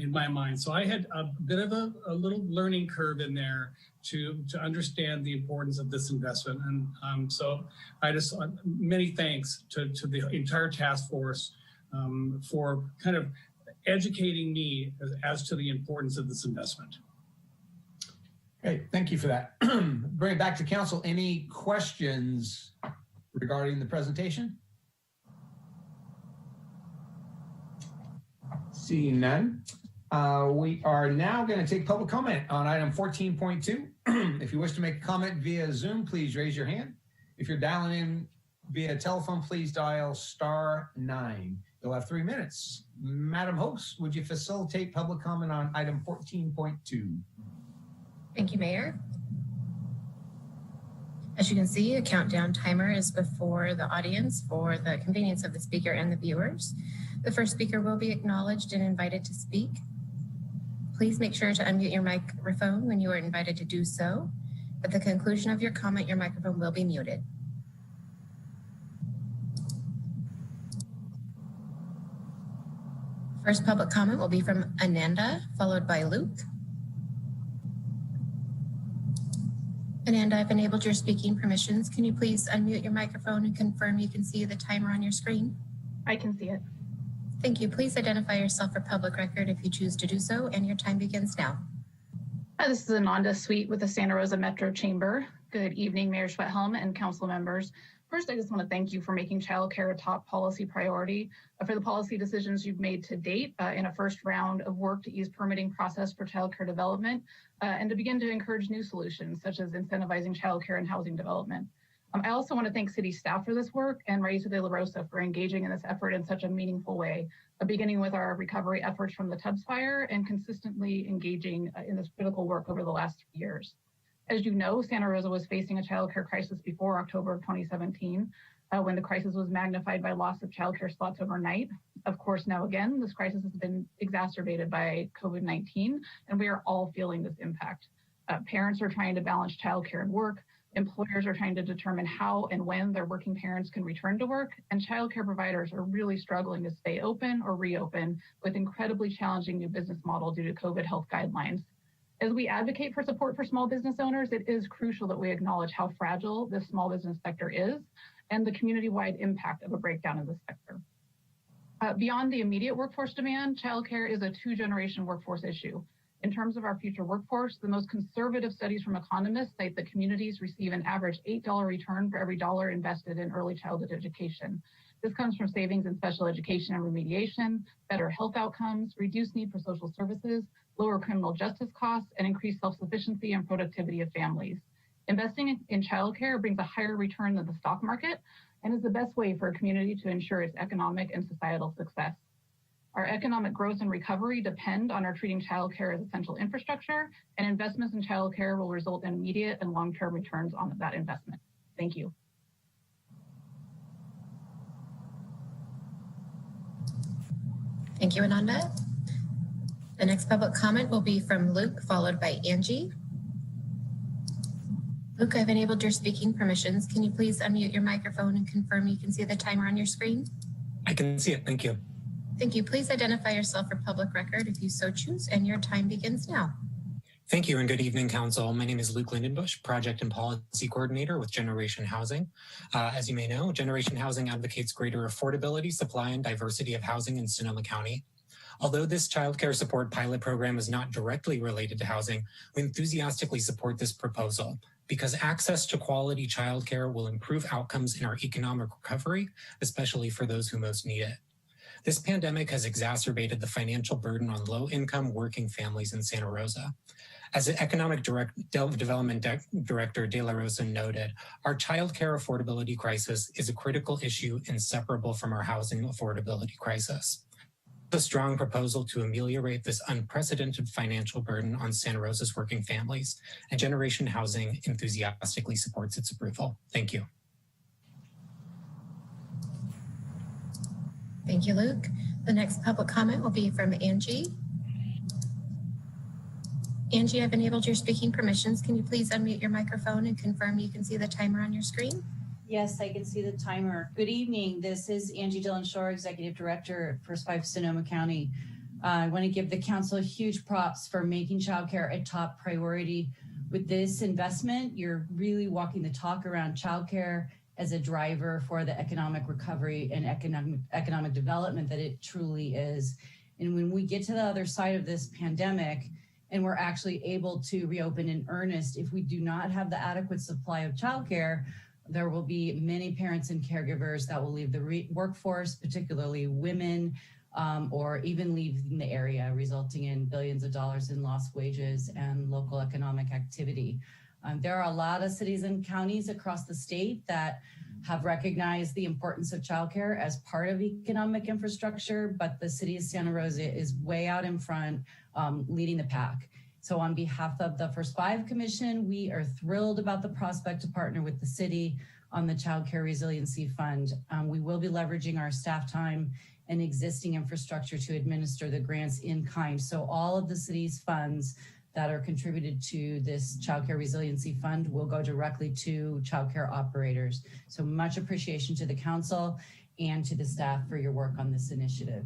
in my mind. So I had a bit of a little learning curve in there to understand the importance of this investment. And so I just, many thanks to the entire task force for kind of educating me as to the importance of this investment. Okay, thank you for that. Bring it back to council. Any questions regarding the presentation? Seeing none. We are now going to take public comment on item 14.2. If you wish to make a comment via Zoom, please raise your hand. If you're dialing in via telephone, please dial *9. You'll have 3 minutes. Madam Host, would you facilitate public comment on item 14.2? Thank you, Mayor. As you can see, a countdown timer is before the audience for the convenience of the speaker and the viewers. The first speaker will be acknowledged and invited to speak. Please make sure to unmute your microphone when you are invited to do so. At the conclusion of your comment, your microphone will be muted. First public comment will be from Ananda, followed by Luke. Ananda, I've enabled your speaking permissions. Can you please unmute your microphone and confirm you can see the timer on your screen? I can see it. Thank you. Please identify yourself for public record if you choose to do so, and your time begins now. This is Ananda Sweet with the Santa Rosa Metro Chamber. Good evening, Mayor Schwethelm and council members. First, I just want to thank you for making childcare a top policy priority, for the policy decisions you've made to date in a first round of work to ease permitting process for childcare development, and to begin to encourage new solutions, such as incentivizing childcare and housing development. I also want to thank city staff for this work, and Raisa de la Rosa for engaging in this effort in such a meaningful way, beginning with our recovery efforts from the Tubbs fire and consistently engaging in this critical work over the last 3 years. As you know, Santa Rosa was facing a childcare crisis before October of 2017, when the crisis was magnified by loss of childcare slots overnight. Of course, now again, this crisis has been exacerbated by COVID-19, and we are all feeling this impact. Parents are trying to balance childcare and work. Employers are trying to determine how and when their working parents can return to work, and childcare providers are really struggling to stay open or reopen with incredibly challenging new business model due to COVID health guidelines. As we advocate for support for small business owners, it is crucial that we acknowledge how fragile this small business sector is and the community-wide impact of a breakdown in this sector. Beyond the immediate workforce demand, childcare is a two-generation workforce issue. In terms of our future workforce, the most conservative studies from economists cite that communities receive an average $8 return for every dollar invested in early childhood education. This comes from savings in special education and remediation, better health outcomes, reduced need for social services, lower criminal justice costs, and increased self-sufficiency and productivity of families. Investing in childcare brings a higher return than the stock market and is the best way for a community to ensure its economic and societal success. Our economic growth and recovery depend on our treating childcare as essential infrastructure, and investments in childcare will result in immediate and long-term returns on that investment. Thank you. Thank you, Ananda. The next public comment will be from Luke, followed by Angie. Luke, I've enabled your speaking permissions. Can you please unmute your microphone and confirm you can see the timer on your screen? I can see it. Thank you. Thank you. Please identify yourself for public record if you so choose, and your time begins now. Thank you and good evening, Council. My name is Luke Lindenbush, Project and Policy Coordinator with Generation Housing. As you may know, Generation Housing advocates greater affordability, supply, and diversity of housing in Sonoma County. Although this child care support pilot program is not directly related to housing, we enthusiastically support this proposal because access to quality child care will improve outcomes in our economic recovery, especially for those who most need it. This pandemic has exacerbated the financial burden on low-income working families in Santa Rosa. As the Economic Development Director De La Rosa noted, our child care affordability crisis is a critical issue inseparable from our housing affordability crisis. A strong proposal to ameliorate this unprecedented financial burden on Santa Rosa's working families, and Generation Housing enthusiastically supports its approval. Thank you. Thank you, Luke. The next public comment will be from Angie. Angie, I've enabled your speaking permissions. Can you please unmute your microphone and confirm you can see the timer on your screen? Yes, I can see the timer. Good evening. This is Angie Dillon-Shore, Executive Director at First 5 Sonoma County. I want to give the council huge props for making childcare a top priority. With this investment, you're really walking the talk around childcare as a driver for the economic recovery and economic development that it truly is. And when we get to the other side of this pandemic and we're actually able to reopen in earnest, if we do not have the adequate supply of childcare, there will be many parents and caregivers that will leave the workforce, particularly women, or even leave the area, resulting in billions of dollars in lost wages and local economic activity. There are a lot of cities and counties across the state that have recognized the importance of childcare as part of economic infrastructure, but the city of Santa Rosa is way out in front, leading the pack. So on behalf of the First 5 Commission, we are thrilled about the prospect to partner with the city on the Child Care Resiliency Fund. We will be leveraging our staff time and existing infrastructure to administer the grants in kind. So all of the city's funds that are contributed to this Child Care Resiliency Fund will go directly to childcare operators. So much appreciation to the council and to the staff for your work on this initiative.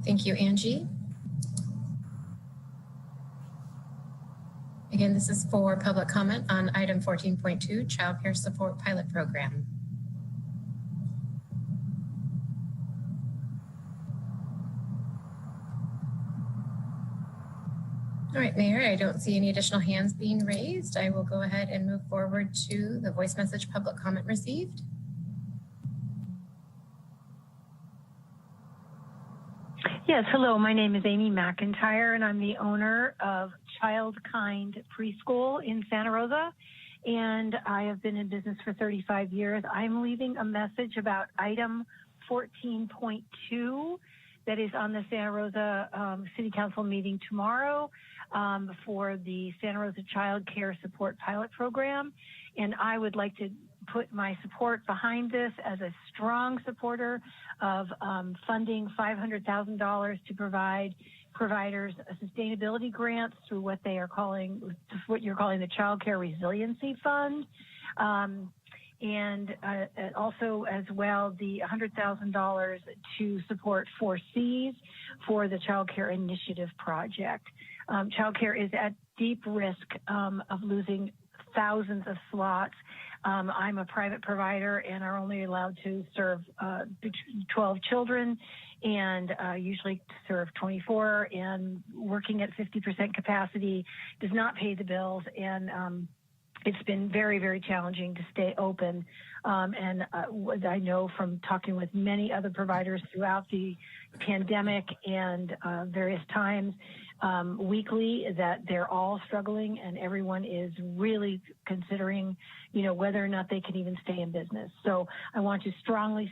Thank you, Angie. Again, this is for public comment on item 14.2, Child Care Support Pilot Program. All right, Mayor, I don't see any additional hands being raised. I will go ahead and move forward to the voice message public comment received. Yes, hello, my name is Amy McIntyre and I'm the owner of Child Kind Preschool in Santa Rosa, and I have been in business for 35 years. I'm leaving a message about item 14.2 that is on the Santa Rosa City Council meeting tomorrow for the Santa Rosa Child Care Support Pilot Program. And I would like to put my support behind this as a strong supporter of funding $500,000 to provide providers a sustainability grants through what they are calling, what you're calling the Child Care Resiliency Fund. And also as well, the $100,000 to support 4Cs for the Child Care Initiative Project. Child care is at deep risk of losing thousands of slots. I'm a private provider and are only allowed to serve 12 children and usually serve 24, and working at 50% capacity does not pay the bills, and it's been very, very challenging to stay open. And what I know from talking with many other providers throughout the pandemic and various times, weekly that they're all struggling and everyone is really considering, whether or not they can even stay in business. So I want to strongly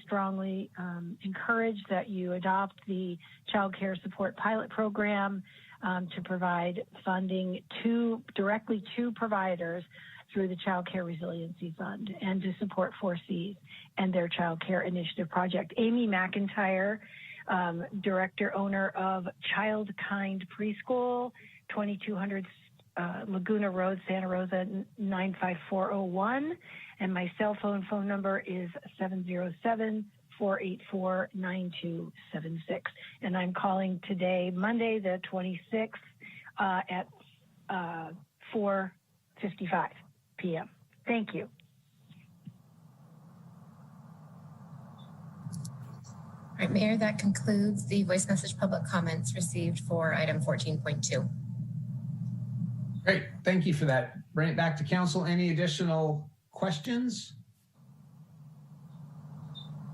encourage that you adopt the Child Care Support Pilot Program to provide funding directly to providers through the Child Care Resiliency Fund and to support 4Cs and their Child Care Initiative Project. Amy McIntyre, director, owner of Child Kind Preschool, 2200 Laguna Road, Santa Rosa, 95401. And my cell phone number is 707-484-9276. And I'm calling today, Monday, the 26th, at 4:55 p.m. Thank you. All right, Mayor, that concludes the voice message public comments received for item 14.2. Great, thank you for that. Bring it back to council. Any additional questions?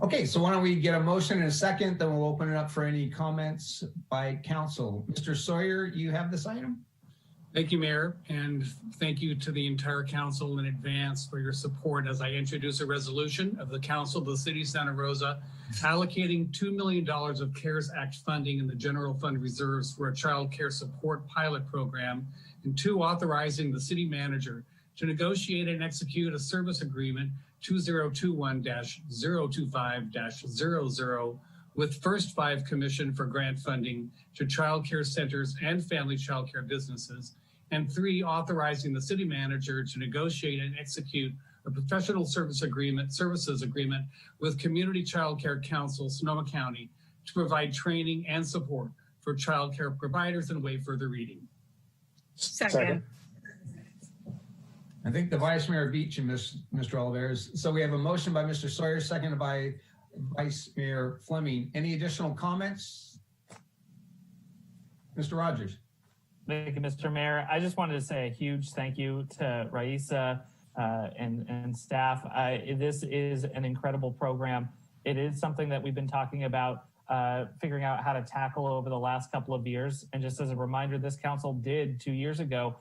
Okay, so why don't we get a motion in a second, then we'll open it up for any comments by council. Mr. Sawyer, you have this item? Thank you, Mayor, and thank you to the entire council in advance for your support as I introduce a resolution of the Council of the City of Santa Rosa allocating $2 million of CARES Act funding in the general fund reserves for a child care support pilot program, and 2, authorizing the city manager to negotiate and execute a service agreement 2021-025-00 with First 5 Commission for grant funding to child care centers and family child care businesses, and 3, authorizing the city manager to negotiate and execute a professional services agreement with Community Child Care Council, Sonoma County, to provide training and support for child care providers and waive further reading. Second. I think the Vice Mayor beat you, Mr. Olivares. So we have a motion by Mr. Sawyer, seconded by Vice Mayor Fleming. Any additional comments? Mr. Rogers. Thank you, Mr. Mayor. I just wanted to say a huge thank you to Raisa and staff. This is an incredible program. It is something that we've been talking about, figuring out how to tackle over the last couple of years. And just as a reminder, this council did 2 years ago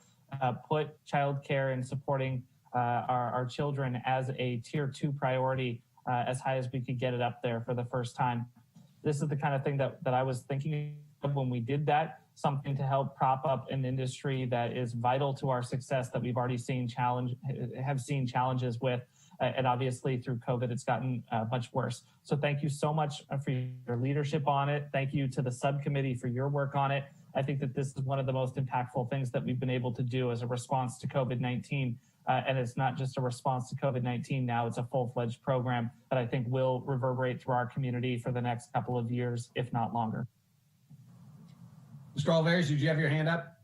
put childcare and supporting our children as a tier 2 priority, as high as we could get it up there for the first time. This is the kind of thing that I was thinking of when we did that, something to help prop up an industry that is vital to our success that we've already seen challenges with. And obviously through COVID, it's gotten much worse. So thank you so much for your leadership on it. Thank you to the subcommittee for your work on it. I think that this is one of the most impactful things that we've been able to do as a response to COVID-19. And it's not just a response to COVID-19 now, it's a full-fledged program that I think will reverberate through our community for the next couple of years, if not longer. Mr. Olivares, did you have your hand up?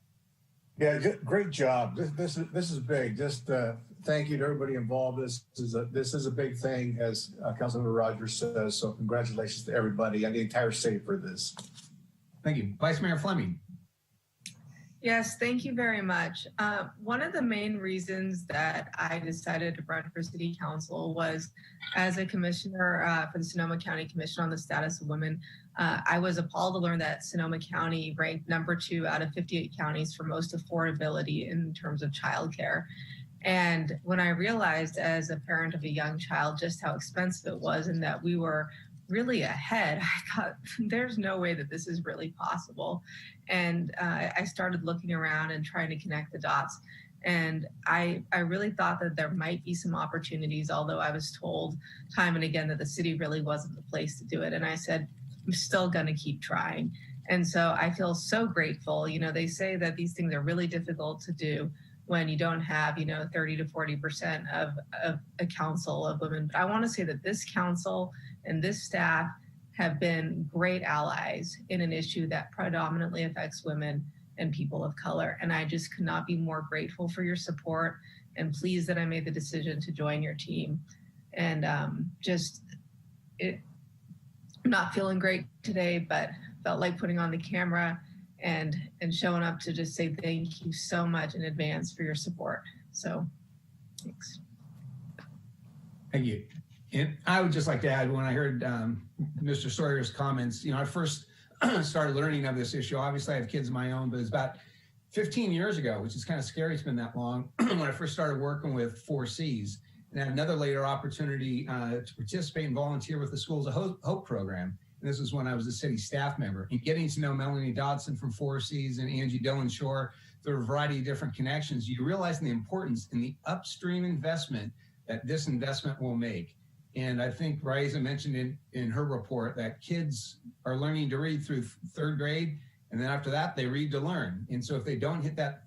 Yeah, great job. This is big. Just thank you to everybody involved. This is a big thing, as Councilmember Rogers says. So congratulations to everybody and the entire city for this. Thank you. Vice Mayor Fleming. Yes, thank you very much. One of the main reasons that I decided to run for city council was as a commissioner for the Sonoma County Commission on the Status of Women. I was appalled to learn that Sonoma County ranked number 2 out of 58 counties for most affordability in terms of childcare. And when I realized as a parent of a young child just how expensive it was and that we were really ahead, I thought there's no way that this is really possible. And I started looking around and trying to connect the dots. And I really thought that there might be some opportunities, although I was told time and again that the city really wasn't the place to do it. And I said, I'm still going to keep trying. And so I feel so grateful. You know, they say that these things are really difficult to do when you don't have, 30 to 40% of a council of women. But I want to say that this council and this staff have been great allies in an issue that predominantly affects women and people of color. And I just could not be more grateful for your support and pleased that I made the decision to join your team. And I'm not feeling great today, but felt like putting on the camera and showing up to just say thank you so much in advance for your support. So thanks. Thank you. And I would just like to add, when I heard Mr. Sawyer's comments, I first started learning of this issue. Obviously, I have kids of my own, but it's about 15 years ago, which is kind of scary. It's been that long when I first started working with 4 Cs. And I had another later opportunity to participate and volunteer with the Schools of Hope program. And this was when I was a city staff member. And getting to know Melanie Dodson from 4 Cs and Angie Dillon-Shore through a variety of different connections, you realize the importance in the upstream investment that this investment will make. And I think Rosa mentioned in her report that kids are learning to read through 3rd grade, and then after that, they read to learn. And so if they don't hit that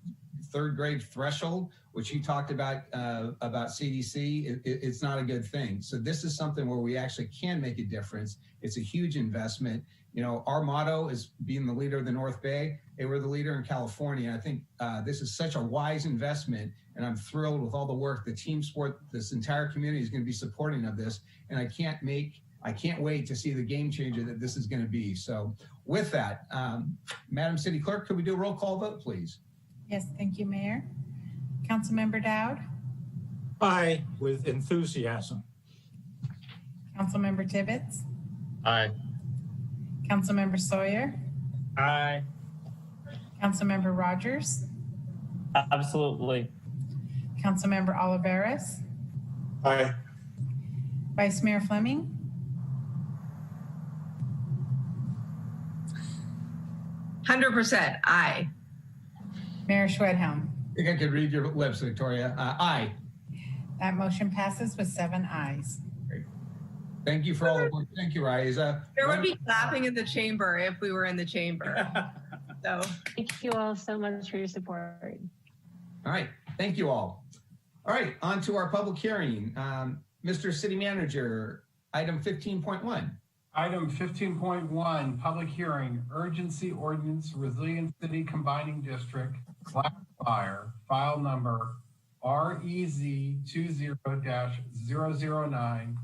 3rd grade threshold, which you talked about CDC, it's not a good thing. So this is something where we actually can make a difference. It's a huge investment. You know, our motto is being the leader of the North Bay. Hey, we're the leader in California. I think this is such a wise investment, and I'm thrilled with all the work the team sport, this entire community is going to be supporting of this. And I can't wait to see the game changer that this is going to be. So with that, Madam City Clerk, could we do a roll call vote, please? Yes, thank you, Mayor. Councilmember Dowd? Aye, with enthusiasm. Councilmember Tibbetts? Aye. Councilmember Sawyer? Aye. Councilmember Rogers? Absolutely. Councilmember Olivares? Aye. Vice Mayor Fleming? %, aye. Mayor Schwedhelm? I think I could read your lips, Victoria. Aye. That motion passes with 7 ayes. Great. Thank you for all the work. Thank you, Rosa. There would be clapping in the chamber if we were in the chamber. So thank you all so much for your support. All right, thank you all. All right, on to our public hearing. Mr. City Manager, item 15.1. Item 15.1, public hearing, urgency ordinance, Resilient City Combining District, Black Fire, file number REZ20-009,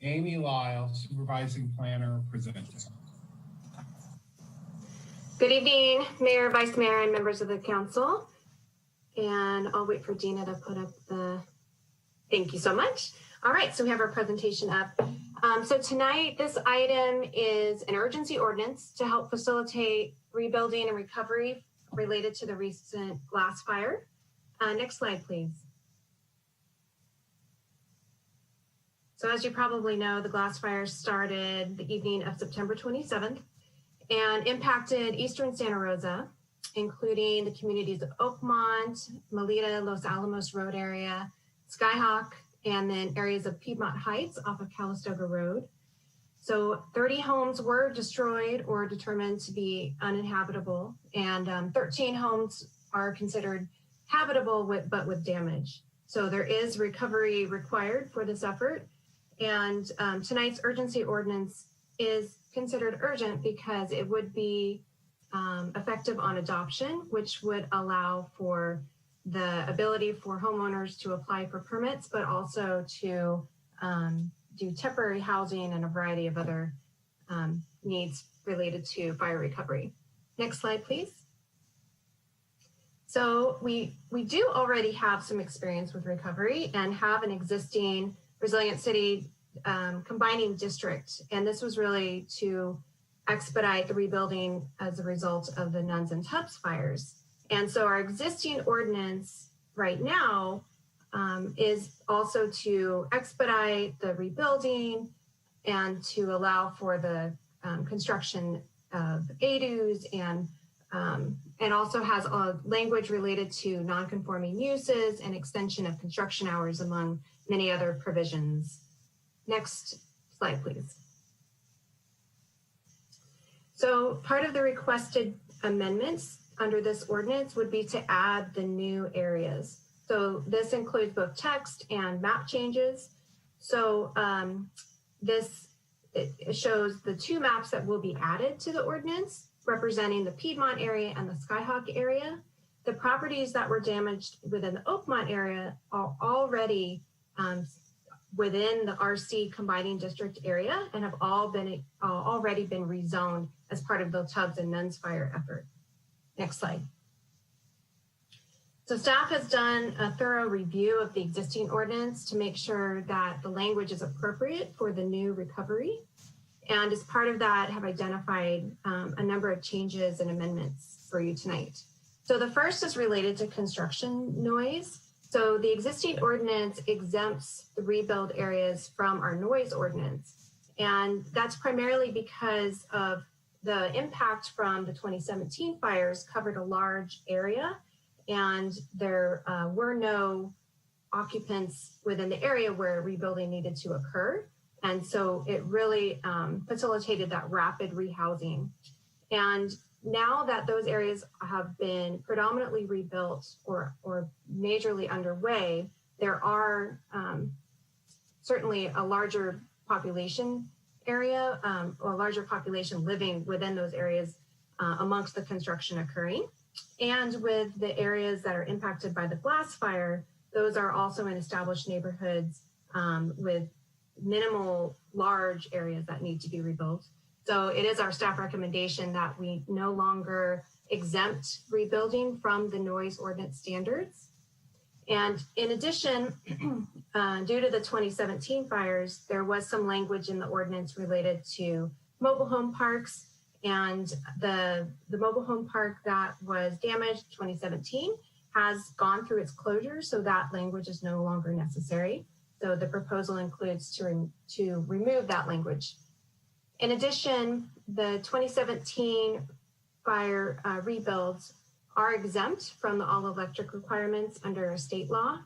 Amy Lyle, Supervising Planner, presenting. Good evening, Mayor, Vice Mayor, and members of the council. And I'll wait for Dina to put up the, thank you so much. All right, so we have our presentation up. So tonight, this item is an urgency ordinance to help facilitate rebuilding and recovery related to the recent glass fire. Next slide, please. So as you probably know, the glass fire started the evening of September 27th and impacted Eastern Santa Rosa, including the communities of Oakmont, Melita, Los Alamos Road area, Skyhawk, and then areas of Piedmont Heights off of Calistoga Road. So 30 homes were destroyed or determined to be uninhabitable, and 13 homes are considered habitable but with damage. So there is recovery required for this effort. And tonight's urgency ordinance is considered urgent because it would be effective on adoption, which would allow for the ability for homeowners to apply for permits, but also to do temporary housing and a variety of other needs related to fire recovery. Next slide, please. So we do already have some experience with recovery and have an existing Resilient City combining district. And this was really to expedite the rebuilding as a result of the Nuns and Tubbs fires. And so our existing ordinance right now is also to expedite the rebuilding and to allow for the construction of ADUs and also has a language related to non-conforming uses and extension of construction hours among many other provisions. Next slide, please. So part of the requested amendments under this ordinance would be to add the new areas. So this includes both text and map changes. So it shows the 2 maps that will be added to the ordinance, representing the Piedmont area and the Skyhawk area. The properties that were damaged within the Oakmont area are already within the RC combining district area and have already been rezoned as part of the Tubbs and Nuns fire effort. Next slide. So staff has done a thorough review of the existing ordinance to make sure that the language is appropriate for the new recovery. And as part of that, have identified a number of changes and amendments for you tonight. So the first is related to construction noise. So the existing ordinance exempts the rebuild areas from our noise ordinance. And that's primarily because of the impact from the 2017 fires covered a large area, and there were no occupants within the area where rebuilding needed to occur. And so it really facilitated that rapid rehousing. And now that those areas have been predominantly rebuilt or majorly underway, there are certainly a larger population area, or a larger population living within those areas amongst the construction occurring. And with the areas that are impacted by the blast fire, those are also in established neighborhoods with minimal large areas that need to be rebuilt. So it is our staff recommendation that we no longer exempt rebuilding from the noise ordinance standards. And in addition, due to the 2017 fires, there was some language in the ordinance related to mobile home parks, and the mobile home park that was damaged 2017 has gone through its closure, so that language is no longer necessary. So the proposal includes to remove that language. In addition, the 2017 fire rebuilds are exempt from the all-electric requirements under state law.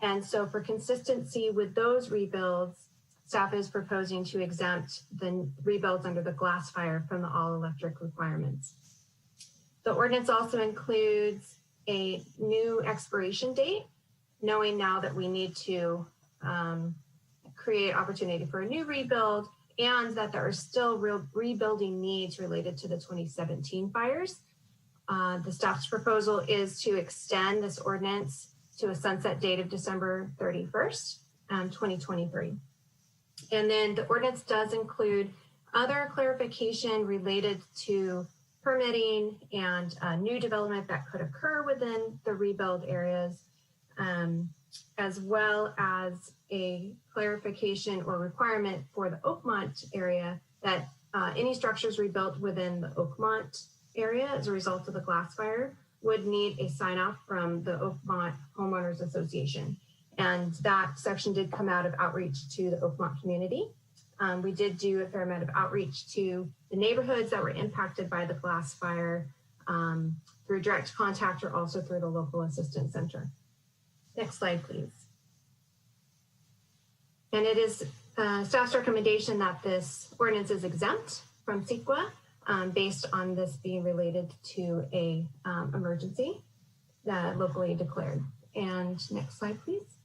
And so for consistency with those rebuilds, staff is proposing to exempt the rebuilds under the glass fire from the all-electric requirements. The ordinance also includes a new expiration date, knowing now that we need to create opportunity for a new rebuild, and that there are still real rebuilding needs related to the 2017 fires. The staff's proposal is to extend this ordinance to a sunset date of December 31st, 2023. And then the ordinance does include other clarification related to permitting and new development that could occur within the rebuild areas, as well as a clarification or requirement for the Oakmont area that any structures rebuilt within the Oakmont area as a result of the glass fire would need a sign off from the Oakmont Homeowners Association. And that section did come out of outreach to the Oakmont community. We did do a fair amount of outreach to the neighborhoods that were impacted by the glass fire through direct contact or also through the local assistance center. Next slide, please. And it is staff's recommendation that this ordinance is exempt from CEQA based on this being related to a emergency locally declared. And next slide, please.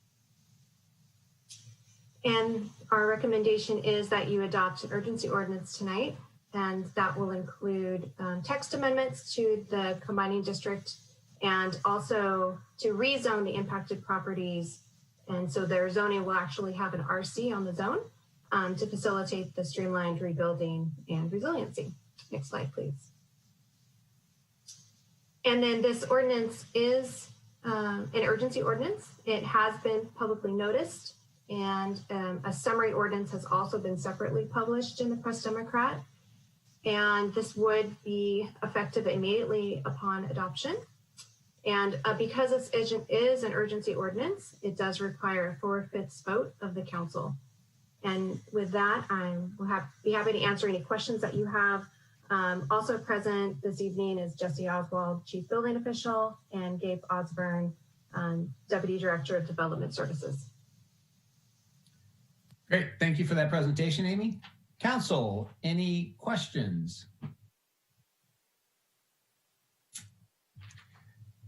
And our recommendation is that you adopt an urgency ordinance tonight, and that will include text amendments to the combining district and also to rezone the impacted properties. And so their zoning will actually have an RC on the zone to facilitate the streamlined rebuilding and resiliency. Next slide, please. And then this ordinance is an urgency ordinance. It has been publicly noticed, and a summary ordinance has also been separately published in the Press Democrat. And this would be effective immediately upon adoption. And because this is an urgency ordinance, it does require a 4/5 vote of the council. And with that, I will be happy to answer any questions that you have. Also present this evening is Jesse Oswald, Chief Building Official, and Gabe Osborne, Deputy Director of Development Services. Great, thank you for that presentation, Amy. Council, any questions?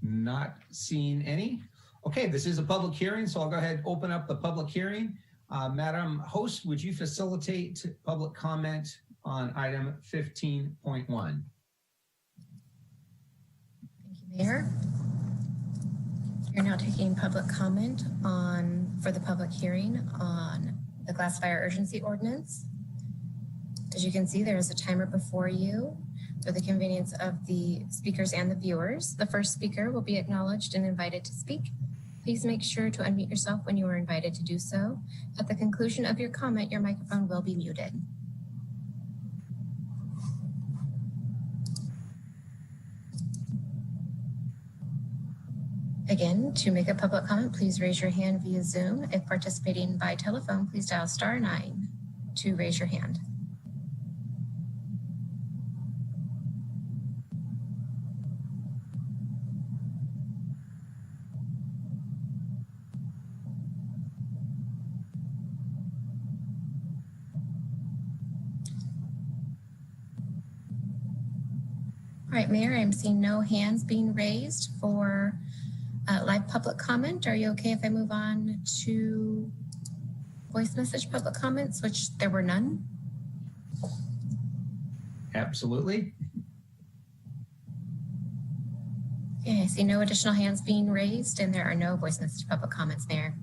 Not seeing any. Okay, this is a public hearing, so I'll go ahead and open up the public hearing. Madam Host, would you facilitate public comment on item 15.1? Thank you, Mayor. You're now taking public comment for the public hearing on the glass fire urgency ordinance. As you can see, there is a timer before you for the convenience of the speakers and the viewers. The first speaker will be acknowledged and invited to speak. Please make sure to unmute yourself when you are invited to do so. At the conclusion of your comment, your microphone will be muted. Again, to make a public comment, please raise your hand via Zoom. If participating by telephone, please dial *9 to raise your hand. All right, Mayor, I'm seeing no hands being raised for live public comment. Are you okay if I move on to voice message public comments, which there were none? Absolutely. Okay, I see no additional hands being raised and there are no voice message public comments, Mayor.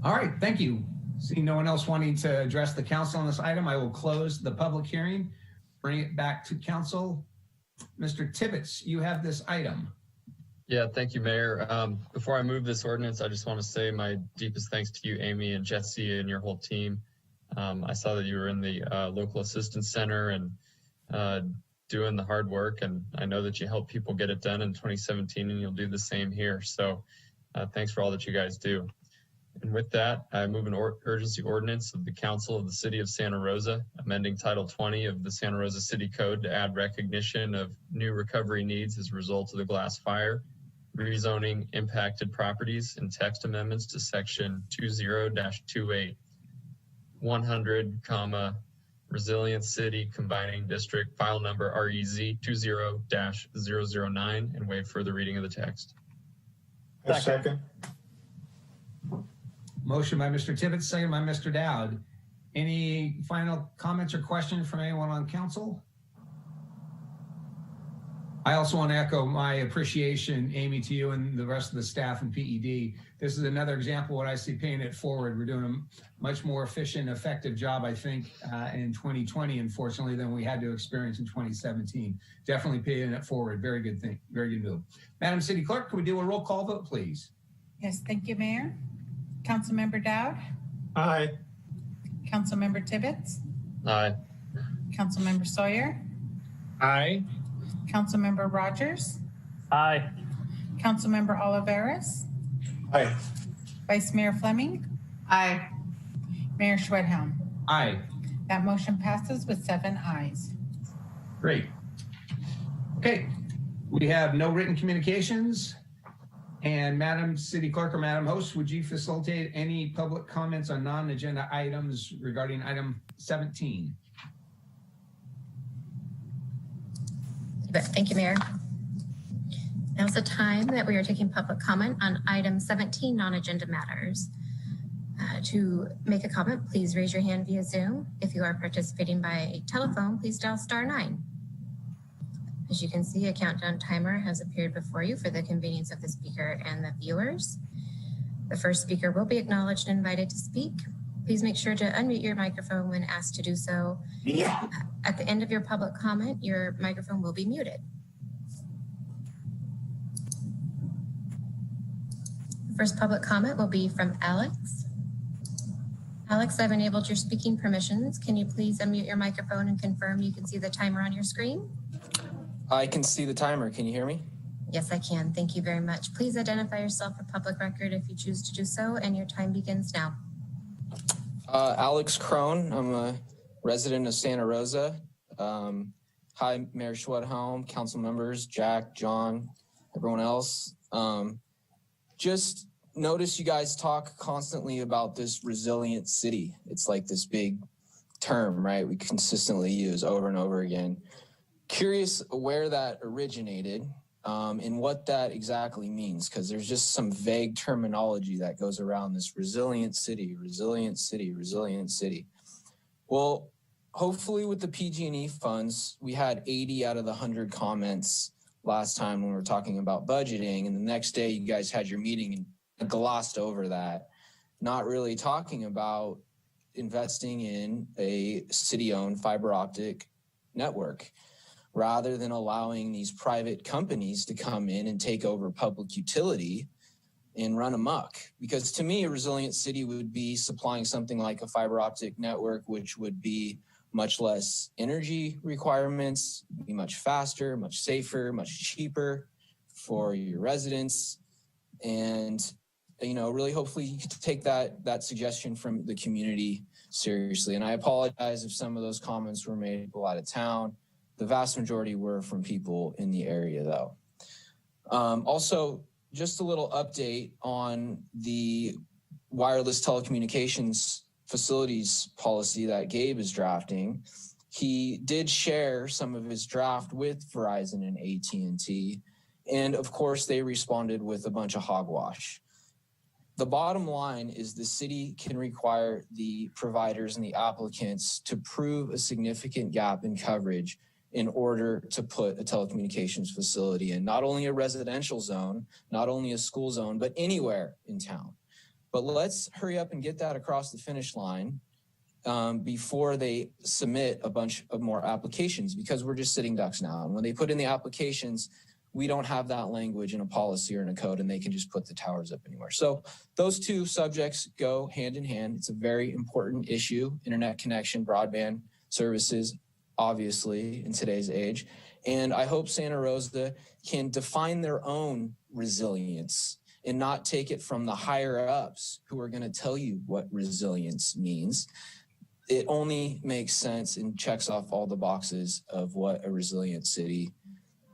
All right, thank you. Seeing no one else wanting to address the council on this item, I will close the public hearing, bring it back to council. Mr. Tibbetts, you have this item. Yeah, thank you, Mayor. Before I move this ordinance, I just want to say my deepest thanks to you, Amy and Jesse and your whole team. I saw that you were in the local assistance center and doing the hard work, and I know that you helped people get it done in 2017, and you'll do the same here. So thanks for all that you guys do. And with that, I move an urgency ordinance of the Council of the City of Santa Rosa, amending Title 20 of the Santa Rosa City Code to add recognition of new recovery needs as a result of the glass fire, rezoning impacted properties, and text amendments to Section 20-28, 100, Resilient City Combining District, file number REZ 20-009, and waive further reading of the text. A second. Motion by Mr. Tibbetts, second by Mr. Dowd. Any final comments or questions from anyone on council? I also want to echo my appreciation, Amy, to you and the rest of the staff and PED. This is another example of what I see paying it forward. We're doing a much more efficient, effective job, I think, in 2020, unfortunately, than we had to experience in 2017. Definitely paying it forward. Very good thing. Very good move. Madam City Clerk, can we do a roll call vote, please? Yes, thank you, Mayor. Councilmember Dowd? Aye. Councilmember Tibbetts? Aye. Councilmember Sawyer? Aye. Councilmember Rogers? Aye. Councilmember Oliveras? Aye. Vice Mayor Fleming? Aye. Mayor Schwedhelm? Aye. That motion passes with 7 ayes. Great. Okay, we have no written communications. And Madam City Clerk or Madam Host, would you facilitate any public comments on non-agenda items regarding item 17? Thank you, Mayor. Now's the time that we are taking public comment on item 17 non-agenda matters. To make a comment, please raise your hand via Zoom. If you are participating by telephone, please dial *9. As you can see, a countdown timer has appeared before you for the convenience of the speaker and the viewers. The first speaker will be acknowledged and invited to speak. Please make sure to unmute your microphone when asked to do so. At the end of your public comment, your microphone will be muted. The first public comment will be from Alex. Alex, I've enabled your speaking permissions. Can you please unmute your microphone and confirm you can see the timer on your screen? I can see the timer. Can you hear me? Yes, I can. Thank you very much. Please identify yourself for public record if you choose to do so, and your time begins now. Alex Crone. I'm a resident of Santa Rosa. Hi, Mayor Schwedhelm, council members, Jack, John, everyone else. Just notice you guys talk constantly about this resilient city. It's like this big term, right? We consistently use over and over again. Curious where that originated and what that exactly means, because there's just some vague terminology that goes around this resilient city, resilient city, resilient city. Well, hopefully with the PG&E funds, we had 80 out of the 100 comments last time when we were talking about budgeting, and the next day you guys had your meeting and glossed over that, not really talking about investing in a city-owned fiber optic network, rather than allowing these private companies to come in and take over public utility and run amok. Because to me, a resilient city would be supplying something like a fiber optic network, which would be much less energy requirements, be much faster, much safer, much cheaper for your residents. And, you know, really hopefully you can take that suggestion from the community seriously. And I apologize if some of ththose comments were made people out of town. The vast majority were from people in the area though. Also, just a little update on the wireless telecommunications facilities policy that Gabe is drafting. He did share some of his draft with Verizon and AT&T. And of course, they responded with a bunch of hogwash. The bottom line is the city can require the providers and the applicants to prove a significant gap in coverage in order to put a telecommunications facility in, not only a residential zone, not only a school zone, but anywhere in town. But let's hurry up and get that across the finish line before they submit a bunch of more applications, because we're just sitting ducks now. And when they put in the applications, we don't have that language in a policy or in a code, and they can just put the towers up anywhere. So those two subjects go hand in hand. It's a very important issue, internet connection, broadband services, obviously in today's age. And I hope Santa Rosa can define their own resilience and not take it from the higher ups who are going to tell you what resilience means. It only makes sense and checks off all the boxes of what a resilient city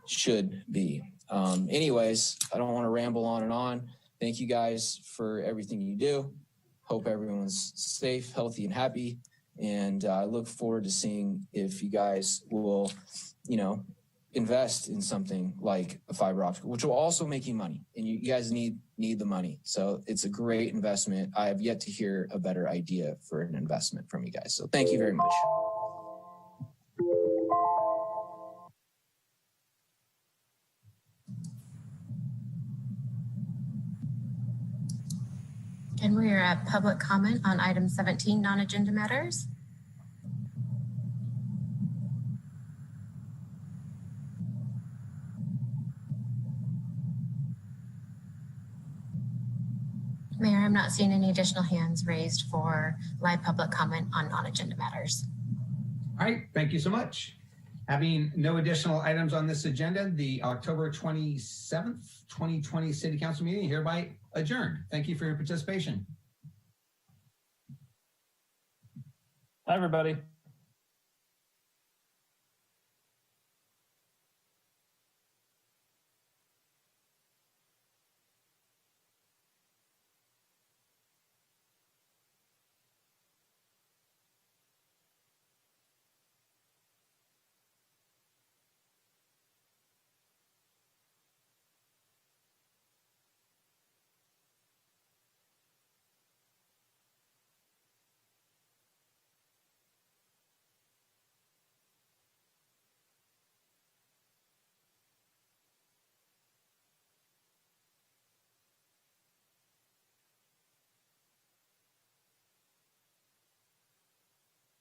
should be. Anyways, I don't want to ramble on and on. Thank you guys for everything you do. Hope everyone's safe, healthy, and happy. And I look forward to seeing if you guys will, you know, invest in something like a fiber optic, which will also make you money. And you guys need the money. So it's a great investment. I have yet to hear a better idea for an investment from you guys. So thank you very much. And we are at public comment on item 17, non-agenda matters. Mayor, I'm not seeing any additional hands raised for live public comment on non-agenda matters. All right, thank you so much. Having no additional items on this agenda, the October 27th, 2020 City Council meeting hereby adjourned. Thank you for your participation. Bye, everybody.